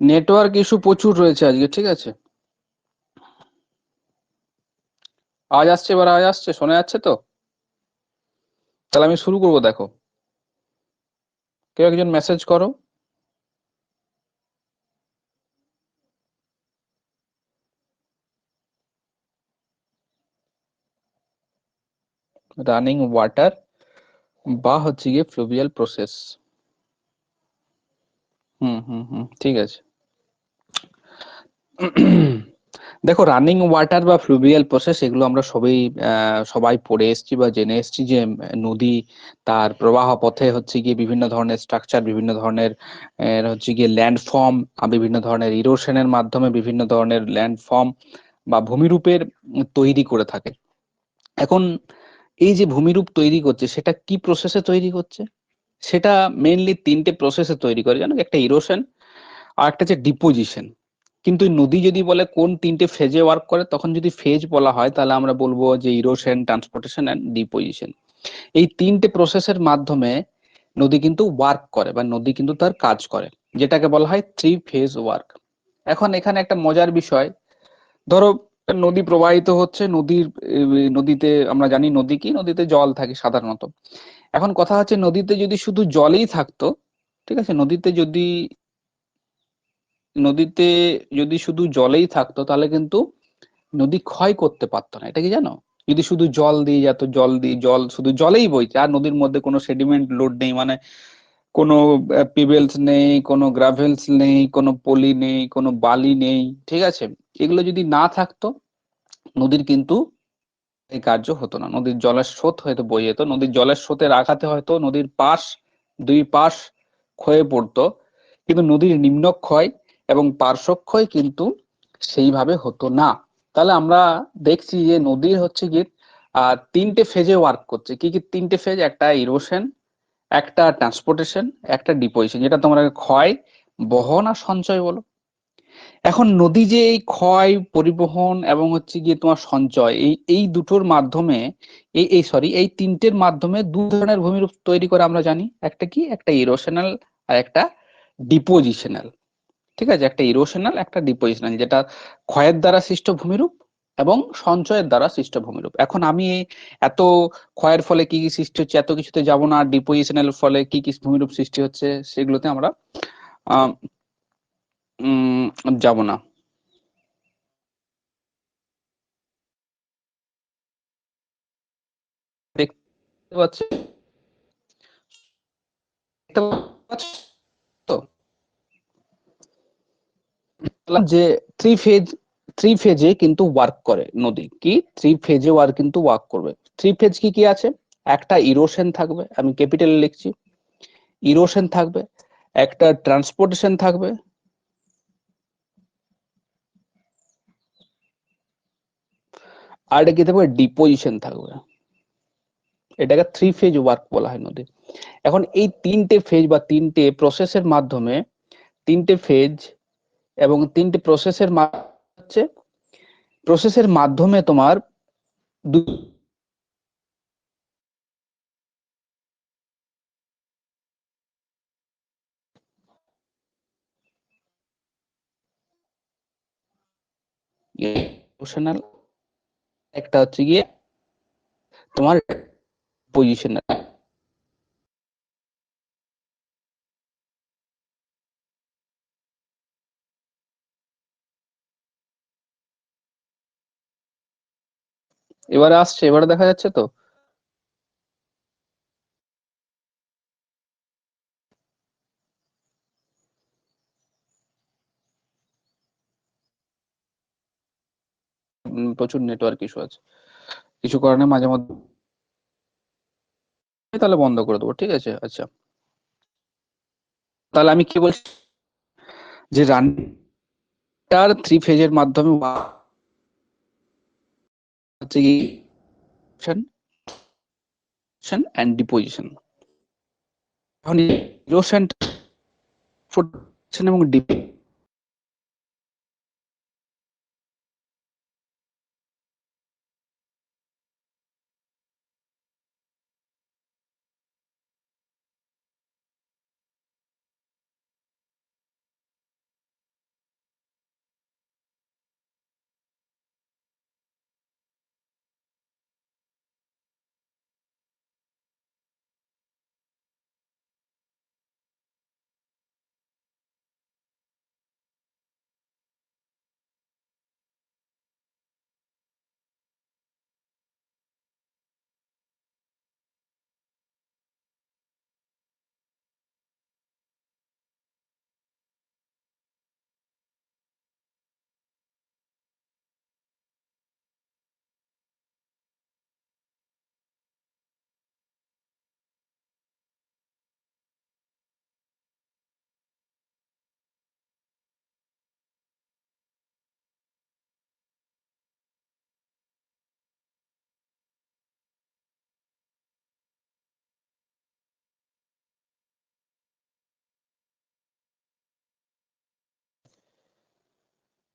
Network issue প্রচুর রয়েছে আজকে, ঠিক আছে। আওয়াজ আসছে, এবার আওয়াজ আসছে, শোনা যাচ্ছে তো? তাহলে আমি শুরু করবো, দেখো। কেউ একজন মেসেজ করো। রানিং ওয়াটার বা হচ্ছে গিয়ে ফ্লুভিয়াল প্রসেস। হুম হুম হুম, ঠিক আছে। দেখো, রানিং ওয়াটার বা ফ্লুভিয়াল প্রসেস এগুলো আমরা সবাই পড়ে এসেছি বা জেনে এসেছি যে নদী তার প্রবাহ পথে হচ্ছে গিয়ে বিভিন্ন ধরনের স্ট্রাকচার, বিভিন্ন ধরনের হচ্ছে গিয়ে ল্যান্ডফর্ম, বিভিন্ন ধরনের ইরোশনের মাধ্যমে বিভিন্ন ধরনের ল্যান্ডফর্ম বা ভূমিরূপের তৈরি করে থাকে। এখন এই যে ভূমিরূপ তৈরি করছে, সেটা কি প্রসেসে তৈরি করছে? সেটা মেইনলি তিনটে প্রসেসে তৈরি করে, জানো? একটা ইরোশন, আর একটা হচ্ছে ডিপোজিশন। কিন্তু নদী যদি বলে কোন তিনটে ফেজে ওয়ার্ক করে, তখন যদি ফেজ বলা হয় তাহলে আমরা বলবো যে ইরোশন, ট্রান্সপোর্টেশন এন্ড ডিপোজিশন। এই তিনটে প্রসেসের মাধ্যমে নদী কিন্তু ওয়ার্ক করে বা নদী কিন্তু তার কাজ করে, যেটাকে বলা হয় থ্রি ফেজ ওয়ার্ক। এখন এখানে একটা মজার বিষয়, ধরো নদী প্রবাহিত হচ্ছে, নদীতে আমরা জানি নদী কি, নদীতে জল থাকে সাধারণত। এখন কথা হচ্ছে, নদীতে যদি শুধু জলেই থাকতো, ঠিক আছে, নদীতে যদি শুধু জলেই থাকতো তাহলে কিন্তু নদী ক্ষয় করতে পারতো না, এটা কি জানো? যদি শুধু জল দিয়ে যেত, জল শুধু জলেই বইছে, আর নদীর মধ্যে কোনো সেডিমেন্ট লোড নেই, মানে কোনো পিবেলস নেই, কোনো গ্রাভেলস নেই, কোনো পলি নেই, কোনো বালি নেই, ঠিক আছে, এগুলো যদি না থাকতো, নদীর কিন্তু এই কার্য হতো না। নদীর জলের স্রোত হয়তো বয়ে যেত, নদীর জলের স্রোতের আঘাতে হয়তো নদীর দুই পাশ ক্ষয়ে পড়তো, কিন্তু নদীর নিম্নক্ষয় এবং পার্শ্বক্ষয় কিন্তু সেইভাবে হতো না। তাহলে আমরা দেখছি যে নদীর হচ্ছে কি তিনটে ফেজে ওয়ার্ক করছে। কি কি তিনটে ফেজ? একটা ইরোশন, একটা ট্রান্সপোর্টেশন, একটা ডিপোজিশন, যেটা তোমরা ক্ষয়, বহন আর সঞ্চয় বলো। এখন নদী যে এই ক্ষয়, পরিবহন এবং হচ্ছে গিয়ে তোমার সঞ্চয়, এই এই দুটোর মাধ্যমে, এই এই সরি এই তিনটের মাধ্যমে দু ধরনের ভূমিরূপ তৈরি করে আমরা জানি। একটা কি, একটা ইরোশনাল আর একটা ডিপোজিশনাল। ঠিক আছে, একটা ইরোশনাল, একটা ডিপোজিশনাল, যেটা ক্ষয়ের দ্বারা সৃষ্ট ভূমিরূপ এবং সঞ্চয়ের দ্বারা সৃষ্ট ভূমিরূপ। এখন আমি এত ক্ষয়ের ফলে কি কি সৃষ্টি হচ্ছে এত কিছুতে যাব না, ডিপোজিশনাল ফলে কি কি ভূমিরূপ সৃষ্টি হচ্ছে সেগুলোতে আমরা আহ যাব না। দেখতে পাচ্ছি, দেখতে পাচ্ছ তো যে থ্রি ফেজ, থ্রি ফেজে কিন্তু ওয়ার্ক করে নদী। কি থ্রি ফেজে ওয়ার্ক কিন্তু ওয়ার্ক করবে? থ্রি ফেজ কি কি আছে? একটা ইরোশন থাকবে, আমি ক্যাপিটালে লিখছি, ইরোশন থাকবে। একটা ট্রান্সপোর্টেশন থাকবে, আর এটা কি থাকবে? ডিপোজিশন থাকবে। এটাকে থ্রি ফেজ ওয়ার্ক বলা হয় নদী। এখন এই তিনটে ফেজ বা তিনটে প্রসেসের মাধ্যমে, তিনটে ফেজ এবং তিনটে প্রসেসের মাধ্যমে তোমার ইমোশনাল, একটা হচ্ছে গিয়ে তোমার পজিশনাল। এবারে আসছে, এবারে দেখা যাচ্ছে তো? প্রচুর নেটওয়ার্ক ইস্যু আছে, কিছু কারণে মাঝে মধ্যে, তাহলে বন্ধ করে দেবো, ঠিক আছে। আচ্ছা, তাহলে আমি কি বলছি, যে রানটার থ্রি ফেজের মাধ্যমে হচ্ছে কি এন্ড ডিপোজিশন। এখন ইরোশন এবং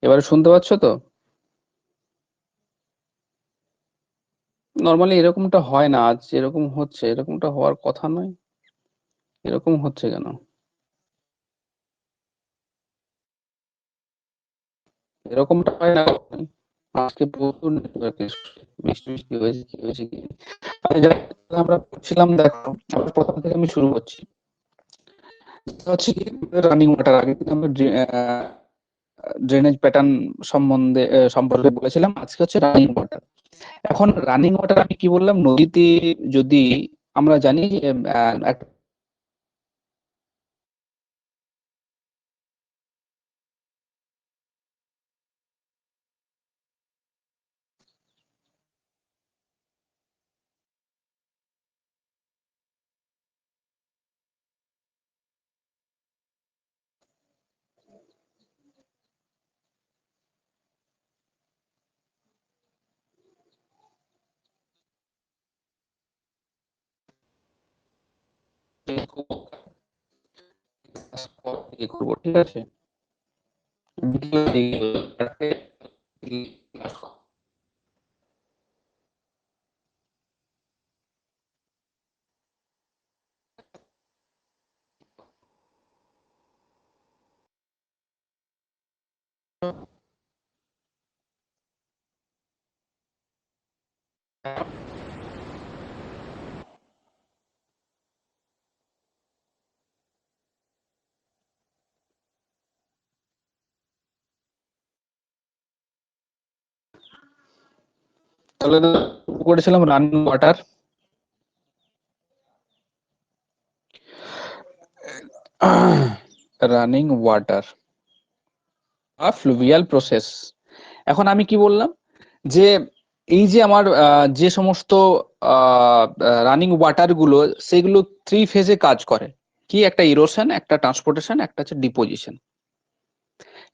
এবারে শুনতে পাচ্ছ তো? নর্মালি এরকমটা হয় না, আজ এরকম হচ্ছে, এরকমটা হওয়ার কথা নয়, এরকম হচ্ছে কেন? এরকমটা হয় না কখনোই। আজকে প্রচুর নেটওয়ার্ক ইস্যু, বৃষ্টি বৃষ্টি হয়েছে, কি হয়েছে কি জানি। আচ্ছা, যাই হোক, আমরা পড়ছিলাম, দেখো আবার প্রথম থেকে আমি শুরু করছি। যেটা হচ্ছে কি, রানিং ওয়াটার, আগে কিন্তু আমরা ড্রেনেজ প্যাটার্ন সম্পর্কে বলেছিলাম, আজকে হচ্ছে রানিং ওয়াটার। এখন রানিং ওয়াটার আমি কি বললাম, নদীতে যদি আমরা জানি যে একটা, করবো, ঠিক আছে? তাহলে করেছিলাম running water, running water ফ্লুভিয়াল process. এখন আমি কি বললাম, যে এই যে আমার যে সমস্ত রানিং ওয়াটার গুলো, সেগুলো থ্রি ফেজে কাজ করে। কি, একটা ইরোশন, একটা ট্রান্সপোর্টেশন, একটা হচ্ছে ডিপোজিশন।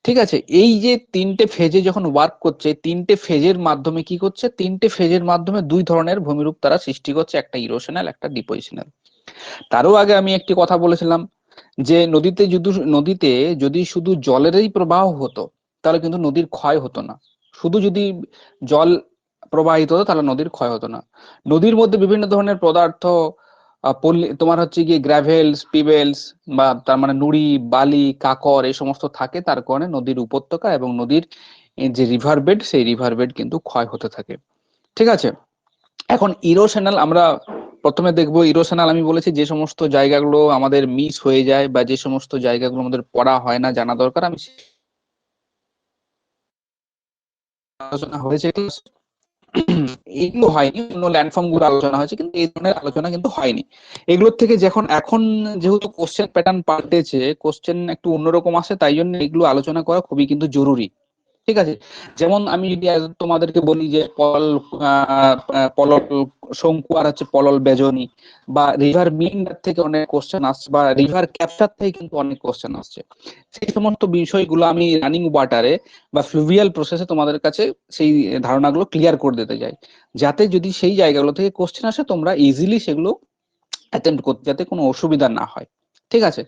ঠিক আছে, এই যে তিনটে ফেজে যখন ওয়ার্ক করছে, তিনটে ফেজের মাধ্যমে কি করছে, তিনটে ফেজের মাধ্যমে দুই ধরনের ভূমিরূপ তারা সৃষ্টি করছে, একটা ইরোশনাল, একটা ডিপোজিশনাল। তারও আগে আমি একটি কথা বলেছিলাম, যে নদীতে যদি শুধু জলেরই প্রবাহ হতো, তাহলে কিন্তু নদীর ক্ষয় হতো না। শুধু যদি জল প্রবাহিত হতো, তাহলে নদীর ক্ষয় হতো না। নদীর মধ্যে বিভিন্ন ধরনের পদার্থ, তোমার হচ্ছে গিয়ে গ্র্যাভেলস, পিবেলস, বা তার মানে নুড়ি, বালি, কাকর, এই সমস্ত থাকে। তার কারণে নদীর উপত্যকা এবং নদীর যে রিভার বেড, সেই রিভার বেড কিন্তু ক্ষয় হতে থাকে। ঠিক আছে, এখন ইরোশনাল আমরা প্রথমে দেখবো। ইরোশনাল আমি বলেছি যে সমস্ত জায়গাগুলো আমাদের মিস হয়ে যায়, বা যে সমস্ত জায়গাগুলো আমাদের পড়া হয় না, জানা দরকার, আমি আলোচনা হয়েছে class এ। এগুলো হয়নি, অন্য ল্যান্ডফর্ম গুলো আলোচনা হয়েছে, কিন্তু এই ধরনের আলোচনা কিন্তু হয়নি। এগুলোর থেকে যখন এখন যেহেতু কোশ্চেন প্যাটার্ন পাল্টেছে, কোশ্চেন একটু অন্যরকম আসে, তাই জন্য এগুলো আলোচনা করা খুবই কিন্তু জরুরি। ঠিক আছে, যেমন আমি যদি তোমাদেরকে বলি যে পলল, পলল শঙ্কু আর হচ্ছে পলল বেজনি, বা রিভার মিন্ডার থেকে অনেক কোশ্চেন আসছে, বা রিভার ক্যাপচার থেকে কিন্তু অনেক কোশ্চেন আসছে। সেই সমস্ত বিষয়গুলো আমি রানিং ওয়াটারে বা ফ্লুভিয়াল প্রসেসে তোমাদের কাছে সেই ধারণাগুলো ক্লিয়ার করে দিতে চাই, যাতে যদি সেই জায়গাগুলো থেকে কোশ্চেন আসে, তোমরা ইজিলি সেগুলো অ্যাটেম্প্ট করতে, যাতে কোনো অসুবিধা না হয়। ঠিক আছে,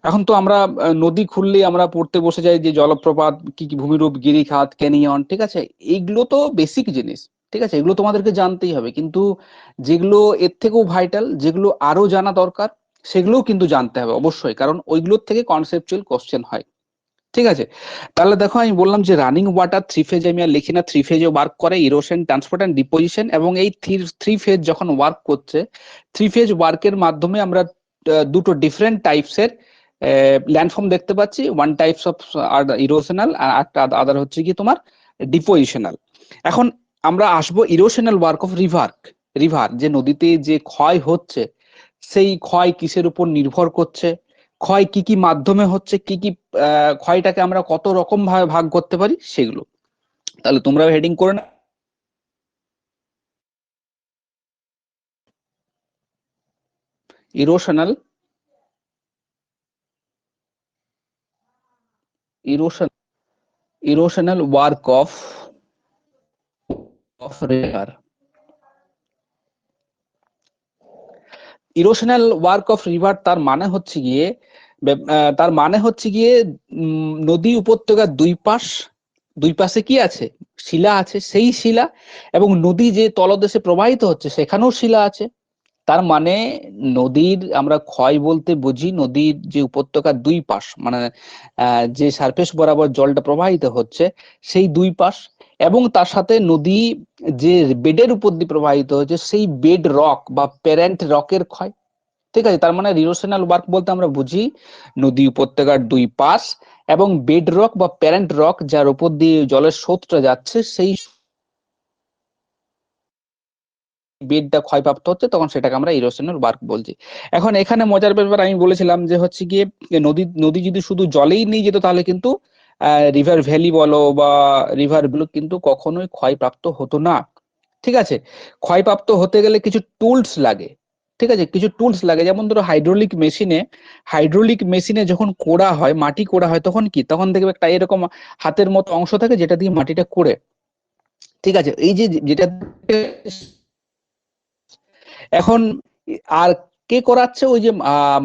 এখন তো আমরা নদী খুললেই আমরা পড়তে বসে যাই যে জলপ্রপাত কি কি, ভূমিরূপ, গিরিখাত, ক্যানিয়ন। ঠিক আছে, এইগুলো তো বেসিক জিনিস। ঠিক আছে, এগুলো তোমাদেরকে জানতেই হবে, কিন্তু যেগুলো এর থেকেও ভাইটাল, যেগুলো আরো জানা দরকার, সেগুলোও কিন্তু জানতে হবে অবশ্যই, কারণ ওইগুলোর থেকে কনসেপচুয়াল কোশ্চেন হয়। ঠিক আছে, তাহলে দেখো আমি বললাম যে রানিং ওয়াটার থ্রি ফেজ, আমি আর লিখি না, থ্রি ফেজে ওয়ার্ক করে, ইরোশন, ট্রান্সপোর্ট এন্ড ডিপোজিশন। এবং এই থ্রি ফেজ যখন ওয়ার্ক করছে, থ্রি ফেজ ওয়ার্কের মাধ্যমে আমরা দুটো ডিফারেন্ট টাইপসের ল্যান্ডফর্ম দেখতে পাচ্ছি। ওয়ান টাইপস অফ ইরোশনাল, আর একটা আদার হচ্ছে কি তোমার ডিপোজিশনাল। এখন আমরা আসবো erosional work of river. River যে নদীতে যে ক্ষয় হচ্ছে, সেই ক্ষয় কিসের উপর নির্ভর করছে, ক্ষয় কি কি মাধ্যমে হচ্ছে, কি কি ক্ষয়টাকে আমরা কত রকম ভাবে ভাগ করতে পারি, সেগুলো। তাহলে তোমরাও হেডিং করে না, erosional, erosion erosional work of river. Erosional work of river তার মানে হচ্ছে গিয়ে, তার মানে হচ্ছে গিয়ে নদী উপত্যকার দুই পাশ দুই পাশে কি আছে? শিলা আছে, সেই শিলা এবং নদী যে তলদেশে প্রবাহিত হচ্ছে সেখানেও শিলা আছে। তার মানে নদীর আমরা ক্ষয় বলতে বুঝি নদীর যে উপত্যকার দুই পাশ, মানে যে সারফেস বরাবর জলটা প্রবাহিত হচ্ছে সেই দুই পাশ, এবং তার সাথে নদী যে বেডের উপর দিয়ে প্রবাহিত হচ্ছে সেই বেড রক বা প্যারেন্ট রকের ক্ষয়। ঠিক আছে, তার মানে ইরোশনাল ওয়ার্ক বলতে আমরা বুঝি নদী উপত্যকার দুই পাশ এবং বেড রক বা প্যারেন্ট রক যার উপর দিয়ে জলের স্রোতটা যাচ্ছে সেই বেডটা ক্ষয়প্রাপ্ত হচ্ছে, তখন সেটাকে আমরা ইরোশনাল ওয়ার্ক বলছি। এখন এখানে মজার ব্যাপার আমি বলেছিলাম যে হচ্ছে গিয়ে নদী নদী যদি শুধু জলেই নিয়ে যেত তাহলে কিন্তু রিভার ভ্যালি বলো বা রিভার গুলো কিন্তু কখনোই ক্ষয়প্রাপ্ত হতো না। ঠিক আছে, ক্ষয়প্রাপ্ত হতে গেলে কিছু টুলস লাগে। ঠিক আছে, কিছু টুলস লাগে, যেমন ধরো হাইড্রোলিক মেশিনে যখন কোড়া হয়, মাটি কোড়া হয়, তখন কি, তখন দেখবে একটা এরকম হাতের মতো অংশ থাকে যেটা দিয়ে মাটিটা কোড়ে। ঠিক আছে, এই যে যেটা এখন আর কে করাচ্ছে, ওই যে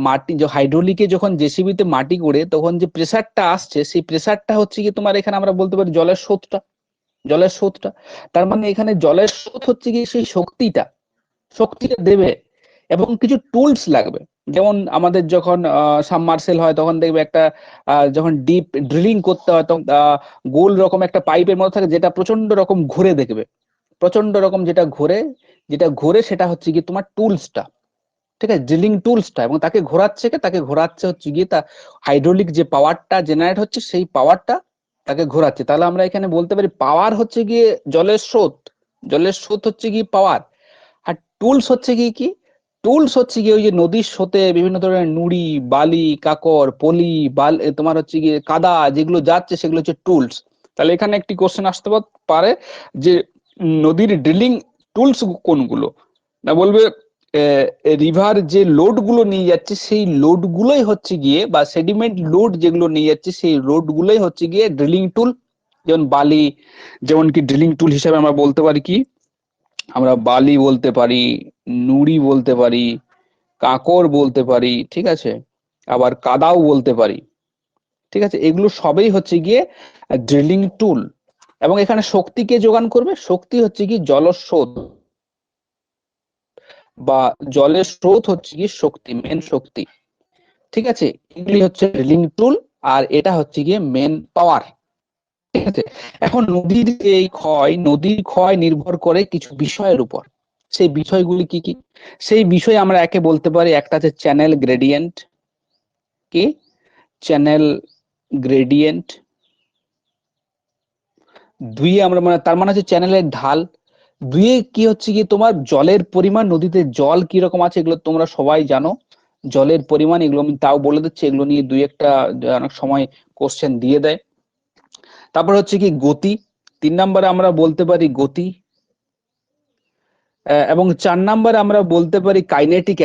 মাটি যে হাইড্রোলিকে যখন জেসিবিতে মাটি করে তখন যে প্রেসারটা আসছে সেই প্রেসারটা হচ্ছে কি তোমার এখানে আমরা বলতে পারি জলের স্রোতটা। তার মানে এখানে জলের স্রোত হচ্ছে কি সেই শক্তিটা দেবে, এবং কিছু টুলস লাগবে। যেমন আমাদের যখন সাবমার্সেল হয় তখন দেখবে একটা যখন ডিপ ড্রিলিং করতে হয় তখন গোল রকম একটা পাইপের মতো থাকে যেটা প্রচন্ড রকম ঘুরে, দেখবে প্রচন্ড রকম যেটা ঘুরে সেটা হচ্ছে কি তোমার টুলসটা। ঠিক আছে, ড্রিলিং টুলসটা, এবং তাকে ঘোরাচ্ছে হচ্ছে গিয়ে তা হাইড্রোলিক যে পাওয়ারটা জেনারেট হচ্ছে সেই পাওয়ারটা তাকে ঘোরাচ্ছে। তাহলে আমরা এখানে বলতে পারি পাওয়ার হচ্ছে গিয়ে জলের স্রোত হচ্ছে গিয়ে পাওয়ার, আর টুলস হচ্ছে গিয়ে কি, টুলস হচ্ছে গিয়ে ওই যে নদীর স্রোতে বিভিন্ন ধরনের নুড়ি, বালি, কাকর, পলি, তোমার হচ্ছে গিয়ে কাদা যেগুলো যাচ্ছে সেগুলো হচ্ছে টুলস। তাহলে এখানে একটি কোশ্চেন আসতে পারে যে নদীর ড্রিলিং টুলস কোনগুলো, না বলবে রিভার যে লোড গুলো নিয়ে যাচ্ছে সেই লোড গুলোই হচ্ছে গিয়ে, বা সেডিমেন্ট লোড যেগুলো নিয়ে যাচ্ছে সেই লোড গুলোই হচ্ছে গিয়ে ড্রিলিং টুল। যেমন বালি, যেমন কি ড্রিলিং টুল হিসেবে আমরা বলতে পারি কি, আমরা বালি বলতে পারি, নুড়ি বলতে পারি, কাঁকর বলতে পারি, ঠিক আছে, আবার কাদাও বলতে পারি। ঠিক আছে, এগুলো সবই হচ্ছে গিয়ে ড্রিলিং টুল। এবং এখানে শক্তিকে যোগান করবে, শক্তি হচ্ছে কি জলস্রোত, বা জলের স্রোত হচ্ছে কি শক্তি, মেন শক্তি। ঠিক আছে, এগুলি হচ্ছে ড্রিলিং টুল, আর এটা হচ্ছে গিয়ে মেন পাওয়ার। ঠিক আছে, এখন নদীর ক্ষয় নির্ভর করে কিছু বিষয়ের উপর। সেই বিষয়গুলি কি কি? সেই বিষয় আমরা একে বলতে পারি, একটা হচ্ছে চ্যানেল গ্রেডিয়েন্ট। কি? Channel gradient. দুইয়ে আমরা মানে তার মানে হচ্ছে চ্যানেলের ঢাল। দুইয়ে কি হচ্ছে কি তোমার জলের পরিমাণ, নদীতে জল কি রকম আছে এগুলো তোমরা সবাই জানো, জলের পরিমাণ, এগুলো আমি তাও বলে দিচ্ছি, এগুলো নিয়ে দুই একটা অনেক সময় কোশ্চেন দিয়ে দেয়। তারপর হচ্ছে কি গতি, 3 নম্বরে আমরা বলতে পারি গতি, এবং 4 নম্বরে আমরা বলতে পারি কাইনেটিক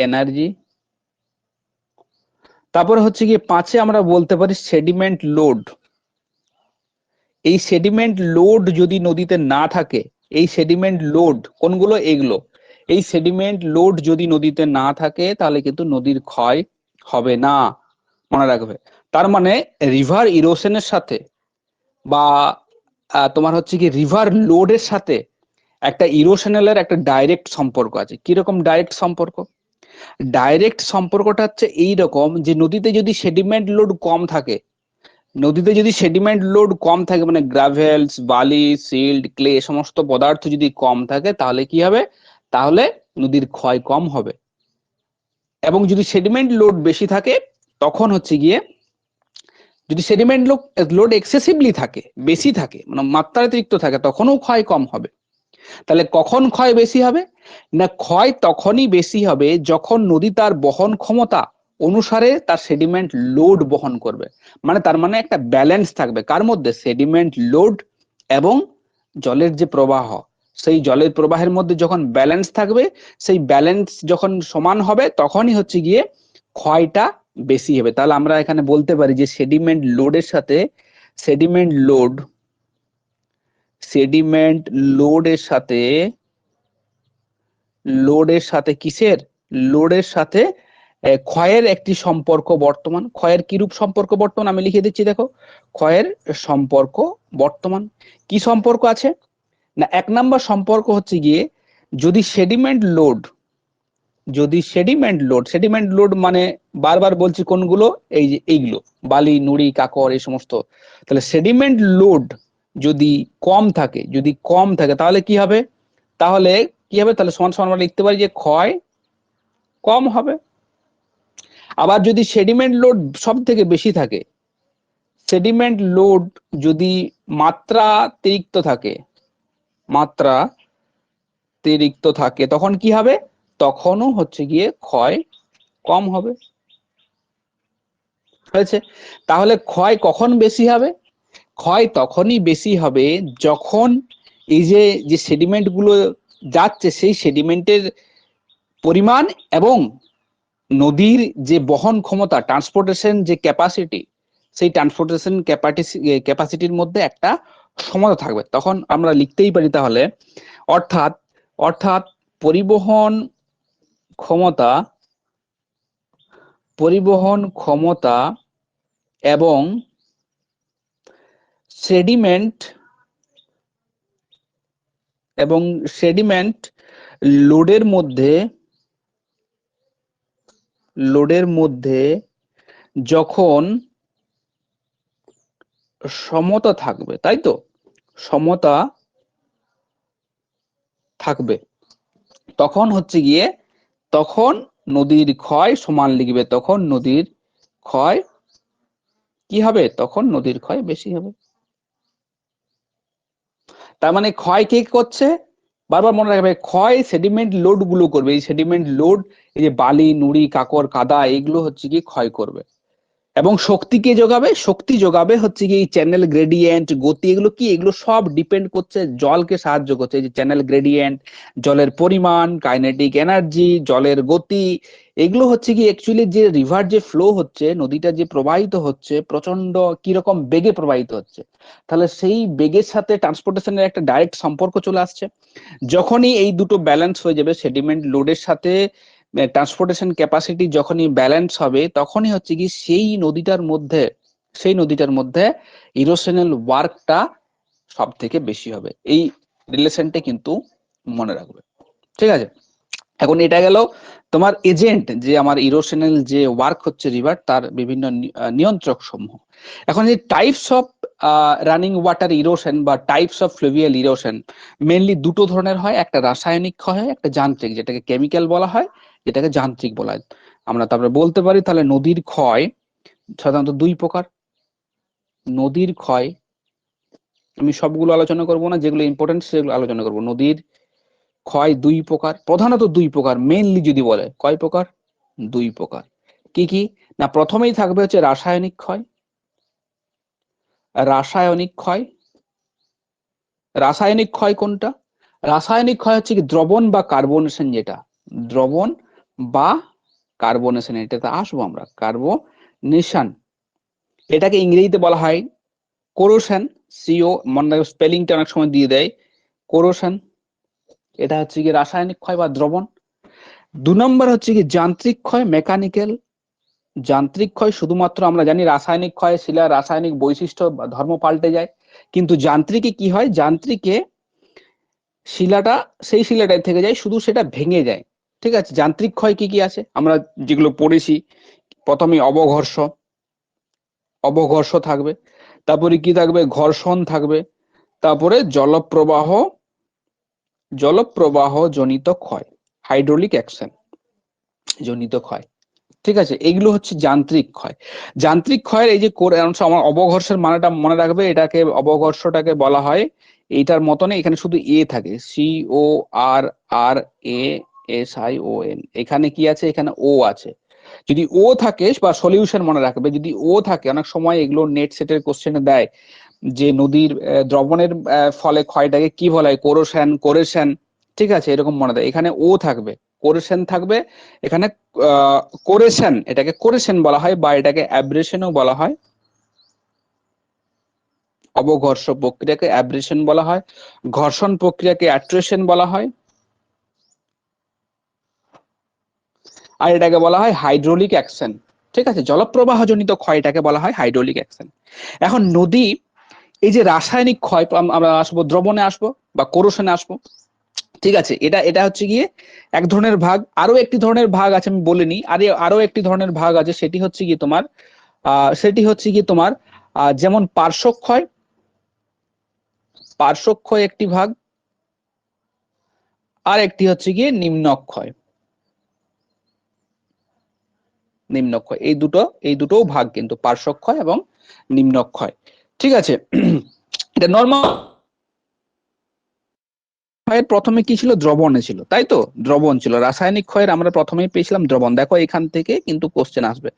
এনার্জি। তারপরে হচ্ছে কি 5-এ আমরা বলতে পারি সেডিমেন্ট লোড। এই সেডিমেন্ট লোড যদি নদীতে না থাকে, এই সেডিমেন্ট লোড কোনগুলো, এগুলো, এই সেডিমেন্ট লোড যদি নদীতে না থাকে তাহলে কিন্তু নদীর ক্ষয় হবে না, মনে রাখবে। তার মানে রিভার ইরোশনের সাথে বা তোমার হচ্ছে কি রিভার লোডের সাথে একটা ইরোশনালের একটা ডাইরেক্ট সম্পর্ক আছে। কিরকম ডাইরেক্ট সম্পর্ক? ডাইরেক্ট সম্পর্কটা হচ্ছে এইরকম যে নদীতে যদি সেডিমেন্ট লোড কম থাকে মানে গ্রাভেলস, বালি, সিল্ট, ক্লে সমস্ত পদার্থ যদি কম থাকে তাহলে কি হবে, তাহলে নদীর ক্ষয় কম হবে। এবং যদি সেডিমেন্ট লোড বেশি থাকে তখন হচ্ছে গিয়ে, যদি সেডিমেন্ট লোড এক্সেসিভলি থাকে, বেশি থাকে, মানে মাত্রাতিরিক্ত থাকে, তখনও ক্ষয় কম হবে। তাহলে কখন ক্ষয় বেশি হবে? না, ক্ষয় তখনই বেশি হবে যখন নদী তার বহন ক্ষমতা অনুসারে তার সেডিমেন্ট লোড বহন করবে। মানে তার মানে একটা ব্যালেন্স থাকবে কার মধ্যে, সেডিমেন্ট লোড এবং জলের যে প্রবাহ, সেই জলের প্রবাহের মধ্যে যখন ব্যালেন্স থাকবে, সেই ব্যালেন্স যখন সমান হবে তখনই হচ্ছে গিয়ে ক্ষয়টা বেশি হবে। তাহলে আমরা এখানে বলতে পারি যে সেডিমেন্ট লোডের সাথে সেডিমেন্ট লোড সেডিমেন্ট লোডের সাথে কিসের, লোডের সাথে ক্ষয়ের একটি সম্পর্ক বর্তমান। ক্ষয়ের কিরূপ সম্পর্ক বর্তমান আমি লিখে দিচ্ছি, দেখো ক্ষয়ের সম্পর্ক বর্তমান কি সম্পর্ক আছে না, 1 নম্বর সম্পর্ক হচ্ছে গিয়ে যদি সেডিমেন্ট লোড, সেডিমেন্ট লোড মানে বারবার বলছি কোনগুলো, এই যে এইগুলো বালি নুড়ি কাকর এই সমস্ত, তাহলে সেডিমেন্ট লোড যদি কম থাকে, তাহলে কি হবে, তাহলে সমান সমান আমরা লিখতে পারি যে ক্ষয় কম হবে। আবার যদি সেডিমেন্ট লোড সব থেকে বেশি থাকে, সেডিমেন্ট লোড যদি মাত্রাতিরিক্ত থাকে তখন কি হবে, তখনও হচ্ছে গিয়ে ক্ষয় কম হবে। হয়েছে? তাহলে ক্ষয় কখন বেশি হবে? ক্ষয় তখনই বেশি হবে যখন এই যে সেডিমেন্ট গুলো যাচ্ছে সেই সেডিমেন্টের পরিমাণ এবং নদীর যে বহন ক্ষমতা, ট্রান্সপোর্টেশন যে ক্যাপাসিটি, সেই ট্রান্সপোর্টেশন ক্যাপাসিটির মধ্যে একটা সমতা থাকবে। তখন আমরা লিখতেই পারি তাহলে অর্থাৎ অর্থাৎ পরিবহন ক্ষমতা এবং সেডিমেন্ট লোডের মধ্যে যখন সমতা থাকবে, তাই তো, সমতা থাকবে, তখন হচ্ছে গিয়ে তখন নদীর ক্ষয় সমান লিখবে, তখন নদীর ক্ষয় কি হবে, তখন নদীর ক্ষয় বেশি হবে। তার মানে ক্ষয় কে করছে, বারবার মনে রাখবে, ক্ষয় সেডিমেন্ট লোড গুলো করবে। এই সেডিমেন্ট লোড, এই যে বালি নুড়ি কাকর কাদা, এগুলো হচ্ছে কি ক্ষয় করবে। এবং শক্তিকে যোগাবে হচ্ছে কি চ্যানেল গ্রেডিয়েন্ট, গতি, এগুলো কি, এগুলো সব ডিপেন্ড করছে, জলকে সাহায্য করছে। এই যে চ্যানেল গ্রেডিয়েন্ট, জলের পরিমাণ, কাইনেটিক এনার্জি, জলের গতি, এগুলো হচ্ছে কি অ্যাকচুয়ালি যে রিভার যে ফ্লো হচ্ছে, নদীটা যে প্রবাহিত হচ্ছে প্রচন্ড কিরকম বেগে প্রবাহিত হচ্ছে, তাহলে সেই বেগের সাথে ট্রান্সপোর্টেশনের একটা ডাইরেক্ট সম্পর্ক চলে আসছে। যখনই এই দুটো ব্যালেন্স হয়ে যাবে, সেডিমেন্ট লোডের সাথে ট্রান্সপোর্টেশন ক্যাপাসিটি যখনই ব্যালেন্স হবে, তখনই হচ্ছে কি সেই নদীটার মধ্যে ইরোশনাল ওয়ার্কটা সব থেকে বেশি হবে। এই রিলেশনটা কিন্তু মনে রাখবে, ঠিক আছে? এখন এটা গেল তোমার এজেন্ট, যে আমার ইরোশনাল যে ওয়ার্ক হচ্ছে রিভার, তার বিভিন্ন নিয়ন্ত্রক সমূহ। এখন এই types of running water erosion বা types of fluvial erosion mainly দুটো ধরনের হয়, একটা রাসায়নিক ক্ষয় হয়, একটা যান্ত্রিক, যেটাকে কেমিক্যাল বলা হয়, যেটাকে যান্ত্রিক বলা হয়। আমরা তারপরে বলতে পারি তাহলে নদীর ক্ষয় সাধারণত দুই প্রকার। নদীর ক্ষয় আমি সবগুলো আলোচনা করব না, যেগুলো ইম্পর্টেন্ট সেগুলো আলোচনা করব। নদীর ক্ষয় দুই প্রকার, প্রধানত দুই প্রকার, মেইনলি যদি বলে কয় প্রকার, দুই প্রকার। কি কি না, প্রথমেই থাকবে হচ্ছে রাসায়নিক ক্ষয়। রাসায়নিক ক্ষয় কোনটা? রাসায়নিক ক্ষয় হচ্ছে কি দ্রবণ বা কার্বনেশন, যেটা দ্রবণ বা কার্বনেশন, এটাতে আসবো আমরা, কার্বনেশন, এটাকে ইংরেজিতে বলা হয় কোরোশন, সিও, মনে স্পেলিংটা অনেক সময় দিয়ে দেয়, কোরোশন। এটা হচ্ছে কি রাসায়নিক ক্ষয় বা দ্রবণ। 2 নম্বর হচ্ছে কি যান্ত্রিক ক্ষয়, মেকানিক্যাল। যান্ত্রিক ক্ষয় শুধুমাত্র আমরা জানি রাসায়নিক ক্ষয় শিলার রাসায়নিক বৈশিষ্ট্য বা ধর্ম পাল্টে যায়, কিন্তু যান্ত্রিকে কি হয়, যান্ত্রিকে শিলাটা সেই শিলাটাই থেকে যায়, শুধু সেটা ভেঙে যায়, ঠিক আছে? যান্ত্রিক ক্ষয় কি কি আছে আমরা যেগুলো পড়েছি, প্রথমে অবঘর্ষ থাকবে, তারপরে কি থাকবে, ঘর্ষণ থাকবে, তারপরে জলপ্রবাহ জনিত ক্ষয়, হাইড্রোলিক অ্যাকশন জনিত ক্ষয়, ঠিক আছে? এগুলো হচ্ছে যান্ত্রিক ক্ষয়। যান্ত্রিক ক্ষয়ের এই যে আমার অবঘর্ষের মানেটা মনে রাখবে, এটাকে অবঘর্ষটাকে বলা হয় এইটার মতনে, এখানে শুধু এ থাকে, CORRASION, এখানে কি আছে, এখানে ও আছে। যদি ও থাকে বা সলিউশন মনে রাখবে, যদি ও থাকে, অনেক সময় এগুলো নেট সেটের কোশ্চেনে দেয় যে নদীর দ্রবণের ফলে ক্ষয়টাকে কি বলা হয়, কোরেশন, ঠিক আছে? এরকম মনে দেয়, এখানে ও থাকবে, কোরেশন থাকবে এখানে, কোরেশন, এটাকে কোরেশন বলা হয় বা এটাকে অ্যাব্রেশনও বলা হয়। অবঘর্ষ প্রক্রিয়াকে অ্যাব্রেশন বলা হয়, ঘর্ষণ প্রক্রিয়াকে অ্যাট্রেশন বলা হয়। আর এটাকে বলা হয় হাইড্রোলিক অ্যাকশন। ঠিক আছে, জলপ্রবাহজনিত ক্ষয় এটাকে বলা হয় হাইড্রোলিক অ্যাকশন। এখন নদী এই যে রাসায়নিক ক্ষয়, আমরা আসবো দ্রবণে আসবো বা কোরোশনে আসবো। ঠিক আছে, এটা এটা হচ্ছে গিয়ে এক ধরনের ভাগ। আরো একটি ধরনের ভাগ আছে আমি বলিনি, আরো একটি ধরনের ভাগ আছে, সেটি হচ্ছে গিয়ে তোমার যেমন পার্শ্বক্ষয়, পার্শ্বক্ষয় একটি ভাগ, আর একটি হচ্ছে গিয়ে নিম্নক্ষয়। নিম্নক্ষয় এই দুটো ভাগ কিন্তু, পার্শ্বক্ষয় এবং নিম্নক্ষয়। ঠিক আছে, এটা নরমাল ক্ষয়ের প্রথমে কি ছিল, দ্রবণে ছিল, তাই তো, দ্রবণ ছিল। রাসায়নিক ক্ষয়ের আমরা প্রথমেই পেয়েছিলাম দ্রবণ। দেখো এখান থেকে কিন্তু কোশ্চেন আসবে,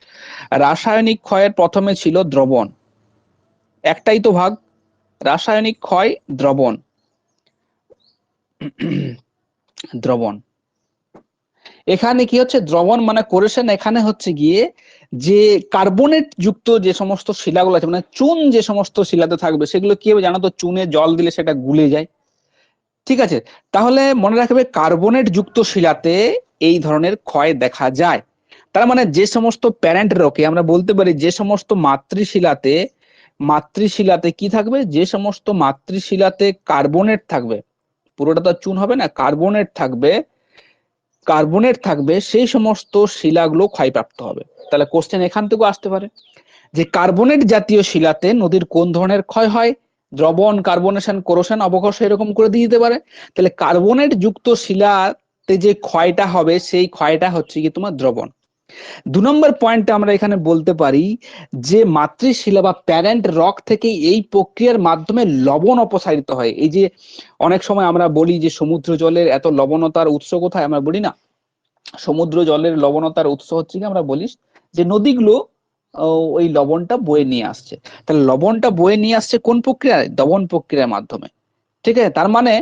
রাসায়নিক ক্ষয়ের প্রথমে ছিল দ্রবণ, একটাই তো ভাগ, রাসায়নিক ক্ষয় দ্রবণ। দ্রবণ, এখানে কি হচ্ছে, দ্রবণ মানে কোরেশন, এখানে হচ্ছে গিয়ে যে কার্বনেট যুক্ত যে সমস্ত শিলাগুলো আছে, মানে চুন যে সমস্ত শিলাতে থাকবে, সেগুলো কি হবে জানো তো, চুনে জল দিলে সেটা গুলে যায়। ঠিক আছে, তাহলে মনে রাখবে কার্বনেট যুক্ত শিলাতে এই ধরনের ক্ষয় দেখা যায়। তার মানে যে সমস্ত প্যারেন্ট রকে আমরা বলতে পারি, যে সমস্ত মাতৃশিলাতে কি থাকবে, যে সমস্ত মাতৃশিলাতে কার্বনেট থাকবে, পুরোটা তো চুন হবে না, কার্বনেট থাকবে সেই সমস্ত শিলাগুলো ক্ষয়প্রাপ্ত হবে। তাহলে কোশ্চেন এখান থেকে আসতে পারে যে কার্বনেট জাতীয় শিলাতে নদীর কোন ধরনের ক্ষয় হয়, দ্রবণ, কার্বনেশন, কোরোশন, অবঘর্ষ, এরকম করে দিয়ে দিতে পারে। তাহলে কার্বনেট যুক্ত শিলাতে যে ক্ষয়টা হবে, সেই ক্ষয়টা হচ্ছে কি তোমার দ্রবণ। 2 নম্বর পয়েন্টে আমরা এখানে বলতে পারি যে মাতৃশিলা বা প্যারেন্ট রক থেকে এই প্রক্রিয়ার মাধ্যমে লবণ অপসারিত হয়। এই যে অনেক সময় আমরা বলি যে সমুদ্র জলের এত লবণতার উৎস কোথায়, আমরা বলি না, সমুদ্র জলের লবণতার উৎস হচ্ছে কি, আমরা বলি যে নদীগুলো ওই লবণটা বয়ে নিয়ে আসছে। তাহলে লবণটা বয়ে নিয়ে আসছে কোন প্রক্রিয়ায়, দমন প্রক্রিয়ার মাধ্যমে। ঠিক আছে, তার মানে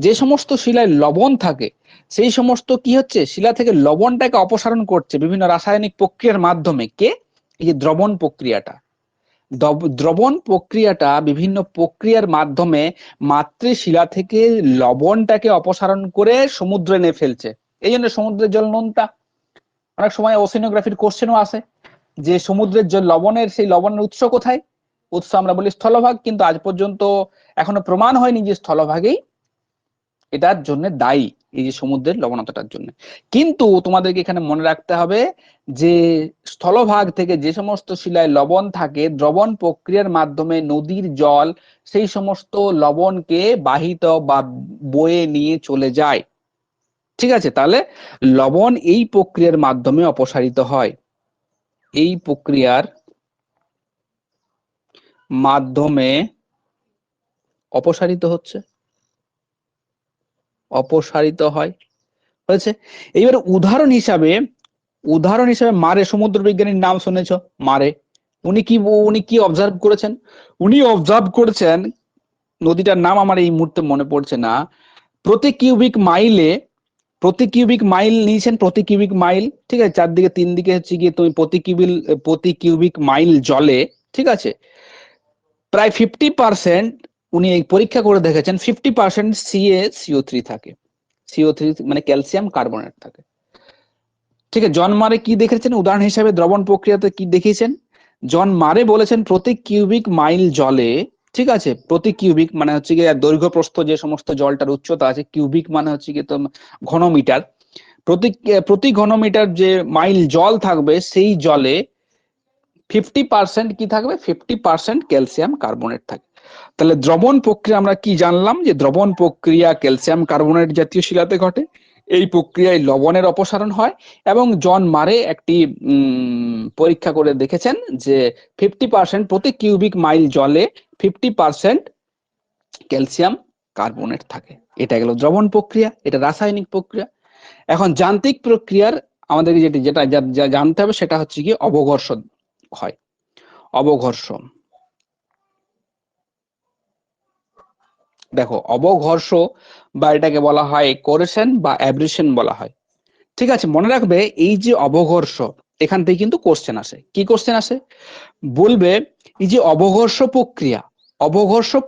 যে সমস্ত শিলায় লবণ থাকে, সেই সমস্ত কি হচ্ছে, শিলা থেকে লবণটাকে অপসারণ করছে বিভিন্ন রাসায়নিক প্রক্রিয়ার মাধ্যমে কে, এই যে দ্রবণ প্রক্রিয়াটা। দ্রবণ প্রক্রিয়াটা বিভিন্ন প্রক্রিয়ার মাধ্যমে মাতৃশিলা থেকে লবণটাকে অপসারণ করে সমুদ্রে এনে ফেলছে। এই জন্য সমুদ্রের জল নোনতা। অনেক সময় ওশেনোগ্রাফির কোশ্চেনও আসে যে সমুদ্রের জল লবণের, সেই লবণের উৎস কোথায়, উৎস আমরা বলি স্থলভাগ, কিন্তু আজ পর্যন্ত এখনো প্রমাণ হয়নি যে স্থলভাগেই এটার জন্য দায়ী, এই যে সমুদ্রের লবণাক্ততার জন্য। কিন্তু তোমাদেরকে এখানে মনে রাখতে হবে যে স্থলভাগ থেকে যে সমস্ত শিলায় লবণ থাকে, দ্রবণ প্রক্রিয়ার মাধ্যমে নদীর জল সেই সমস্ত লবণকে বাহিত বা বয়ে নিয়ে চলে যায়। ঠিক আছে, তাহলে লবণ এই প্রক্রিয়ার মাধ্যমে অপসারিত হয়, এই প্রক্রিয়ার মাধ্যমে অপসারিত হয় হয়েছে। এইবার উদাহরণ হিসাবে মারে, সমুদ্র বিজ্ঞানীর নাম শুনেছ, মারে। উনি কি অবজার্ভ করেছেন, নদীটার নাম আমার এই মুহূর্তে মনে পড়ছে না, প্রতি কিউবিক মাইল নিয়েছেন, প্রতি কিউবিক মাইল, ঠিক আছে, চারদিকে 3 দিকে হচ্ছে গিয়ে তুমি প্রতি কিউবিক মাইল জলে, ঠিক আছে, প্রায় 50% উনি এই পরীক্ষা করে দেখেছেন 50% CaCO3 থাকে, CO3 মানে ক্যালসিয়াম কার্বনেট থাকে। ঠিক আছে, জন মারে কি দেখেছেন উদাহরণ হিসাবে, দ্রবণ প্রক্রিয়াতে কি দেখিয়েছেন, জন মারে বলেছেন প্রতি কিউবিক মাইল জলে, ঠিক আছে, প্রতি কিউবিক মানে হচ্ছে গিয়ে দৈর্ঘ্য প্রস্থ যে সমস্ত জলটার উচ্চতা আছে, কিউবিক মানে হচ্ছে গিয়ে তো ঘনমিটার, প্রতি ঘনমিটার যে মাইল জল থাকবে, সেই জলে 50% কি থাকবে, 50% ক্যালসিয়াম কার্বনেট থাকে। তাহলে দ্রবণ প্রক্রিয়া আমরা কি জানলাম, যে দ্রবণ প্রক্রিয়া ক্যালসিয়াম কার্বনেট জাতীয় শিলাতে ঘটে, এই প্রক্রিয়ায় লবণের অপসারণ হয়, এবং জন মারে একটি পরীক্ষা করে দেখেছেন যে 50% প্রতি কিউবিক মাইল জলে 50% ক্যালসিয়াম কার্বনেট থাকে। এটা গেল দ্রবণ প্রক্রিয়া, এটা রাসায়নিক প্রক্রিয়া। এখন যান্ত্রিক প্রক্রিয়ার আমাদেরকে যেটা জানতে হবে সেটা হচ্ছে কি অবঘর্ষ হয়, অবঘর্ষ। দেখো অবঘর্ষ বা এটাকে বলা হয় কোরেশন বা অ্যাব্রেশন বলা হয়। ঠিক আছে, মনে রাখবে এই যে অবঘর্ষ, এখান থেকে কিন্তু কোশ্চেন আসে, কি কোশ্চেন আসে, বলবে এই যে অবঘর্ষ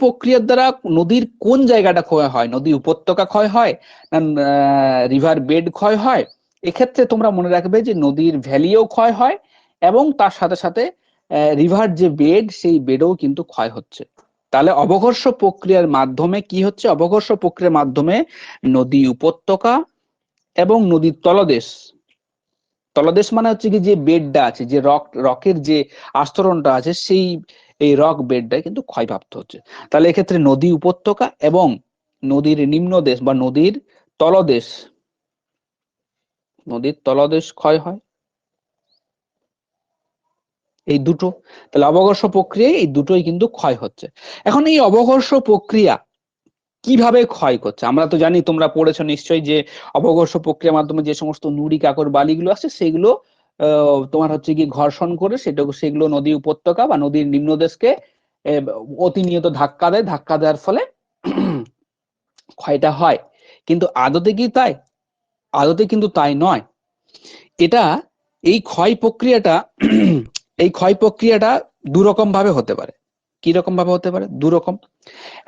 প্রক্রিয়ার দ্বারা নদীর কোন জায়গাটা ক্ষয় হয়, নদী উপত্যকা ক্ষয় হয় না রিভার বেড ক্ষয় হয় এক্ষেত্রে তোমরা মনে রাখবে যে নদীর ভ্যালিও ক্ষয় হয় এবং তার সাথে সাথে রিভার যে বেড সেই বেডও কিন্তু ক্ষয় হচ্ছে। তাহলে অবঘর্ষ প্রক্রিয়ার মাধ্যমে কি হচ্ছে? অবঘর্ষ প্রক্রিয়ার মাধ্যমে নদী উপত্যকা এবং নদীর তলদেশ, তলদেশ মানে হচ্ছে কি যে বেডটা আছে, যে রকের যে আস্তরণটা আছে, সেই এই রক বেডটা কিন্তু ক্ষয়প্রাপ্ত হচ্ছে। তাহলে এক্ষেত্রে নদী উপত্যকা এবং নদীর নিম্নদেশ বা নদীর তলদেশ, নদীর তলদেশ ক্ষয় হয়, এই দুটো। তাহলে অবঘর্ষ প্রক্রিয়ায় এই দুটোই কিন্তু ক্ষয় হচ্ছে। এখন এই অবঘর্ষ প্রক্রিয়া কিভাবে ক্ষয় করছে? আমরা তো জানি, তোমরা পড়েছো নিশ্চয়ই, যে অবঘর্ষ প্রক্রিয়ার মাধ্যমে যে সমস্ত নুড়ি কাকর বালিগুলো আছে সেগুলো তোমার হচ্ছে কি ঘর্ষণ করে সেগুলো নদী উপত্যকা বা নদীর নিম্নদেশকে অতিনিয়ত ধাক্কা দেয়, ধাক্কা দেওয়ার ফলে ক্ষয়টা হয়। কিন্তু আদতে কি তাই? আদতে কিন্তু তাই নয়। এটা এই ক্ষয় প্রক্রিয়াটা এই ক্ষয় প্রক্রিয়াটা দুরকম ভাবে হতে পারে। কি রকম ভাবে হতে পারে? দুরকম।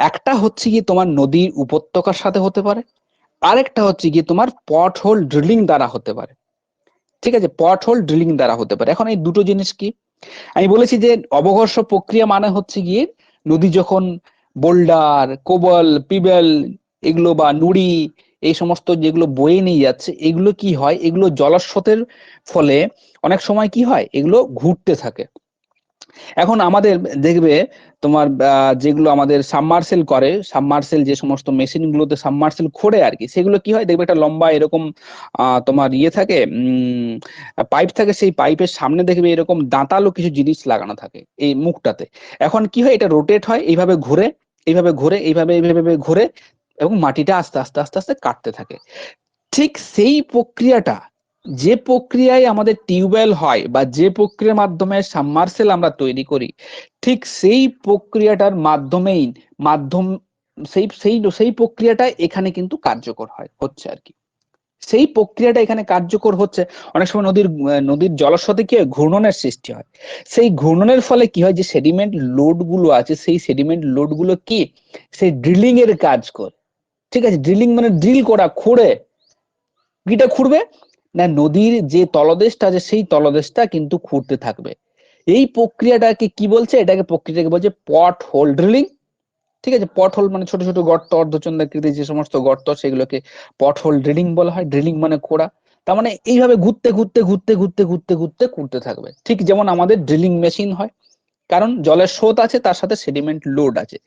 একটা হচ্ছে কি তোমার নদীর উপত্যকার সাথে হতে পারে, আরেকটা হচ্ছে কি তোমার পট হোল ড্রিলিং দ্বারা হতে পারে। ঠিক আছে, পট হোল ড্রিলিং দ্বারা হতে পারে। এখন এই দুটো জিনিস কি? আমি বলেছি যে অবঘর্ষ প্রক্রিয়া মানে হচ্ছে গিয়ে নদী যখন বোল্ডার, কোবল, পিবেল এগুলো বা নুড়ি এই সমস্ত যেগুলো বয়ে নিয়ে যাচ্ছে, এগুলো কি হয়, এগুলো জলস্রোতের ফলে অনেক সময় কি হয়, এগুলো ঘুরতে থাকে। এখন আমাদের দেখবে তোমার যেগুলো আমাদের সাবমার্সেল করে, সাবমার্সেল যে সমস্ত মেশিন গুলোতে সাবমার্সেল খোঁড়ে আর কি, সেগুলো কি হয় দেখবে একটা লম্বা এরকম তোমার ইয়ে থাকে, পাইপ থাকে। সেই পাইপের সামনে দেখবে এরকম দাঁতালো কিছু জিনিস লাগানো থাকে এই মুখটাতে। এখন কি হয়, এটা রোটেট হয়, এইভাবে ঘুরে, এইভাবে ঘুরে, এইভাবে এইভাবে ঘুরে এবং মাটিটা আস্তে আস্তে আস্তে আস্তে কাটতে থাকে। ঠিক সেই প্রক্রিয়াটা, যে প্রক্রিয়ায় আমাদের টিউবওয়েল হয় বা যে প্রক্রিয়ার মাধ্যমে সাবমার্সেল আমরা তৈরি করি, ঠিক সেই প্রক্রিয়াটার মাধ্যমেই মাধ্যম সেই সেই সেই প্রক্রিয়াটা এখানে কিন্তু কার্যকর হচ্ছে আর কি। সেই প্রক্রিয়াটা এখানে কার্যকর হচ্ছে। অনেক সময় নদীর জলস্রোতে কি হয়, ঘূর্ণনের সৃষ্টি হয়। সেই ঘূর্ণনের ফলে কি হয়, যে সেডিমেন্ট লোড গুলো আছে, সেই সেডিমেন্ট লোড গুলো কি সেই ড্রিলিং এর কাজ করে। ঠিক আছে, ড্রিলিং মানে ড্রিল করা, খুঁড়ে। কিটা খুঁড়বে না, নদীর যে তলদেশটা আছে সেই তলদেশটা কিন্তু খুঁড়তে থাকবে। এই প্রক্রিয়াটাকে কি বলছে? এটাকে প্রক্রিয়াটাকে বলছে পট হোল ড্রিলিং। ঠিক আছে, পট হোল মানে ছোট ছোট গর্ত, অর্ধচন্দ্রাকৃতির যে সমস্ত গর্ত, সেগুলোকে পট হোল ড্রিলিং বলা হয়। ড্রিলিং মানে খোঁড়া। তার মানে এইভাবে ঘুরতে ঘুরতে ঘুরতে ঘুরতে ঘুরতে ঘুরতে ঘুরতে থাকবে, ঠিক যেমন আমাদের ড্রিলিং মেশিন হয়। কারণ জলের স্রোত আছে, তার সাথে সেডিমেন্ট লোড আছে।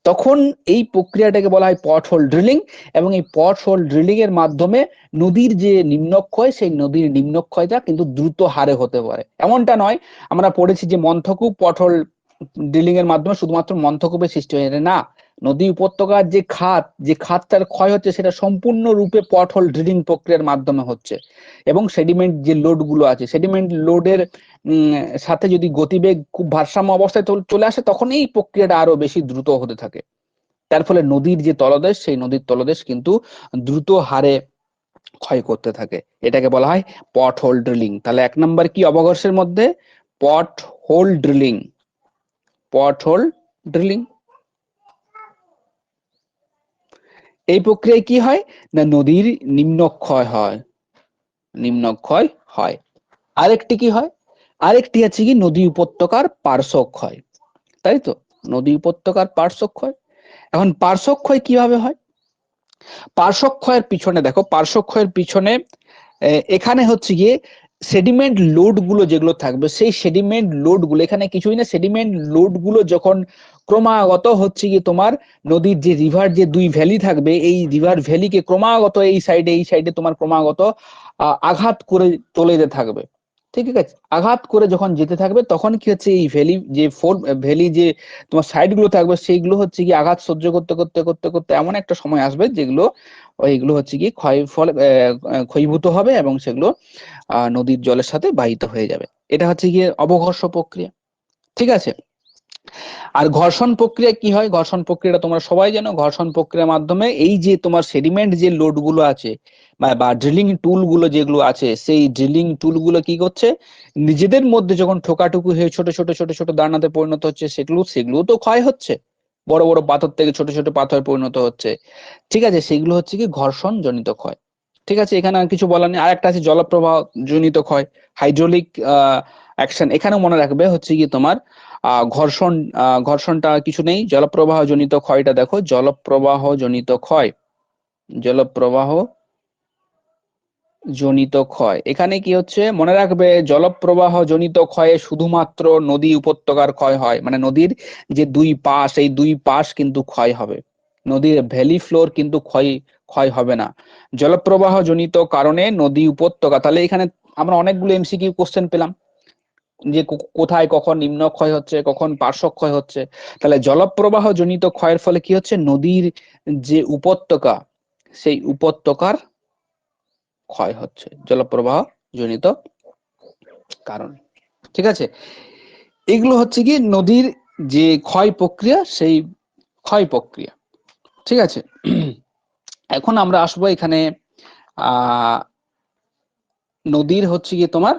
তখন এই প্রক্রিয়াটাকে বলা হয় পট হোল ড্রিলিং। এবং এই পট হোল ড্রিলিং এর মাধ্যমে নদীর যে নিম্নক্ষয়, সেই নদীর নিম্নক্ষয়টা কিন্তু দ্রুত হারে হতে পারে। এমনটা নয়, আমরা পড়েছি যে মন্থকূপ পট হোল ড্রিলিং এর মাধ্যমে শুধুমাত্র মন্থকূপের সৃষ্টি হয়ে যায় না, নদী উপত্যকার যে খাতটার ক্ষয় হচ্ছে সেটা সম্পূর্ণরূপে পট হোল ড্রিলিং প্রক্রিয়ার মাধ্যমে হচ্ছে। এবং সেডিমেন্ট যে লোড গুলো আছে, সেডিমেন্ট লোডের সাথে যদি গতিবেগ খুব ভারসাম্য অবস্থায় চলে আসে, তখন এই প্রক্রিয়াটা আরো বেশি দ্রুত হতে থাকে। তার ফলে নদীর যে তলদেশ, সেই নদীর তলদেশ কিন্তু দ্রুত হারে ক্ষয় করতে থাকে। এটাকে বলা হয় পট হোল ড্রিলিং। তাহলে 1 নম্বর কি অবঘর্ষের মধ্যে? পট হোল ড্রিলিং। পট হোল ড্রিলিং। এই প্রক্রিয়ায় কি হয় না, নদীর নিম্নক্ষয় হয়, নিম্নক্ষয় হয়। আরেকটি কি হয়? আরেকটি আছে কি নদী উপত্যকার পার্শ্বক্ষয়। তাই তো, নদী উপত্যকার পার্শ্বক্ষয়। এখন পার্শ্বক্ষয় কিভাবে হয়? পার্শ্বক্ষয়ের পিছনে দেখো, পার্শ্বক্ষয়ের পিছনে এখানে হচ্ছে গিয়ে সেডিমেন্ট লোড গুলো যেগুলো থাকবে, সেই সেডিমেন্ট লোড গুলো এখানে কিছুই না। সেডিমেন্ট লোড গুলো যখন ক্রমাগত হচ্ছে গিয়ে তোমার নদীর যে রিভার, যে দুই ভ্যালি থাকবে, এই রিভার ভ্যালিকে ক্রমাগত এই সাইডে তোমার ক্রমাগত আঘাত করে চলে যেতে থাকবে। ঠিক আছে, আঘাত করে যখন যেতে থাকবে, তখন কি হচ্ছে, এই ভ্যালি যে ভ্যালি যে তোমার সাইড গুলো থাকবে, সেইগুলো হচ্ছে কি আঘাত সহ্য করতে করতে করতে করতে এমন একটা সময় আসবে যেগুলো ওইগুলো হচ্ছে কি ক্ষয়ীভূত হবে এবং সেগুলো নদীর জলের সাথে বাহিত হয়ে যাবে। এটা হচ্ছে গিয়ে অবঘর্ষ প্রক্রিয়া। ঠিক আছে। আর ঘর্ষণ প্রক্রিয়া কি হয়? ঘর্ষণ প্রক্রিয়াটা তোমরা সবাই জানো। ঘর্ষণ প্রক্রিয়ার মাধ্যমে এই যে তোমার সেডিমেন্ট যে লোড গুলো আছে বা ড্রিলিং টুল গুলো যেগুলো আছে, সেই ড্রিলিং টুল গুলো কি করছে, নিজেদের মধ্যে যখন ঠোকাঠুকি হয়ে ছোট ছোট ছোট ছোট দানাতে পরিণত হচ্ছে, সেগুলো তো ক্ষয় হচ্ছে। বড় বড় পাথর থেকে ছোট ছোট পাথর পরিণত হচ্ছে। ঠিক আছে, সেগুলো হচ্ছে কি ঘর্ষণ জনিত ক্ষয়। ঠিক আছে, এখানে আর কিছু বলার নেই। আর একটা আছে জলপ্রবাহ জনিত ক্ষয়, হাইড্রোলিক অ্যাকশন। এখানে মনে রাখবে হচ্ছে কি তোমার ঘর্ষণ, ঘর্ষণটা কিছু নেই। জলপ্রবাহ জনিত ক্ষয়টা দেখো, জলপ্রবাহ জনিত ক্ষয়, জলপ্রবাহ জনিত ক্ষয়। এখানে কি হচ্ছে মনে রাখবে, জলপ্রবাহ জনিত ক্ষয়ে শুধুমাত্র নদী উপত্যকার ক্ষয় হয়, মানে নদীর যে দুই পাশ, এই দুই পাশ কিন্তু ক্ষয় হবে, নদীর ভ্যালি ফ্লোর কিন্তু ক্ষয় ক্ষয় হবে না। জলপ্রবাহ জনিত কারণে নদী উপত্যকা, তাহলে এখানে আমরা অনেকগুলো এমসিকিউ কোশ্চেন পেলাম যে কোথায় কখন নিম্নক্ষয় হচ্ছে, কখন পার্শ্বক্ষয় হচ্ছে। তাহলে জলপ্রবাহ জনিত ক্ষয়ের ফলে কি হচ্ছে, নদীর যে উপত্যকা, সেই উপত্যকার ক্ষয় হচ্ছে জলপ্রবাহ জনিত কারণে। ঠিক আছে, এগুলো হচ্ছে কি নদীর যে ক্ষয় প্রক্রিয়া, সেই ক্ষয় প্রক্রিয়া। ঠিক আছে, এখন আমরা আসবো এখানে আহ নদীর হচ্ছে কি তোমার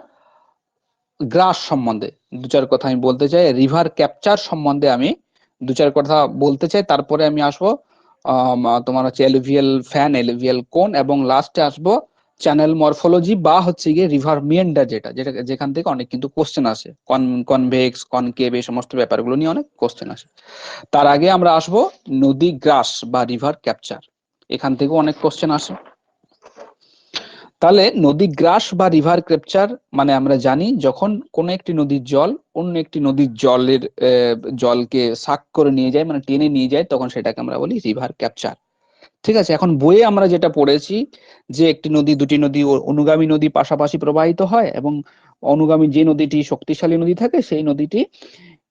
গ্রাস সম্বন্ধে দু চার কথা আমি বলতে চাই, রিভার ক্যাপচার সম্বন্ধে আমি দু চার কথা বলতে চাই, তারপরে আমি আসবো তোমার হচ্ছে এলুভিয়াল ফ্যান, এলুভিয়াল কোন, এবং লাস্টে আসবো চ্যানেল মরফোলজি বা হচ্ছে গিয়ে রিভার মিয়েন্ডার, যেটা যেটা যেখান থেকে অনেক কিন্তু কোশ্চেন আসে, কনভেক্স কনকেভ এই সমস্ত ব্যাপারগুলো নিয়ে অনেক কোশ্চেন আসে। তার আগে আমরা আসবো নদী গ্রাস বা রিভার ক্যাপচার, এখান থেকেও অনেক কোশ্চেন আসে। তাহলে নদী গ্রাস বা রিভার ক্যাপচার মানে আমরা জানি যখন কোন একটি নদীর জল অন্য একটি নদীর জলের জলকে সাক করে নিয়ে যায়, মানে টেনে নিয়ে যায়, তখন সেটাকে আমরা বলি রিভার ক্যাপচার। ঠিক আছে, এখন বইয়ে আমরা যেটা পড়েছি যে একটি নদী দুটি নদী অনুগামী নদী পাশাপাশি প্রবাহিত হয়, এবং অনুগামী যে নদীটি শক্তিশালী নদী থাকে সেই নদীটি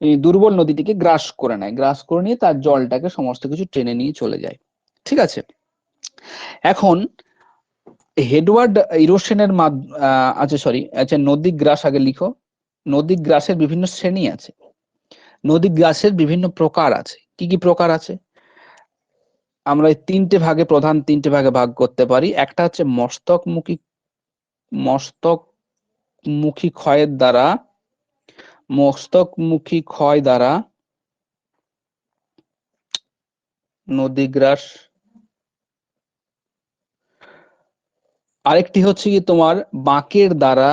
এই দুর্বল নদীটিকে গ্রাস করে নেয়, গ্রাস করে নিয়ে তার জলটাকে সমস্ত কিছু টেনে নিয়ে চলে যায়। ঠিক আছে, এখন হেডওয়ার্ড ইরোশনের আচ্ছা সরি, আচ্ছা নদী গ্রাস আগে লিখো। নদী গ্রাসের বিভিন্ন শ্রেণী আছে, নদী গ্রাসের বিভিন্ন প্রকার আছে। কি কি প্রকার আছে? আমরা এই তিনটে ভাগে, প্রধান তিনটে ভাগে ভাগ করতে পারি। একটা হচ্ছে মস্তকমুখী, মস্তকমুখী ক্ষয়ের দ্বারা, মস্তকমুখী ক্ষয় দ্বারা নদী গ্রাস। আরেকটি হচ্ছে কি তোমার বাঁকের দ্বারা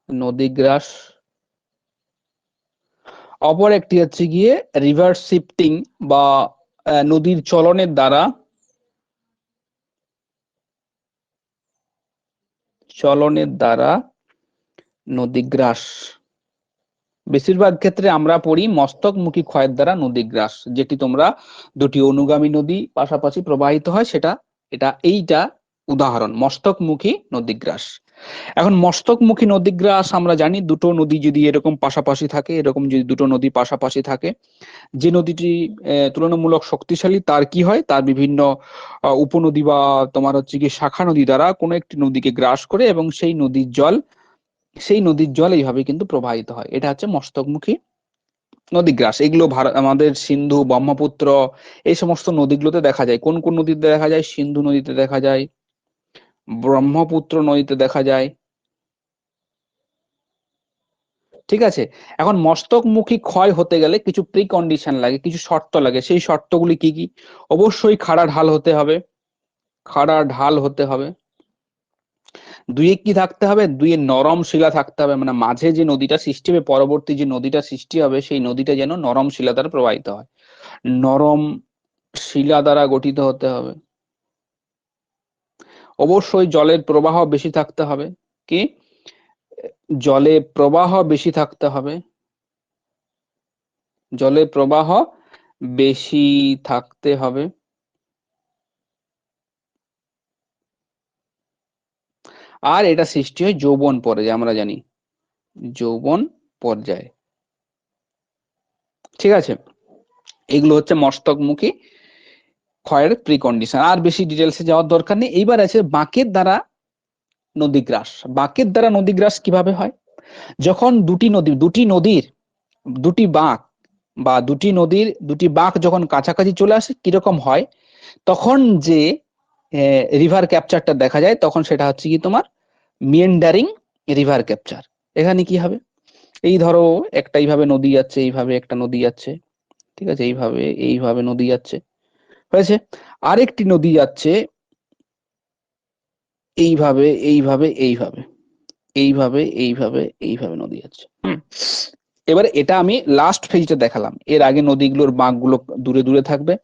নদী গ্রাস। অপর একটি হচ্ছে গিয়ে রিভার শিফটিং বা নদীর চলনের দ্বারা, চলনের দ্বারা নদীগ্রাস। বেশিরভাগ ক্ষেত্রে আমরা পড়ি মস্তকমুখী ক্ষয়ের দ্বারা নদীগ্রাস, যেটি তোমরা দুটি অনুগামী নদী পাশাপাশি প্রবাহিত হয় সেটা, এইটা উদাহরণ মস্তকমুখী নদীগ্রাস। এখন মস্তকমুখী নদীগ্রাস আমরা জানি দুটো নদী যদি এরকম পাশাপাশি থাকে, এরকম যদি দুটো নদী পাশাপাশি থাকে, যে নদীটি তুলনামূলক শক্তিশালী তার কি হয়, তার বিভিন্ন উপনদী বা তোমার হচ্ছে কি শাখা নদী দ্বারা কোনো একটি নদীকে গ্রাস করে, এবং সেই নদীর জল এইভাবে কিন্তু প্রবাহিত হয়। এটা হচ্ছে মস্তকমুখী নদীগ্রাস। এগুলো ভারত আমাদের সিন্ধু ব্রহ্মপুত্র এই সমস্ত নদীগুলোতে দেখা যায়। কোন কোন নদীতে দেখা যায়? সিন্ধু নদীতে দেখা যায়, ব্রহ্মপুত্র নদীতে দেখা যায়। ঠিক আছে, এখন মস্তকমুখী ক্ষয় হতে গেলে কিছু প্রি কন্ডিশন লাগে, কিছু শর্ত লাগে। সেই শর্তগুলি কি কি? অবশ্যই খাড়া ঢাল হতে হবে, খাড়া ঢাল হতে হবে। দুইয়ে কি থাকতে হবে? দুইয়ে নরম শিলা থাকতে হবে, মানে মাঝে যে নদীটা সৃষ্টি হবে, পরবর্তী যে নদীটা সৃষ্টি হবে সেই নদীটা যেন নরম শিলা দ্বারা প্রবাহিত হয়, নরম শিলা দ্বারা গঠিত হতে হবে। অবশ্যই জলের প্রবাহ বেশি থাকতে হবে। কি? জলে প্রবাহ বেশি থাকতে হবে, জলে প্রবাহ বেশি থাকতে হবে। আর এটা সৃষ্টি হয় যৌবন পর্যায়ে, আমরা জানি যৌবন পর্যায়ে। ঠিক আছে, এগুলো হচ্ছে মস্তকমুখী ক্ষয়ের প্রিকন্ডিশন। আর বেশি ডিটেলসে যাওয়ার দরকার নেই। এইবার আছে বাঁকের দ্বারা নদীগ্রাস। বাঁকের দ্বারা নদীগ্রাস কিভাবে হয়? যখন দুটি নদীর দুটি বাঁক বা দুটি বাঁক যখন কাছাকাছি চলে আসে, কিরকম হয় তখন যে রিভার ক্যাপচারটা দেখা যায়, তখন সেটা হচ্ছে কি তোমার মিয়েন্ডারিং রিভার ক্যাপচার। এখানে কি হবে? এই ধরো একটা এইভাবে নদী যাচ্ছে, এইভাবে একটা নদী যাচ্ছে, ঠিক আছে, এইভাবে নদী যাচ্ছে, হয়েছে। আরেকটি নদী যাচ্ছে এইভাবে এইভাবে এইভাবে এইভাবে এইভাবে এইভাবে নদী যাচ্ছে। এবারে এটা আমি লাস্ট ফেজটা দেখালাম। এর আগে নদীগুলোর বাঁকগুলো দূরে দূরে থাকবে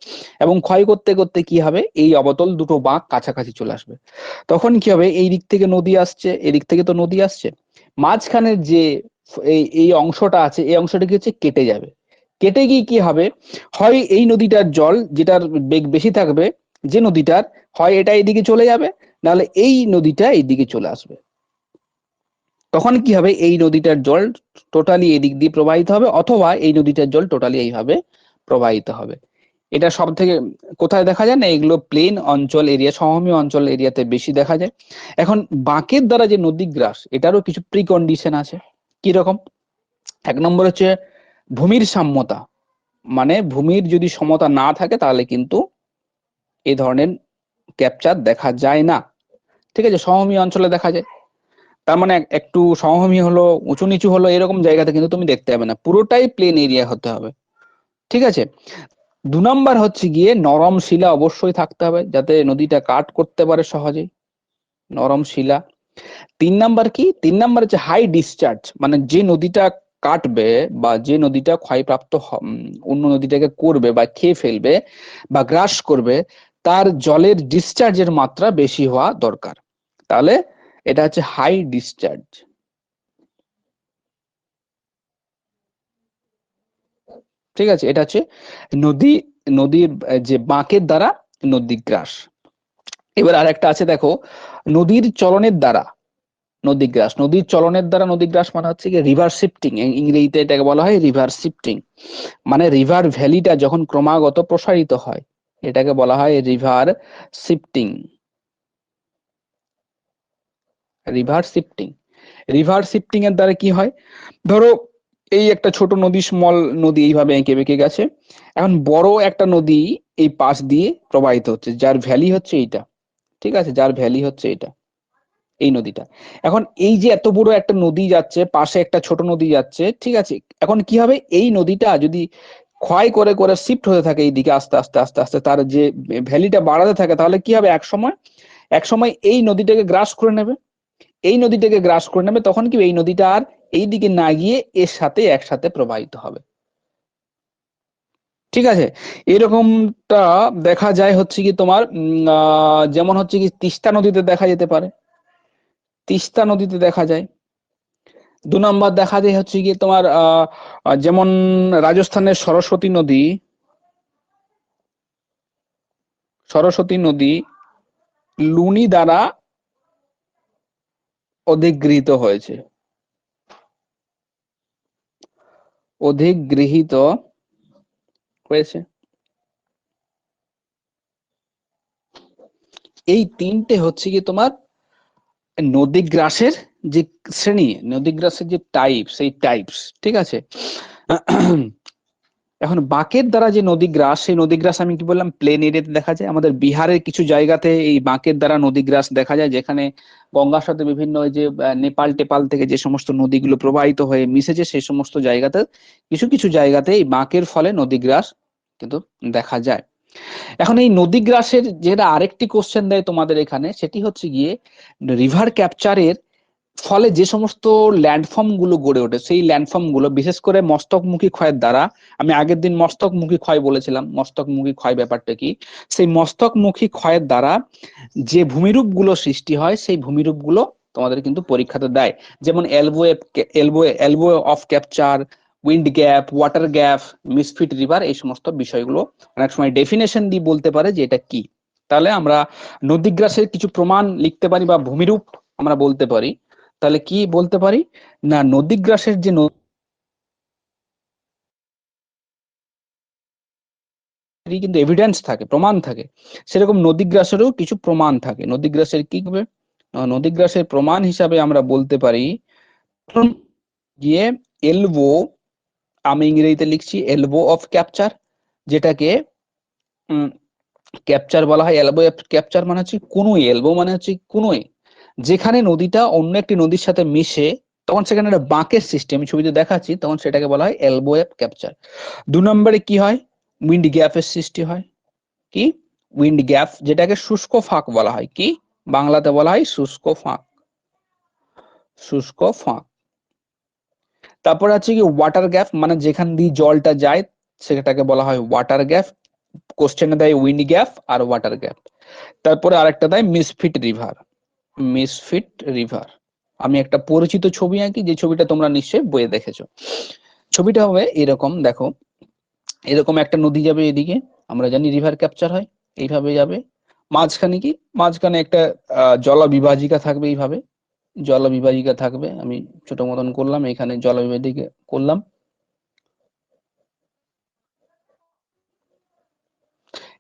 এবং ক্ষয় করতে করতে কি হবে, এই অবতল দুটো বাঁক কাছাকাছি চলে আসবে। তখন কি হবে, এই দিক থেকে নদী আসছে, এদিক থেকে তো নদী আসছে, মাঝখানের যে এই অংশটা আছে, এই অংশটা কি হচ্ছে কেটে যাবে। কেটে গিয়ে কি হবে, হয় এই নদীটার জল যেটার বেগ বেশি থাকবে, যে নদীটার, হয় এটা এইদিকে চলে যাবে, নাহলে এই নদীটা এইদিকে চলে আসবে। তখন কি হবে, এই নদীটার জল টোটালি এদিক দিয়ে প্রবাহিত হবে, অথবা এই নদীটার জল টোটালি এইভাবে প্রবাহিত হবে। এটা সব থেকে কোথায় দেখা যায় না, এগুলো প্লেন অঞ্চল এরিয়া, সমভূমি অঞ্চল এরিয়াতে বেশি দেখা যায়। এখন বাঁকের দ্বারা যে নদীগ্রাস, এটারও কিছু প্রিকন্ডিশন আছে। কি রকম? এক নম্বর হচ্ছে ভূমির সাম্যতা, মানে ভূমির যদি সমতা না থাকে তাহলে কিন্তু এই ধরনের ক্যাপচার দেখা যায় না। ঠিক আছে, সমভূমি অঞ্চলে দেখা যায়। তার মানে একটু সমভূমি হলো, উঁচু নিচু হলো, এরকম জায়গাতে কিন্তু তুমি দেখতে পাবে না, পুরোটাই প্লেন এরিয়া হতে হবে। ঠিক আছে। 2 নম্বর হচ্ছে গিয়ে নরম শিলা অবশ্যই থাকতে হবে, যাতে নদীটা কাট করতে পারে সহজেই, নরম শিলা। 3 নম্বর কি, 3 নম্বর হচ্ছে হাই ডিসচার্জ, মানে যে নদীটা কাটবে বা যে নদীটা ক্ষয়প্রাপ্ত অন্য নদীটাকে করবে বা খেয়ে ফেলবে বা গ্রাস করবে, তার জলের ডিসচার্জের মাত্রা বেশি হওয়া দরকার। তাহলে এটা হচ্ছে হাই ডিসচার্জ। ঠিক আছে, এটা হচ্ছে নদী, নদীর যে বাঁকের দ্বারা নদীগ্রাস। এবার আর একটা আছে দেখো, নদীর চলনের দ্বারা নদীগ্রাস। নদীর চলনের দ্বারা নদীগ্রাস মানে হচ্ছে কি রিভার শিফটিং, ইংরেজিতে এটাকে বলা হয় রিভার শিফটিং। মানে রিভার ভ্যালিটা যখন ক্রমাগত প্রসারিত হয়, এটাকে বলা হয় river shifting. River shifting, river shifting এর দ্বারা কি হয়, ধরো এই একটা ছোট নদী, স্মল নদী এইভাবে এঁকে বেঁকে গেছে, এখন বড় একটা নদী এই পাশ দিয়ে প্রবাহিত হচ্ছে, যার ভ্যালি হচ্ছে এইটা। ঠিক আছে, যার ভ্যালি হচ্ছে এটা, এই নদীটা। এখন এই যে এত বড় একটা নদী যাচ্ছে, পাশে একটা ছোট নদী যাচ্ছে, ঠিক আছে, এখন কি হবে, এই নদীটা যদি ক্ষয় করে করে শিফট হতে থাকে এইদিকে, আস্তে আস্তে আস্তে আস্তে তার যে ভ্যালিটা বাড়াতে থাকে, তাহলে কি হবে, এক সময় এই নদীটাকে গ্রাস করে নেবে। এই নদীটাকে গ্রাস করে নেবে, তখন কি এই নদীটা আর এই দিকে না গিয়ে এর সাথে একসাথে প্রবাহিত হবে। ঠিক আছে, এরকমটা দেখা যায় হচ্ছে কি তোমার যেমন হচ্ছে কি তিস্তা নদীতে দেখা যেতে পারে, তিস্তা নদীতে দেখা যায়। 2 নম্বর দেখা যায় হচ্ছে গিয়ে তোমার যেমন রাজস্থানের সরস্বতী নদী, সরস্বতী নদী লুনি দ্বারা অধিগৃহীত হয়েছে, অধিগৃহীত হয়েছে। এই তিনটে হচ্ছে কি তোমার নদীগ্রাসের যে শ্রেণী, নদীগ্রাসের যে টাইপ, সেই টাইপস। ঠিক আছে। এখন বাঁকের দ্বারা যে নদীগ্রাস, সেই নদীগ্রাস আমি কি বললাম, প্লেন এরিয়াতে দেখা যায়। আমাদের বিহারের কিছু জায়গাতে এই বাঁকের দ্বারা নদীগ্রাস দেখা যায়, যেখানে গঙ্গার সাথে বিভিন্ন ওই যে নেপাল টেপাল থেকে যে সমস্ত নদীগুলো প্রবাহিত হয়ে মিশেছে, সেই সমস্ত জায়গাতে কিছু কিছু জায়গাতে এই বাঁকের ফলে নদীগ্রাস কিন্তু দেখা যায়। এখন এই নদীগ্রাসের যেটা আরেকটি কোশ্চেন দেয় তোমাদের এখানে, সেটি হচ্ছে গিয়ে রিভার ক্যাপচারের ফলে যে সমস্ত ল্যান্ডফর্ম গুলো গড়ে ওঠে, সেই ল্যান্ডফর্ম গুলো বিশেষ করে মস্তকমুখী ক্ষয়ের দ্বারা, আমি আগের দিন মস্তকমুখী ক্ষয় বলেছিলাম, মস্তকমুখী ক্ষয় ব্যাপারটা কি, সেই মস্তকমুখী ক্ষয়ের দ্বারা যে ভূমিরূপ গুলো সৃষ্টি হয়, সেই ভূমিরূপ গুলো তোমাদের কিন্তু পরীক্ষাতে দেয়। যেমন elbow elbow elbow of capture, wind gap, water gap, misfit river, এই সমস্ত বিষয়গুলো অনেক সময় ডেফিনেশন দিয়ে বলতে পারে যে এটা কি। তাহলে আমরা নদীগ্রাসের কিছু প্রমাণ লিখতে পারি বা ভূমিরূপ আমরা বলতে পারি। তাহলে কি বলতে পারি না, নদীগ্রাসের যে কিন্তু এভিডেন্স থাকে, প্রমাণ থাকে, সেরকম নদীগ্রাসেরও কিছু প্রমাণ থাকে। নদীগ্রাসের কি হবে, নদীগ্রাসের প্রমাণ হিসাবে আমরা বলতে পারি গিয়ে এলবো, আমি ইংরেজিতে লিখছি এলবো অফ ক্যাপচার, যেটাকে ক্যাপচার বলা হয়। এলবো ক্যাপচার মানে হচ্ছে কুনুই, এলবো মানে হচ্ছে কুনুই, যেখানে নদীটা অন্য একটি নদীর সাথে মিশে তখন সেখানে একটা বাঁকের সৃষ্টি, আমি ছবিতে দেখাচ্ছি, তখন সেটাকে বলা হয় এলবো ক্যাপচার। 2 নম্বরে কি হয়, উইন্ড গ্যাপের সৃষ্টি হয়। কি উইন্ড গ্যাপ, যেটাকে শুষ্ক ফাঁক বলা হয়, কি বাংলাতে বলা হয় শুষ্ক ফাঁক, শুষ্ক ফাঁক। তারপরে আছে কি ওয়াটার গ্যাপ, মানে যেখান দিয়ে জলটা যায় সেটাকে বলা হয় ওয়াটার গ্যাপ। কোশ্চেনে দেয় উইন্ড গ্যাপ আর ওয়াটার গ্যাপ। তারপরে আরেকটা দেয় মিসফিট রিভার, মিসফিট রিভার। আমি একটা পরিচিত ছবি আঁকি, যে ছবিটা তোমরা নিশ্চয়ই বইয়ে দেখেছো। ছবিটা হবে এরকম, দেখো এরকম একটা নদী যাবে এদিকে, আমরা জানি রিভার ক্যাপচার হয়, এইভাবে যাবে। মাঝখানে কি, মাঝখানে একটা জলবিভাজিকা থাকবে, এইভাবে জলবিভাজিকা থাকবে। আমি ছোট মতন করলাম, এখানে জলবিভাজিকা করলাম।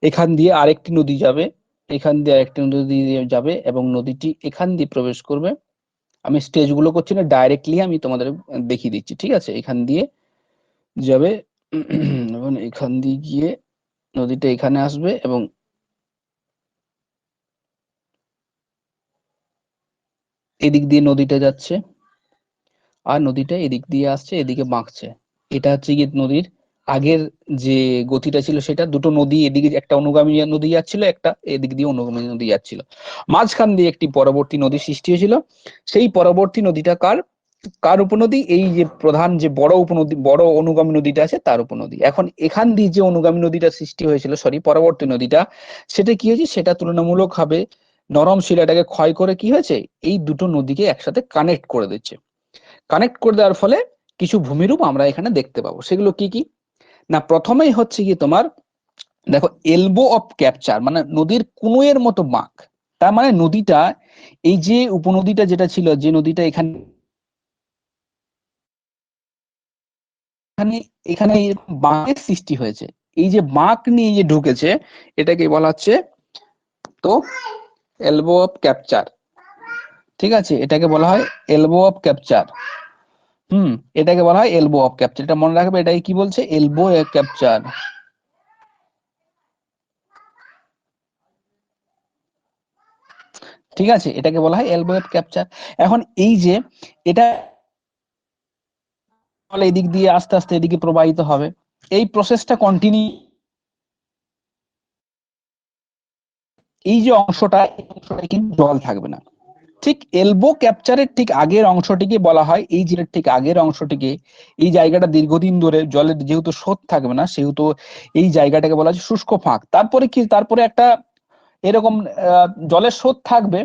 এখান দিয়ে আরেকটি নদী যাবে, এখান দিয়ে আরেকটি নদী যাবে, এবং নদীটি এখান দিয়ে প্রবেশ করবে। আমি স্টেজ গুলো করছি না, ডাইরেক্টলি আমি তোমাদের দেখিয়ে দিচ্ছি, ঠিক আছে। এখান দিয়ে যাবে এবং এখান দিয়ে গিয়ে নদীটা এখানে আসবে, এবং এদিক দিয়ে নদীটা যাচ্ছে, আর নদীটা এদিক দিয়ে আসছে, এদিকে বাঁকছে। এটা হচ্ছে গিয়ে নদীর আগের যে গতিটা ছিল সেটা। দুটো নদী, এদিকে একটা অনুগামী নদী যাচ্ছিল, একটা এদিক দিয়ে অনুগামী নদী যাচ্ছিল, মাঝখান দিয়ে একটি পরবর্তী নদী সৃষ্টি হয়েছিল। সেই পরবর্তী নদীটা কার কার উপনদী? এই যে প্রধান যে বড় উপনদী, বড় অনুগামী নদীটা আছে তার উপনদী। এখন এখান দিয়ে যে অনুগামী নদীটা সৃষ্টি হয়েছিল, সরি পরবর্তী নদীটা, সেটা কি হয়েছে, সেটা তুলনামূলক ভাবে নরম শিলাটাকে ক্ষয় করে কি হয়েছে, এই দুটো নদীকে একসাথে কানেক্ট করে দিচ্ছে। কানেক্ট করে দেওয়ার ফলে কিছু ভূমিরূপ আমরা এখানে দেখতে পাবো। সেগুলো কি কি না, প্রথমেই হচ্ছে কি তোমার দেখো এলবো অফ ক্যাপচার, মানে নদীর কুনুয়ের মতো বাঁক। তার মানে নদীটা, এই যে উপনদীটা যেটা ছিল, যে নদীটা এখানে এখানে এখানে এরকম বাঁকের সৃষ্টি হয়েছে, এই যে বাঁক নিয়ে যে ঢুকেছে, এটাকে বলা হচ্ছে তো এলবো অফ ক্যাপচার। ঠিক আছে, এটাকে বলা হয় এলবো অফ ক্যাপচার। এটাকে বলা হয় এলবো অফ ক্যাপচার, এটা মনে রাখবে, এটাকে কি বলছে, এলবো ক্যাপচার। ঠিক আছে, এটাকে বলা হয় এলবো অফ ক্যাপচার। এখন এই যে এটা এদিক দিয়ে আস্তে আস্তে এদিকে প্রবাহিত হবে, এই প্রসেসটা কন্টিনিউ। এই যে অংশটা, এই অংশটা কিন্তু জল থাকবে না। ঠিক এলবো ক্যাপচারের ঠিক আগের অংশটিকে বলা হয়, এই যে ঠিক আগের অংশটিকে, এই জায়গাটা দীর্ঘদিন ধরে জলের যেহেতু স্রোত থাকবে না, সেহেতু এই জায়গাটাকে বলা হচ্ছে শুষ্ক ফাঁক। তারপরে কি, তারপরে একটা এরকম জলের স্রোত থাকবে।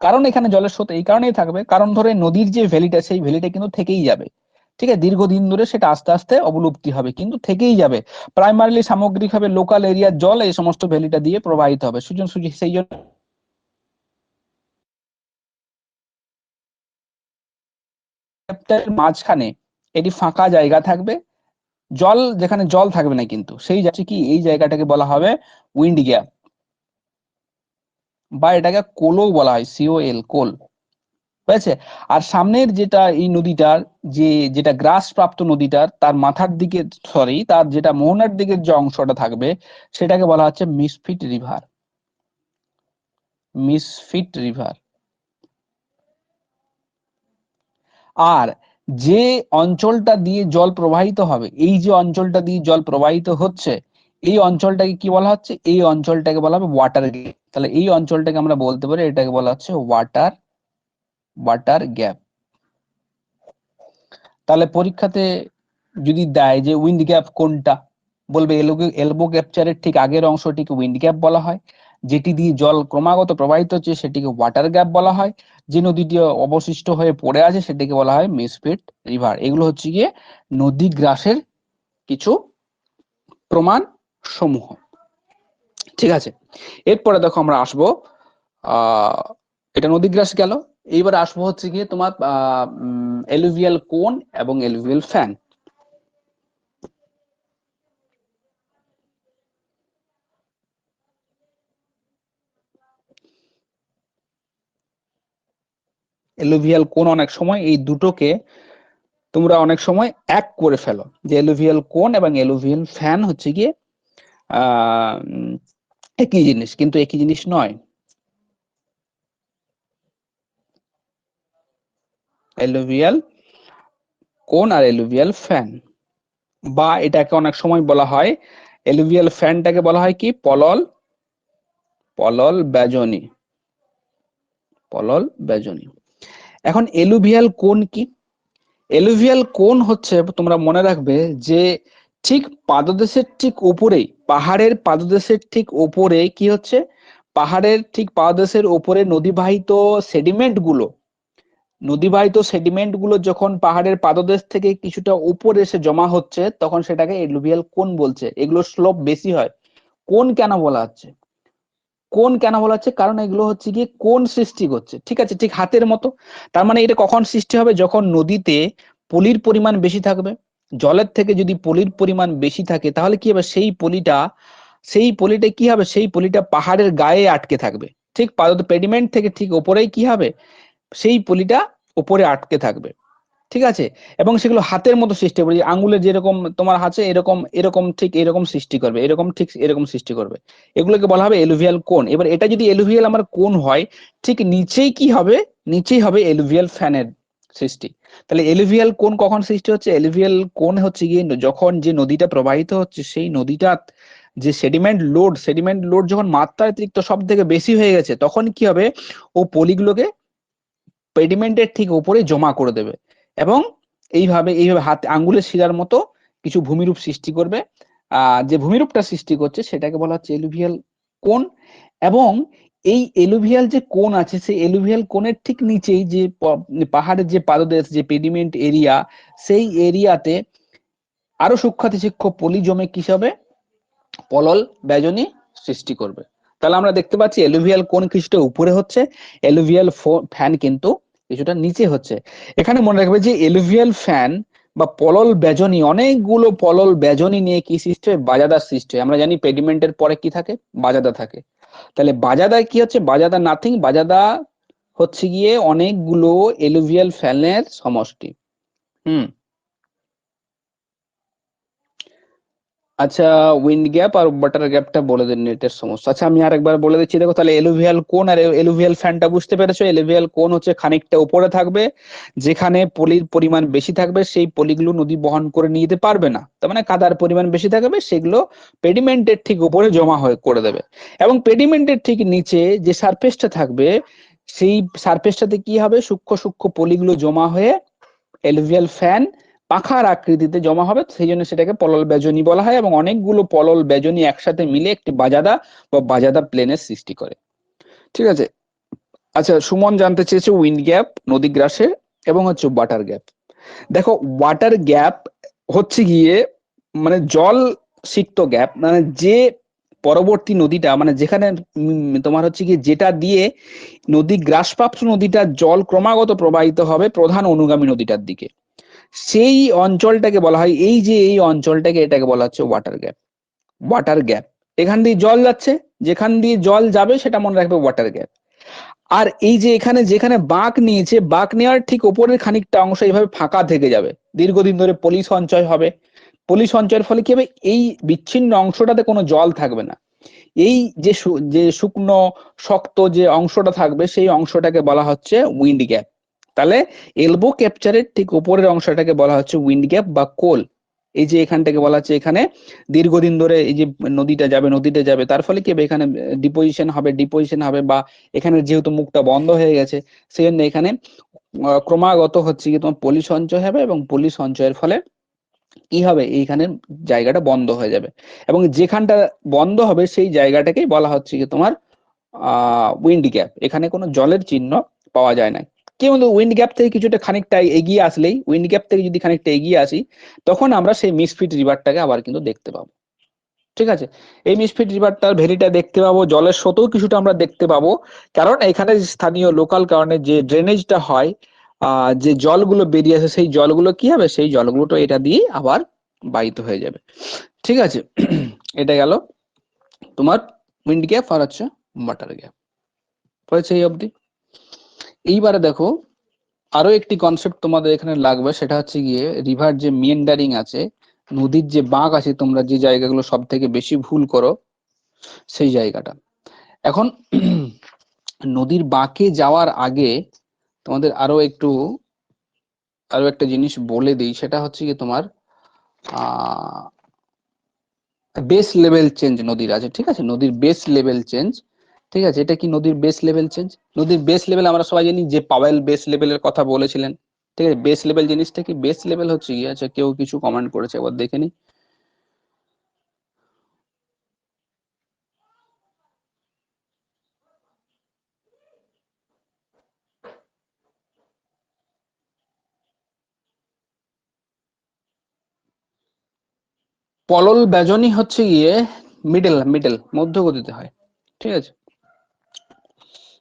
কারণ এখানে জলের স্রোত এই কারণেই থাকবে, কারণ ধরে নদীর যে ভ্যালিটা, সেই ভ্যালিটা কিন্তু থেকেই যাবে। ঠিক আছে, দীর্ঘদিন ধরে সেটা আস্তে আস্তে অবলুপ্তি হবে, কিন্তু থেকেই যাবে। প্রাইমারিলি সামগ্রিকভাবে লোকাল এরিয়ার জল এই সমস্ত ভ্যালিটা দিয়ে প্রবাহিত হবে। সেই জন্য মাঝখানে এটি ফাঁকা জায়গা থাকবে, জল যেখানে জল থাকবে না, কিন্তু সেই যাচ্ছে কি, এই জায়গাটাকে বলা হবে উইন্ড গ্যাপ, বা এটাকে কোলও বলা হয়, সিওএল, কোল। হয়েছে। আর সামনের যেটা এই নদীটার, যেটা গ্রাস প্রাপ্ত নদীটার, তার মাথার দিকে, সরি তার যেটা মোহনার দিকের যে অংশটা থাকবে, সেটাকে বলা হচ্ছে মিসফিট রিভার, মিসফিট রিভার। আর যে অঞ্চলটা দিয়ে জল প্রবাহিত হবে, এই যে অঞ্চলটা দিয়ে জল প্রবাহিত হচ্ছে, এই অঞ্চলটাকে কি বলা হচ্ছে, এই অঞ্চলটাকে বলা হবে ওয়াটার গ্যাপ। তাহলে এই অঞ্চলটাকে আমরা বলতে পারি, এটাকে বলা হচ্ছে ওয়াটার ওয়াটার গ্যাপ। তাহলে পরীক্ষাতে যদি দেয় যে উইন্ড গ্যাপ কোনটা, বলবে এলবো ক্যাপচারের ঠিক আগের অংশটিকে উইন্ড গ্যাপ বলা হয়, যেটি দিয়ে জল ক্রমাগত প্রবাহিত হচ্ছে সেটিকে ওয়াটার গ্যাপ বলা হয়, যে নদীটি অবশিষ্ট হয়ে পড়ে আছে সেটিকে বলা হয় মিসফিট রিভার। এগুলো হচ্ছে গিয়ে নদী গ্রাসের কিছু প্রমাণ সমূহ। ঠিক আছে, এরপরে দেখো আমরা আসবো, আহ এটা নদীগ্রাস গেল। এইবার আসবো হচ্ছে গিয়ে তোমার এলুভিয়াল কোন এবং এলুভিয়াল ফ্যান। এলুভিয়াল কোন অনেক সময় এই দুটোকে তোমরা অনেক সময় এক করে ফেলো, যে এলুভিয়াল কোন এবং এলুভিয়াল ফ্যান হচ্ছে গিয়ে আহ একই জিনিস, কিন্তু একই জিনিস নয়। এলুভিয়াল কোন আর এলুভিয়াল ফ্যান, বা এটাকে অনেক সময় বলা হয় এলুভিয়াল ফ্যানটাকে বলা হয় কি পলল পলল বেজনি, পলল বেজনি। এখন এলুভিয়াল কোন কি? এলুভিয়াল কোন হচ্ছে, তোমরা মনে রাখবে যে ঠিক পাদদেশের ঠিক উপরেই, পাহাড়ের পাদদেশের ঠিক উপরে কি হচ্ছে, পাহাড়ের ঠিক পাদদেশের উপরে নদীবাহিত সেডিমেন্ট গুলো, নদীবাহিত সেডিমেন্ট গুলো যখন পাহাড়ের পাদদেশ থেকে কিছুটা উপরে এসে জমা হচ্ছে তখন সেটাকে এলুভিয়াল কোন বলছে। এগুলো স্লোপ বেশি হয়। কোন কেন বলা হচ্ছে? কোন কেন বলা হচ্ছে? কারণ এগুলো হচ্ছে গিয়ে কোন সৃষ্টি করছে, ঠিক আছে, ঠিক হাতের মতো। তার মানে এটা কখন সৃষ্টি হবে? যখন নদীতে পলির পরিমাণ বেশি থাকবে। জলের থেকে যদি পলির পরিমাণ বেশি থাকে তাহলে কি হবে, সেই পলিটা কি হবে, সেই পলিটা পাহাড়ের গায়ে আটকে থাকবে। ঠিক পাদত পেডিমেন্ট থেকে ঠিক ওপরেই কি হবে, সেই পলিটা উপরে আটকে থাকবে, ঠিক আছে। এবং সেগুলো হাতের মতো সৃষ্টি করবে, আঙ্গুলের যেরকম তোমার হাতে এরকম এরকম ঠিক এরকম সৃষ্টি করবে, এরকম ঠিক এরকম সৃষ্টি করবে। এগুলোকে বলা হবে এলুভিয়াল কোন। এবার এটা যদি এলুভিয়াল আমার কোন হয়, ঠিক নিচেই কি হবে, নিচেই হবে এলুভিয়াল ফ্যানের সৃষ্টি। তাহলে এলুভিয়াল কোন কখন সৃষ্টি হচ্ছে? এলুভিয়াল কোন হচ্ছে গিয়ে যখন যে নদীটা প্রবাহিত হচ্ছে সেই নদীটা যে সেডিমেন্ট লোড যখন মাত্রাতিরিক্ত সব থেকে বেশি হয়ে গেছে তখন কি হবে, ও পলিগুলোকে পেডিমেন্টের ঠিক উপরে জমা করে দেবে এবং এইভাবে হাতে আঙ্গুলের শিরার মতো কিছু ভূমিরূপ সৃষ্টি করবে। যে ভূমিরূপটা সৃষ্টি করছে সেটাকে বলা হচ্ছে এলুভিয়াল কোন। এবং এই এলুভিয়াল যে কোন আছে সেই এলুভিয়াল কোনের ঠিক নিচেই যে পাহাড়ের যে পাদদেশ, যে পেডিমেন্ট এরিয়া, সেই এরিয়াতে আরো সূক্ষ্মাতিসূক্ষ্ম পলি জমে কি হবে, পলল বেজনি সৃষ্টি করবে। তাহলে আমরা দেখতে পাচ্ছি এলুভিয়াল কোন কিছুটা উপরে হচ্ছে, এলুভিয়াল ফ্যান কিন্তু কিছুটা নিচে হচ্ছে। এখানে মনে রাখবে যে এলুভিয়াল ফ্যান বা পলল বেজনি, অনেকগুলো পলল বেজনি নিয়ে কি সৃষ্টি হয়, বাজাদার সৃষ্টি হয়। আমরা জানি পেডিমেন্টের পরে কি থাকে, বাজাদা থাকে। তাহলে বাজাদা কি হচ্ছে, বাজাদা নাথিং, বাজাদা হচ্ছে গিয়ে অনেকগুলো এলুভিয়াল ফ্যানের সমষ্টি। হুম। আচ্ছা, উইন্ড গ্যাপ আর ওয়াটার গ্যাপটা বলে দিন, নেটের সমস্যা। আচ্ছা আমি আরেকবার বলে দিচ্ছি, দেখো তাহলে এলুভিয়াল কোন আর এলুভিয়াল ফ্যানটা বুঝতে পেরেছো। এলুভিয়াল কোন হচ্ছে খানিকটা উপরে থাকবে, যেখানে পলির পরিমাণ বেশি থাকবে, সেই পলিগুলো নদী বহন করে নিয়ে যেতে পারবে না, তার মানে কাদার পরিমাণ বেশি থাকবে, সেগুলো পেডিমেন্টের ঠিক উপরে জমা হয়ে করে দেবে। এবং পেডিমেন্টের ঠিক নিচে যে সারফেসটা থাকবে, সেই সারফেসটাতে কি হবে, সূক্ষ্ম সূক্ষ্ম পলিগুলো জমা হয়ে এলুভিয়াল ফ্যান পাখার আকৃতিতে জমা হবে, সেই জন্য সেটাকে পলল বেজনি বলা হয়। এবং অনেকগুলো পলল বেজনি একসাথে মিলে একটি বাজাদা বা বাজাদা প্লেনের সৃষ্টি করে, ঠিক আছে। আচ্ছা, সুমন জানতে চেয়েছে উইন্ড গ্যাপ, নদী গ্রাসের, এবং হচ্ছে ওয়াটার গ্যাপ। দেখো ওয়াটার গ্যাপ হচ্ছে গিয়ে মানে জল সিক্ত গ্যাপ, মানে যে পরবর্তী নদীটা, মানে যেখানে তোমার হচ্ছে কি যেটা দিয়ে নদী গ্রাসপ্রাপ্ত নদীটার জল ক্রমাগত প্রবাহিত হবে প্রধান অনুগামী নদীটার দিকে, সেই অঞ্চলটাকে বলা হয়, এই যে এই অঞ্চলটাকে, এটাকে বলা হচ্ছে ওয়াটার গ্যাপ। ওয়াটার গ্যাপ, এখান দিয়ে জল যাচ্ছে, যেখান দিয়ে জল যাবে সেটা মনে রাখবে ওয়াটার গ্যাপ। আর এই যে এখানে যেখানে বাঁক নিয়েছে, বাঁক নেওয়ার ঠিক উপরের খানিকটা অংশ এইভাবে ফাঁকা থেকে যাবে, দীর্ঘদিন ধরে পলি সঞ্চয় হবে। পলি সঞ্চয়ের ফলে কি হবে, এই বিচ্ছিন্ন অংশটাতে কোনো জল থাকবে না। এই যে শুকনো শক্ত যে অংশটা থাকবে সেই অংশটাকে বলা হচ্ছে উইন্ড গ্যাপ। তাহলে এলবো ক্যাপচারের ঠিক উপরের অংশটাকে বলা হচ্ছে উইন্ড গ্যাপ বা কোল। এই যে এখানটাকে বলা হচ্ছে, এখানে দীর্ঘদিন ধরে এই যে নদীটা যাবে তার ফলে কি হবে, এখানে ডিপোজিশন হবে বা এখানে যেহেতু মুখটা বন্ধ হয়ে গেছে সেই জন্য এখানে ক্রমাগত হচ্ছে কি তোমার পলি সঞ্চয় হবে, এবং পলি সঞ্চয়ের ফলে কি হবে, এইখানে জায়গাটা বন্ধ হয়ে যাবে। এবং যেখানটা বন্ধ হবে সেই জায়গাটাকেই বলা হচ্ছে কি তোমার উইন্ড গ্যাপ। এখানে কোনো জলের চিহ্ন পাওয়া যায় না। কিন্তু উইন্ড গ্যাপ থেকে কিছুটা খানিকটা এগিয়ে আসলেই, উইন্ড গ্যাপ থেকে যদি খানিকটা এগিয়ে আসি তখন আমরা সেই মিসফিট রিভারটাকে আবার কিন্তু দেখতে পাবো, ঠিক আছে। এই মিসফিট রিভারটার ভ্যালিটা দেখতে পাবো, জলের স্রোতও কিছুটা আমরা দেখতে পাবো, কারণ এখানে স্থানীয় লোকাল কারণে যে ড্রেনেজটা হয়, যে জলগুলো বেরিয়ে আসে সেই জলগুলো কি হবে, সেই জলগুলো তো এটা দিয়ে আবার বাহিত হয়ে যাবে, ঠিক আছে। এটা গেল তোমার উইন্ড গ্যাপ আর হচ্ছে ওয়াটার গ্যাপ, হয়েছে এই অবধি। এইবারে দেখো আরো একটি কনসেপ্ট তোমাদের এখানে লাগবে, সেটা হচ্ছে গিয়ে রিভার যে মিয়েন্ডারিং আছে, নদীর যে বাঁক আছে, তোমরা যে জায়গাগুলো সব থেকে বেশি ভুল করো সেই জায়গাটা। এখন নদীর বাঁকে যাওয়ার আগে তোমাদের আরো একটা জিনিস বলে দিই, সেটা হচ্ছে কি তোমার বেস লেভেল চেঞ্জ নদীর আছে, ঠিক আছে, নদীর বেস লেভেল চেঞ্জ, ঠিক আছে। এটা কি নদীর বেস লেভেল চেঞ্জ? নদীর বেস লেভেল আমরা সবাই জানি যে পাওয়েল বেস লেভেলের কথা বলেছিলেন, ঠিক আছে। বেস লেভেল জিনিসটা কি? বেস লেভেল হচ্ছে কি, আচ্ছা কেউ কিছু কমেন্ট করেছে, একবার দেখে নি। পলল ব্যজনী হচ্ছে গিয়ে মিডল মিডল মধ্যগতিতে হয়, ঠিক আছে।